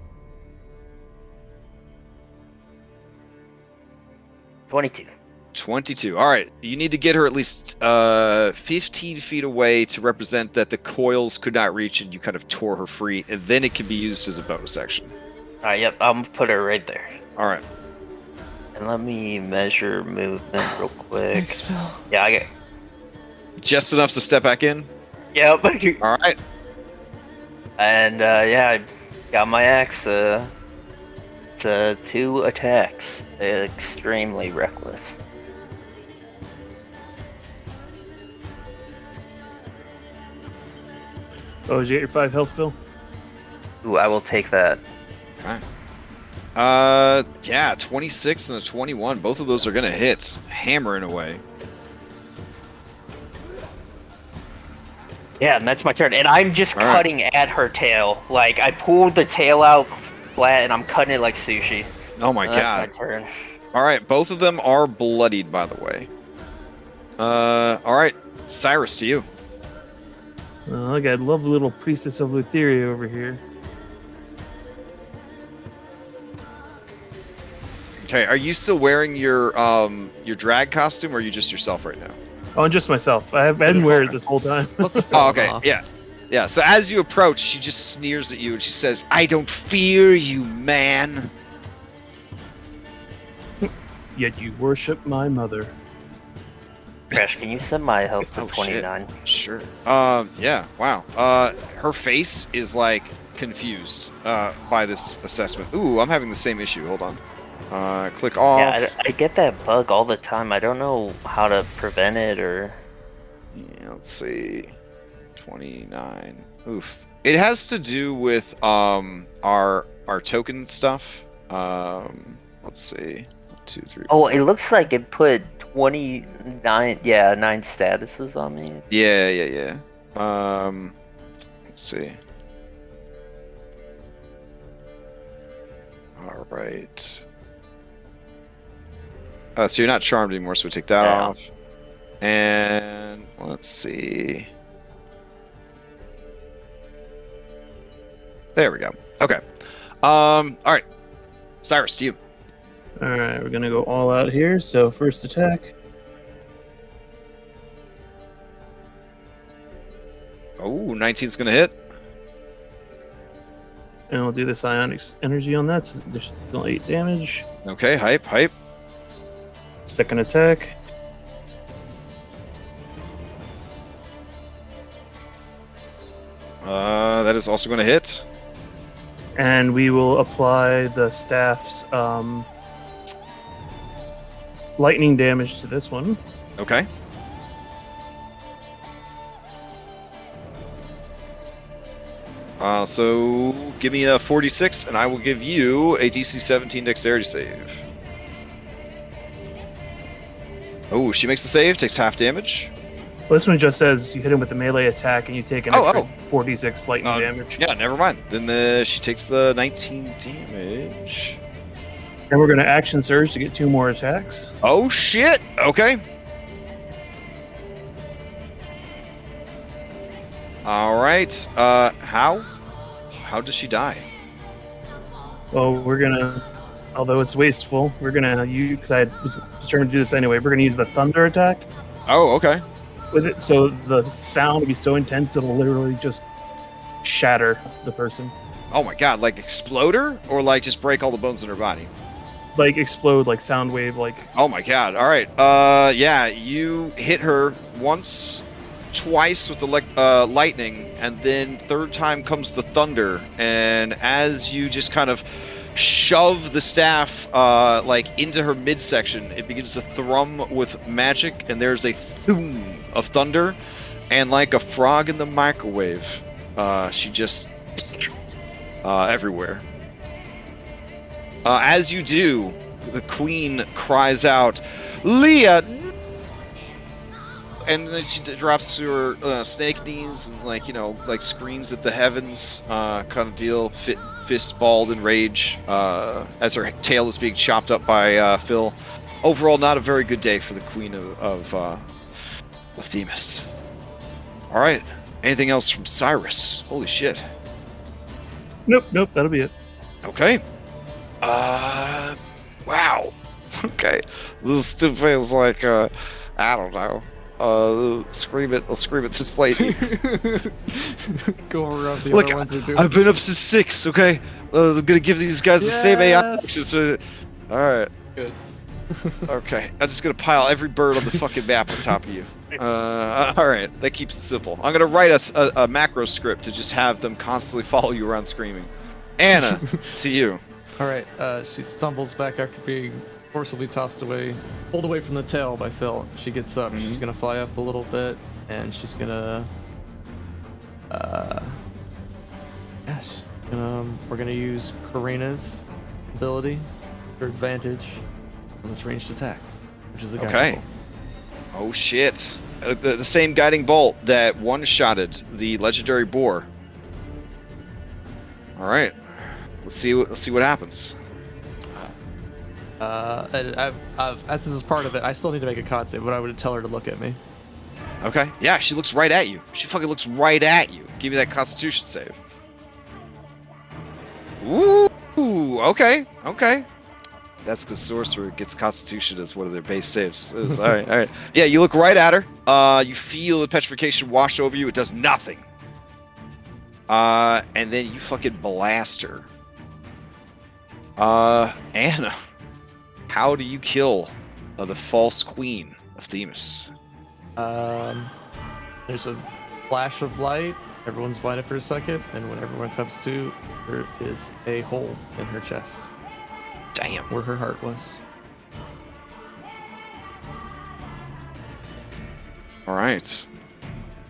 22. 22. All right. You need to get her at least 15 feet away to represent that the coils could not reach and you kind of tore her free, and then it can be used as a bonus action. Alright, yep, I'm gonna put her right there. All right. And let me measure movement real quick. Thanks, Phil. Yeah, I get. Just enough to step back in? Yep. All right. And yeah, I got my axe. It's 2 attacks. Extremely reckless. Oh, did you get your 5 health, Phil? Ooh, I will take that. Okay. Yeah, 26 and a 21. Both of those are gonna hit, hammering away. Yeah, and that's my turn. And I'm just All right. cutting at her tail. Like, I pulled the tail out flat, and I'm cutting it like sushi. Oh my That's god. my turn. All right, both of them are bloodied, by the way. All right, Cyrus, to you. I got a lovely little priestess of Lutheria over here. Okay, are you still wearing your drag costume, or are you just yourself right now? Oh, and just myself. I didn't wear it this whole time. What's the Oh, okay, yeah. So as you approach, she just sneers at you and she says, "I don't fear you, man." Yet you worship my mother. Crash, can you send my health to Oh, shit. 29? Sure. Yeah. Wow. Her face is like confused by this assessment. Ooh, I'm having the same issue. Hold on. Click off. Yeah, I get that bug all the time. I don't know how to prevent it or. Yeah, let's see. 29. Oof. It has to do with our token stuff. Let's see. 2, 3. Oh, it looks like it put 29. Yeah, 9 statuses on me. Yeah. Let's see. All right. So you're not charmed anymore, so we take that Yeah. off. And let's see. There we go. Okay. All right. Cyrus, to you. Alright, we're gonna go all out here. So, first attack. Oh, 19's gonna hit. And we'll do the psionic energy on that. So, there's still 8 damage. Okay, hype. Second attack. That is also gonna hit. And we will apply the staff's lightning damage to this one. Okay. So give me a 46, and I will give you a DC 17 dexterity save. Oh, she makes the save, takes half damage. Well, this one just says you hit him with a melee attack and you take an extra 4d6 lightning damage. Yeah, never mind. Then she takes the 19 damage. And we're going to action surge to get 2 more attacks. Oh shit! Okay. All right. How does she die? Well, we're going to, although it's wasteful, we're going to use, because I was determined to do this anyway, we're going to use the thunder attack Oh, okay. with it. So the sound will be so intense it'll literally just shatter the person. Oh my god, like explode her? Or like just break all the bones in her body? Like explode, like sound wave, like. Oh my god, alright. Yeah, you hit her once, twice with the lightning, and then third time comes the thunder, and as you just kind of shove the staff like into her midsection, it begins to thrum with magic, and there's a thoom of thunder, and like a frog in the microwave, she just everywhere. As you do, the queen cries out, "Leah!" And then she drops to her snake knees and, like, you know, like screams at the heavens, kind of deal, fist balled in rage, as her tail is being chopped up by Phil. Overall, not a very good day for the queen of Themis. All right, anything else from Cyrus? Holy shit. Nope, that'll be it. Okay. Wow. Okay. This still feels like, I don't know. Scream at this lady. Go around the Look, other ones who do. I've been up since 6, okay? I'm gonna give these guys the same AI actions. Alright. Good. Okay. I'm just gonna pile every bird on the fucking map on top of you. Alright. That keeps it simple. I'm gonna write a macro script to just have them constantly follow you around screaming. Anna, to you. Alright, she stumbles back after being forcibly pulled away from the tail by Phil. She gets up. She's gonna fly up a little bit, and she's gonna, we're gonna use Karina's ability, her advantage on this ranged attack, which is a guiding Okay. bolt. Oh shit! The same guiding bolt that one-shotted the legendary boar. All right, let's see what happens. As this is part of it, I still need to make a con save, but I would tell her to look at me. Okay. Yeah, she looks right at you. She fucking looks right at you. Give me that Constitution save. Ooh. Okay. That's because Sorcerer gets Constitution as one of their base saves. All right. Yeah, you look right at her. You feel the petrification wash over you. It does nothing. And then you fucking blast her. Anna, how do you kill the false queen of Themis? There's a flash of light. Everyone's blinded for a second, and when everyone comes to, there is a hole in her chest. Damn. Where her heart was. All right.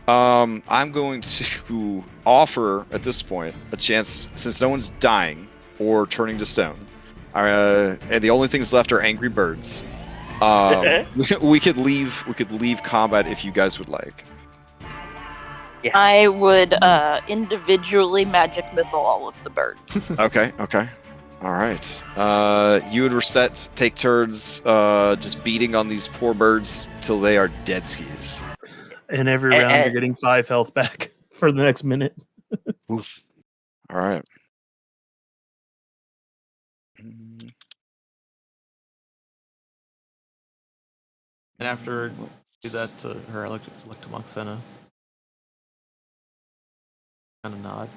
I'm going to offer at this point a chance, since no one's dying or turning to stone, and the only things left are angry birds. We could leave combat if you guys would like. Yeah. I would individually magic missile all of the birds. Okay. All right. You and Reset take turns just beating on these poor birds till they are dead skis. And every round you're getting 5 health back for the next minute. Oof. All right. And after do that to her, I look to Moxena. Kind of nod.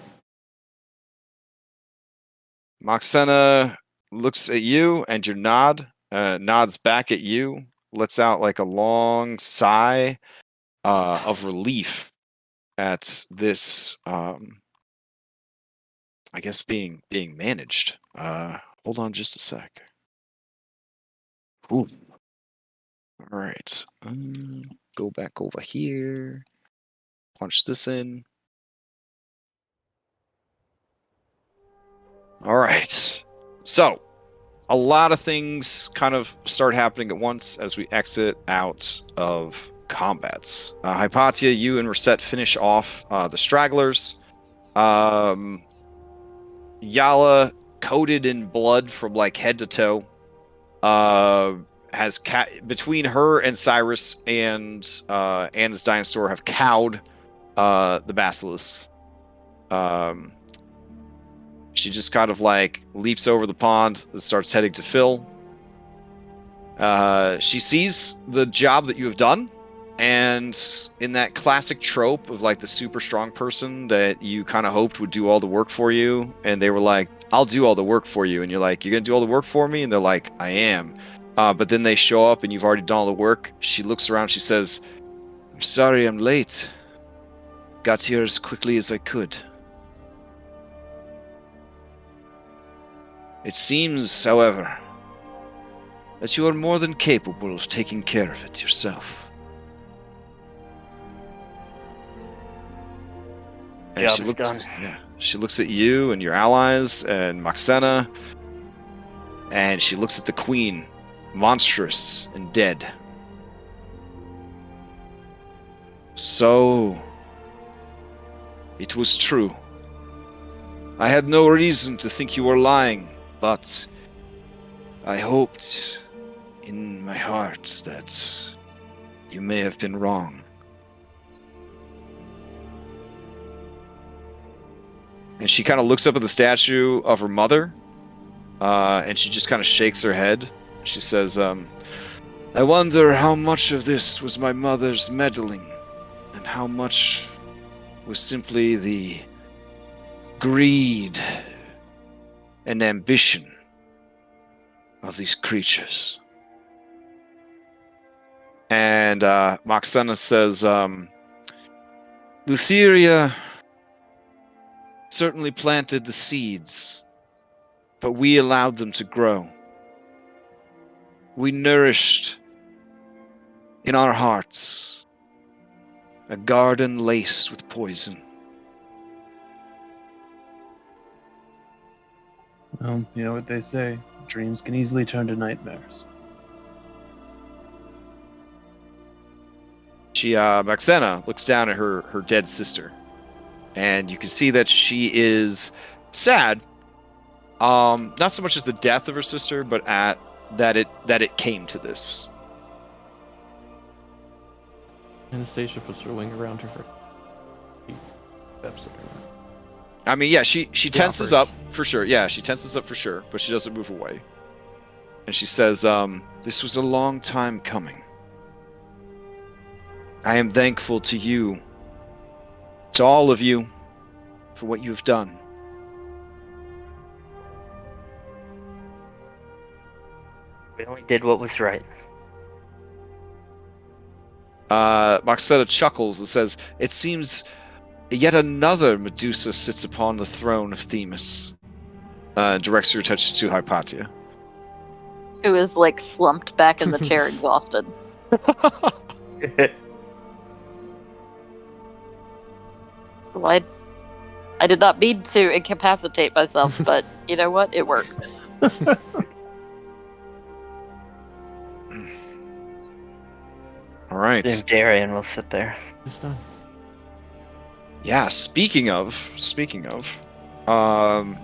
Moxena looks at you and your nods back at you, lets out like a long sigh of relief at this, I guess being managed. Hold on just a sec. Ooh. All right. Go back over here. Punch this in. All right. So, a lot of things kind of start happening at once as we exit out of combats. Hypatia, you and Reset finish off the stragglers. Yala, coated in blood from like head to toe, has between her and Cyrus and Anna's dinosaur have cowed the basilisk. She just kind of like leaps over the pond and starts heading to Phil. She sees the job that you have done, And in that classic trope of like the super strong person that you kind of hoped would do all the work for you, and they were like, I'll do all the work for you. And you're like, you're going to do all the work for me? And they're like, I am. But then they show up and you've already done all the work. She looks around, she says, I'm sorry I'm late. Got here as quickly as I could. It seems, however, that you are more than capable of taking care of it yourself. And Job is done. She looks at you and your allies and Moxena, and she looks at the queen, monstrous and dead. So, it was true. I had no reason to think you were lying, but I hoped in my heart that you may have been wrong. And she kind of looks up at the statue of her mother, and she just kind of shakes her head. She says, I wonder how much of this was my mother's meddling, and how much was simply the greed and ambition of these creatures. And Moxena says, Lutheria certainly planted the seeds, but we allowed them to grow. We nourished in our hearts a garden laced with poison. Well, you know what they say. Dreams can easily turn to nightmares. Moxena looks down at her dead sister, and you can see that she is sad. Not so much as the death of her sister, but at that it came to this. Anastasia puts her wing around her for steps at her. I mean, yeah, she tenses offers. up for sure. Yeah, she tenses up for sure, but she doesn't move away. And she says, this was a long time coming. I am thankful to you, to all of you, for what you've done. We only did what was right. Moxena chuckles and says, it seems yet another Medusa sits upon the throne of Themis. Directs your attention to Hypatia. Who is like slumped back in the chair, exhausted. Well, I did not mean to incapacitate myself, but you know what? It worked. All right. Then Darian will sit there. It's done. Yeah, speaking of, time,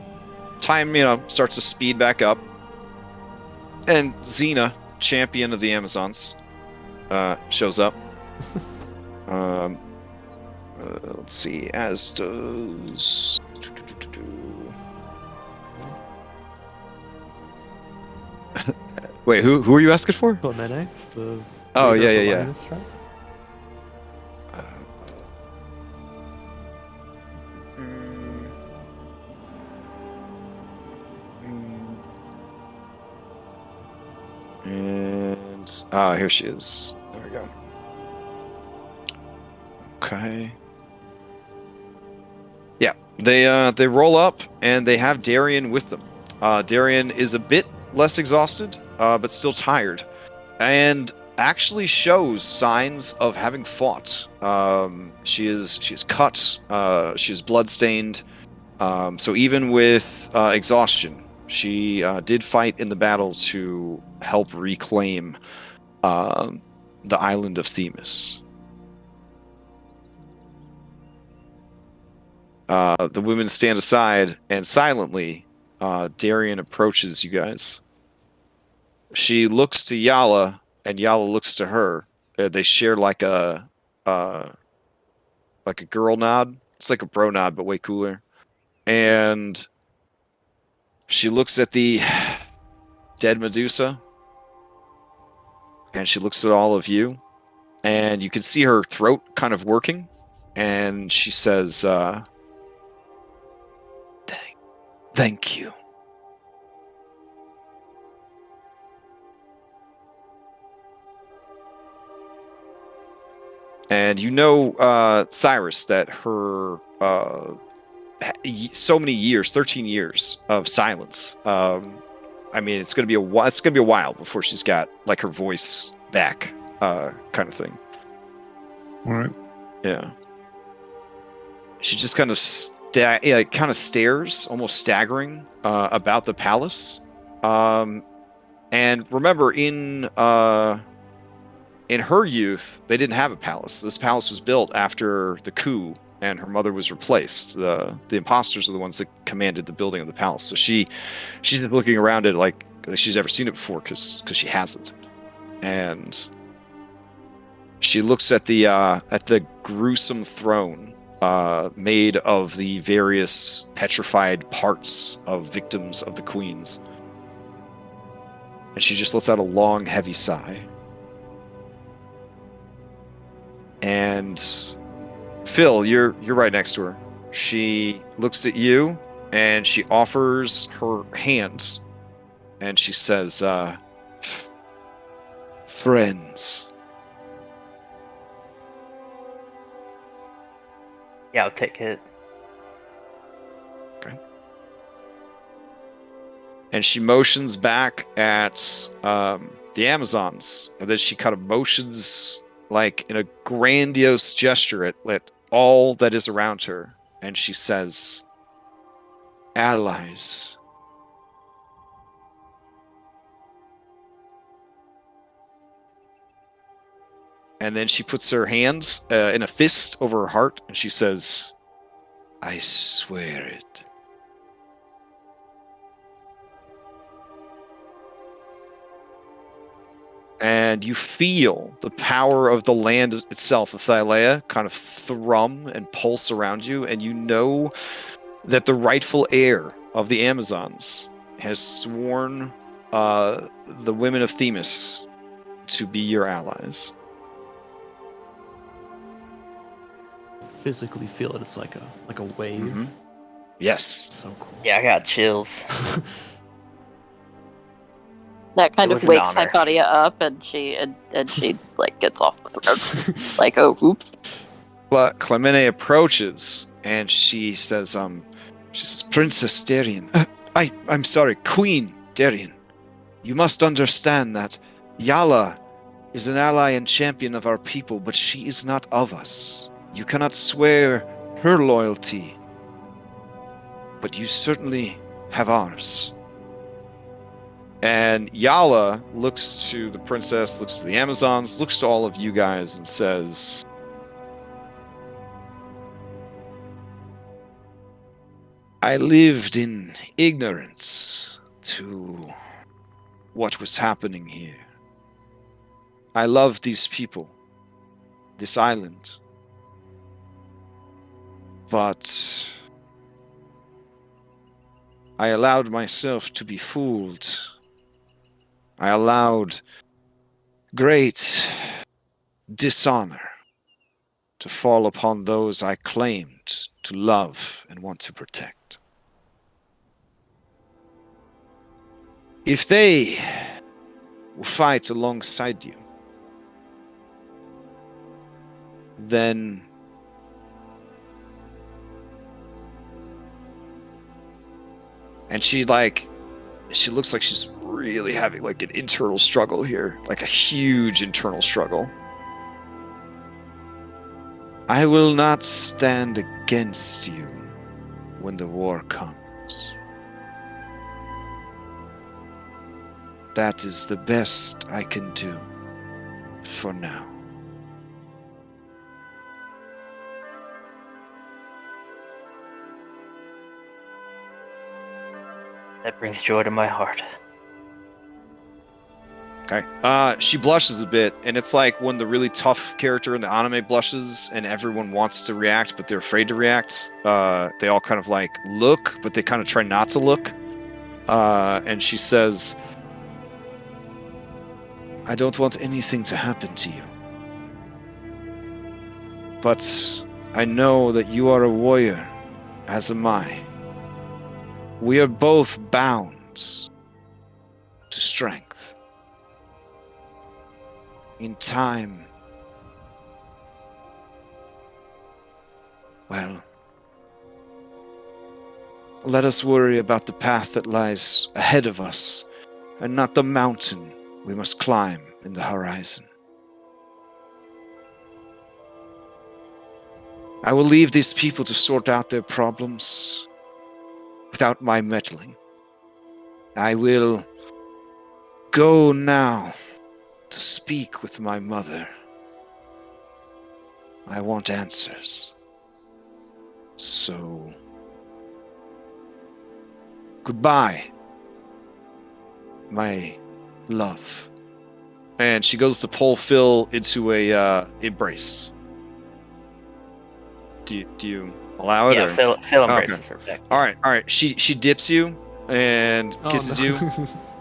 starts to speed back up. And Xena, champion of the Amazons, shows up. Let's see, as does... Wait, who are you asking for? Clemente, the Oh, leader yeah, of the yeah. Lioness tribe. And here she is. There we go. Okay. Yeah, they roll up and they have Darian with them. Darian is a bit less exhausted, but still tired, and actually shows signs of having fought. She is cut. She is bloodstained. So even with exhaustion, she did fight in the battle to help reclaim the island of Themis. The women stand aside, and silently, Darian approaches you guys. She looks to Yala, and Yala looks to her. They share like a girl nod. It's like a bro nod, but way cooler. And she looks at the dead Medusa, and she looks at all of you, and you can see her throat kind of working, and she says, thank you. And you know, Cyrus, that her so many years, 13 years of silence. I mean, it's gonna be a while before she's got like her voice back, kind of thing. All right. Yeah. She just kind of stares, almost staggering, about the palace. And remember, in her youth, they didn't have a palace. This palace was built after the coup, and her mother was replaced. The imposters are the ones that commanded the building of the palace. So she's just looking around it like she's never seen it before, because she hasn't. And she looks at the gruesome throne, made of the various petrified parts of victims of the queens. And she just lets out a long, heavy sigh. And Phil, you're right next to her. She looks at you and she offers her hand, and she says, friends. Yeah, I'll take it. Okay. And she motions back at the Amazons, and then she kind of motions like in a grandiose gesture at all that is around her, and she says, allies. And then she puts her hands in a fist over her heart, and she says, I swear it. And you feel the power of the land itself, of Thylea, kind of thrum and pulse around you, and you know that the rightful heir of the Amazons has sworn the women of Themis to be your allies. Physically feel it. It's like a wave. Mm-hmm. Yes. So cool. Yeah, I got chills. That kind It of was an wakes honor. Hypatia up, and she like gets off the throat. Like, oh, oops. But Clemene approaches, and she says, Princess Darien, I'm sorry, Queen Darien, you must understand that Yala is an ally and champion of our people, but she is not of us. You cannot swear her loyalty, but you certainly have ours. And Yala looks to the princess, looks to the Amazons, looks to all of you guys, and says, I lived in ignorance to what was happening here. I loved these people, this island. But I allowed myself to be fooled. I allowed great dishonor to fall upon those I claimed to love and want to protect. If they will fight alongside you, then and she looks like she's really having like an internal struggle here, like a huge internal struggle. I will not stand against you when the war comes. That is the best I can do for now. That brings joy to my heart. Okay. She blushes a bit, and it's like when the really tough character in the anime blushes and everyone wants to react, but they're afraid to react. They all kind of like look, but they kind of try not to look. And she says, I don't want anything to happen to you. But I know that you are a warrior, as am I. We are both bound to strength. In time, well, let us worry about the path that lies ahead of us, and not the mountain we must climb in the horizon. I will leave these people to sort out their problems without my meddling. I will go now to speak with my mother. I want answers. So, goodbye, my love. And she goes to pull Phil into a embrace. Do you allow it? Yeah, or? Phil embraces her back. All right. She dips you and kisses you,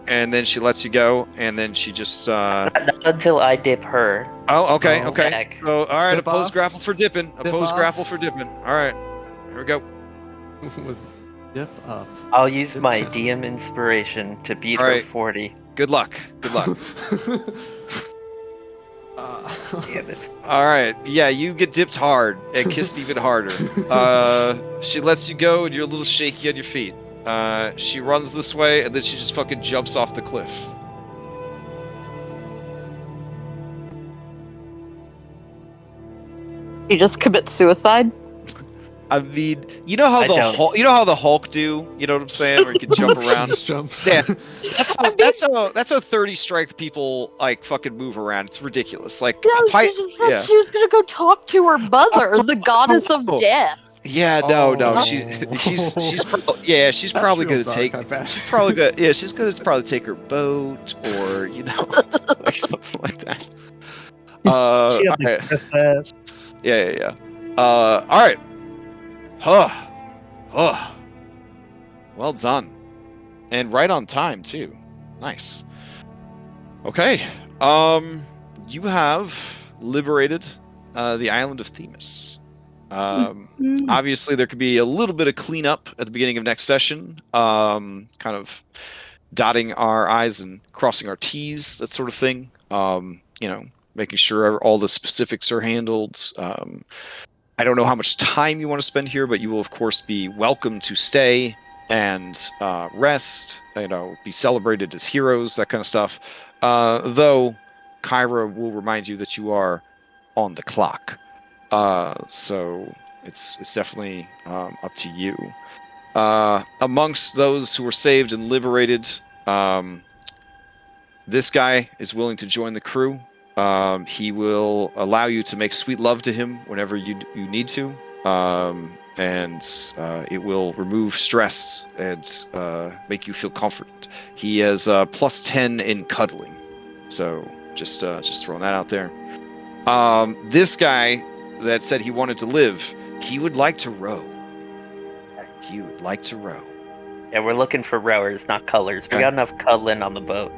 and then she lets you go, and then she just. Not until I dip her. Oh, okay. Back. So, all right, Dip opposed off. grapple for dipping. Dip Opposed off. grapple for dipping. All right, here we go. Was dip up. I'll use my DM inspiration to beat All her right. 40. Good luck. Good luck. Damn it. All right. Yeah, you get dipped hard and kissed even harder. She lets you go, and you're a little shaky on your feet. She runs this way, and then she just fucking jumps off the cliff. You just commit suicide? I mean, you know how I don't. the Hulk do? You know what I'm saying? Where he can jump around. Just jumps. Yeah, that's how 30 strength people like fucking move around. It's ridiculous. Like, No, Pi- she just said yeah. she was gonna go talk to her mother, the goddess of Oh. death. Yeah, no, Oh. she's probably That's gonna real dark, take. I bet. She's probably gonna she's gonna probably take her boat or like something like that. She has all the right. express pass. Yeah. All right. Well done, and right on time too. Nice. Okay. You have liberated the island of Themis. Obviously, there could be a little bit of cleanup at the beginning of next session. Kind of dotting our I's and crossing our T's, that sort of thing. Making sure all the specifics are handled. I don't know how much time you want to spend here, but you will, of course, be welcome to stay and rest. Be celebrated as heroes, that kind of stuff. Though, Kyra will remind you that you are on the clock. So it's definitely up to you. Amongst those who were saved and liberated, this guy is willing to join the crew. He will allow you to make sweet love to him whenever you need to, and it will remove stress and make you feel comforted. He has +10 in cuddling, so just throwing that out there. This guy that said he wanted to live, he would like to row. He would like to row. Yeah, we're looking for rowers, not colors. We Okay. got enough cuddling on the boat.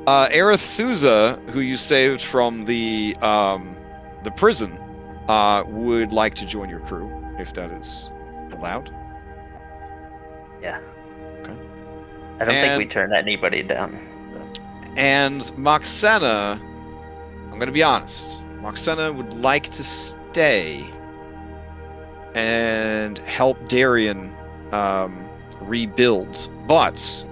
Arethusa, who you saved from the prison, would like to join your crew, if that is allowed. Yeah. Okay. I don't think we And- turned anybody down. And Moxena, I'm going to be honest, Moxena would like to stay and help Darian rebuild, but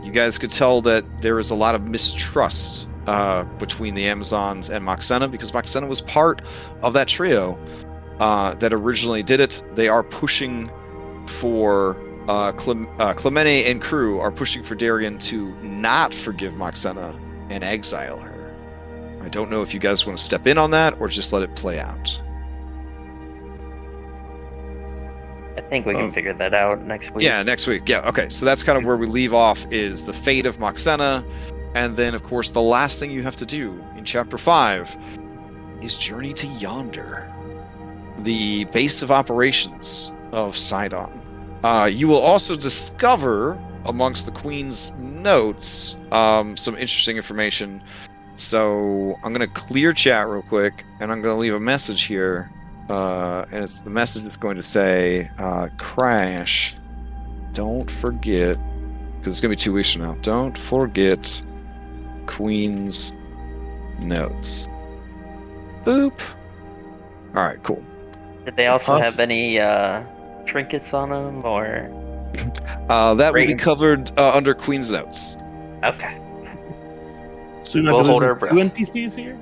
you guys could tell that there is a lot of mistrust between the Amazons and Moxena, because Moxena was part of that trio that originally did it. They are pushing for Clemente and crew are pushing for Darian to not forgive Moxena and exile her. I don't know if you guys want to step in on that or just let it play out. I think we can figure that out next week. Yeah, next week. Yeah, okay. So that's kind of where we leave off, is the fate of Moxena. And then, of course, the last thing you have to do in Chapter 5 is journey to Yonder, the base of operations of Sidon. You will also discover, amongst the Queen's notes, some interesting information. So I'm going to clear chat real quick, and I'm going to leave a message here and it's the message that's going to say, Crash, don't forget, because it's going to be 2 weeks from now, don't forget Queen's notes. Boop. All right, cool. Did they So also have any trinkets on them, or? That will be Great. covered under Queen's notes. Okay. So we might We'll be hold losing our two breath. NPCs here?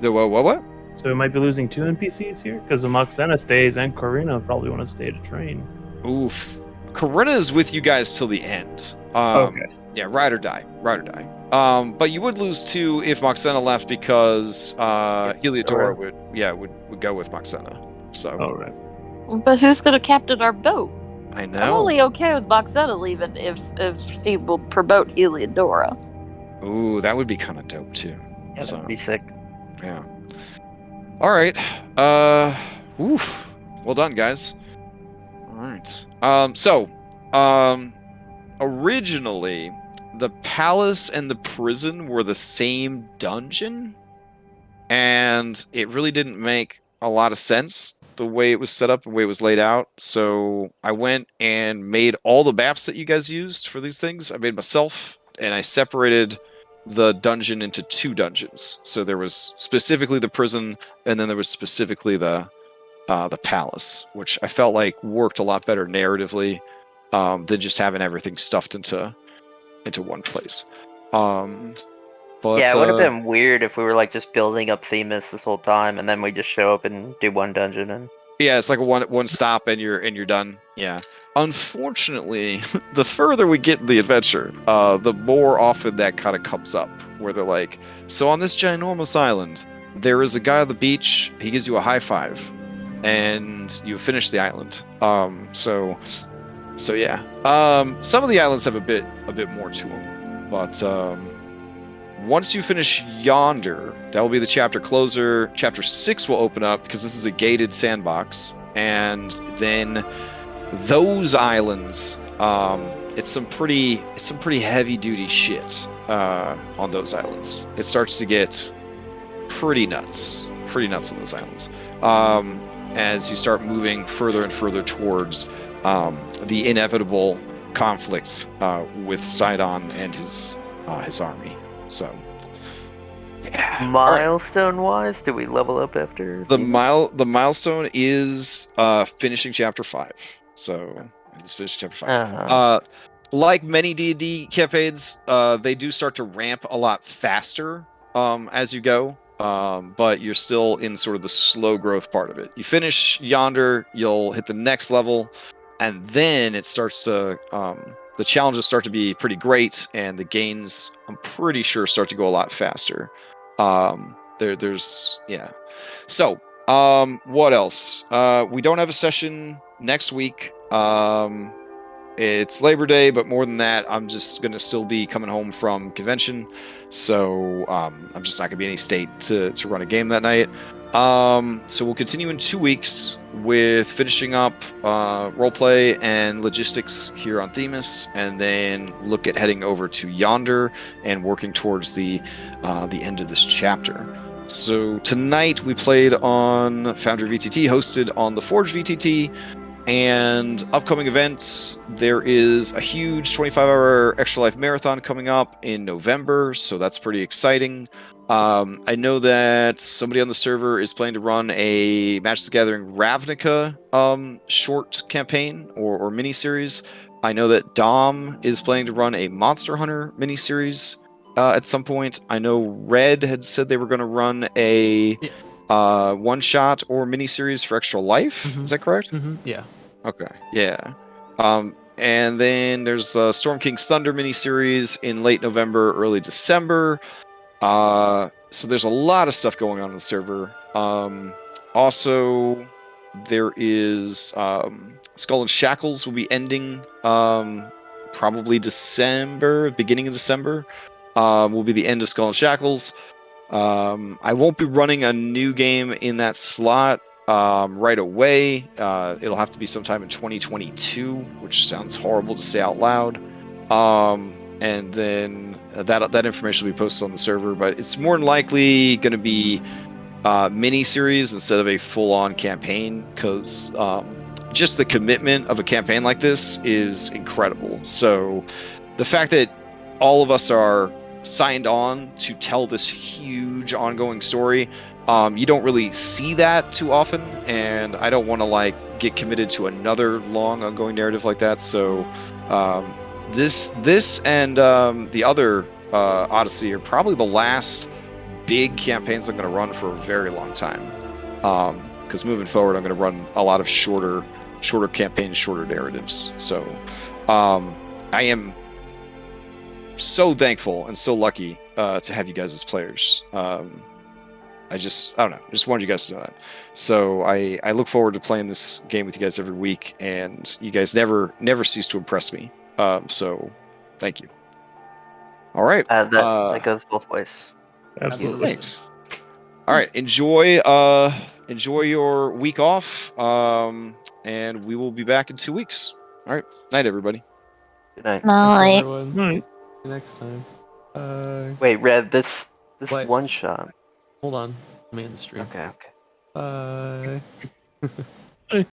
The what? So we might be losing 2 NPCs here? Because Moxena stays and Corina probably want to stay to train. Oof. Corinna is with you guys till the end. Okay. Yeah, ride or die. But you would lose 2 if Moxena left because Heliodora would go with Moxena. So Alright. But who's going to captain our boat? I know. I'm only okay with Moxena leaving if she will promote Heliodora. Ooh, that would be kind of dope too. Yeah, So, that'd be sick. yeah. All right. Oof. Well done, guys. All right. Originally, the palace and the prison were the same dungeon, and it really didn't make a lot of sense the way it was set up, the way it was laid out. So I went and made all the maps that you guys used for these things. I made myself, and I separated the dungeon into 2 dungeons. So there was specifically the prison, and then there was specifically the palace, which I felt like worked a lot better narratively than just having everything stuffed into one place. But Yeah, it would have been weird if we were like just building up Themis this whole time, and then we just show up and do one dungeon. And yeah, it's like a one stop and you're done. Yeah. Unfortunately, the further we get in the adventure, the more often that kind of comes up, where they're like, so on this ginormous island, there is a guy on the beach. He gives you a high five, and you finish the island. So yeah. Some of the islands have a bit more to them, but once you finish Yonder, that will be the chapter closer. Chapter 6 will open up because this is a gated sandbox, and then those islands, it's some pretty heavy duty shit on those islands. It starts to get pretty nuts on those islands as you start moving further and further towards the inevitable conflict with Sidon and his army. So, yeah. milestone-wise, do we level up after The Themis? milestone is finishing chapter 5. So it's finishing chapter 5. Uh-huh. Like many D&D campaigns, they do start to ramp a lot faster as you go. But you're still in sort of the slow growth part of it. You finish Yonder, you'll hit the next level, and then it starts to the challenges start to be pretty great, and the gains, I'm pretty sure, start to go a lot faster. There's yeah. So what else? We don't have a session next week. It's Labor Day, but more than that, I'm just gonna still be coming home from convention, so I'm just not gonna be in any state to run a game that night. So we'll continue in 2 weeks with finishing up roleplay and logistics here on Themis, and then look at heading over to Yonder and working towards the end of this chapter. So tonight we played on FoundryVTT, hosted on the ForgeVTT. And upcoming events, there is a huge 25-hour Extra Life Marathon coming up in November, so that's pretty exciting. I know that somebody on the server is planning to run a Magic the Gathering Ravnica short campaign or mini-series. I know that Dom is planning to run a Monster Hunter mini-series at some point. I know Red had said they were going to run a one-shot or mini-series for Extra Life. Mhm. Is that correct? Mm-hmm. Yeah. Okay, yeah. And then there's a Storm King's Thunder miniseries in late November, early December. So there's a lot of stuff going on the server. Also, there is Skull and Shackles will be ending probably December, beginning of December. Will be the end of Skull and Shackles. I won't be running a new game in that slot right away. It'll have to be sometime in 2022, which sounds horrible to say out loud. And then that information will be posted on the server, but it's more than likely going to be mini series instead of a full-on campaign, because just the commitment of a campaign like this is incredible. So the fact that all of us are signed on to tell this huge ongoing story, you don't really see that too often, and I don't want to like get committed to another long ongoing narrative like that. So this and the other Odyssey are probably the last big campaigns I'm going to run for a very long time, because moving forward I'm going to run a lot of shorter campaigns, shorter narratives. So I am so thankful and so lucky to have you guys as players. I don't know, just wanted you guys to know that. So I look forward to playing this game with you guys every week, and you guys never cease to impress me. So thank you. All right, that goes both ways. Absolutely. thanks. All right, enjoy your week off, and we will be back in 2 weeks. All right, night everybody. Good night. Night. Everyone. Right. See you next time. Wait, Red, this Wait. one shot. Hold on. I'm in the stream. Okay. Bye.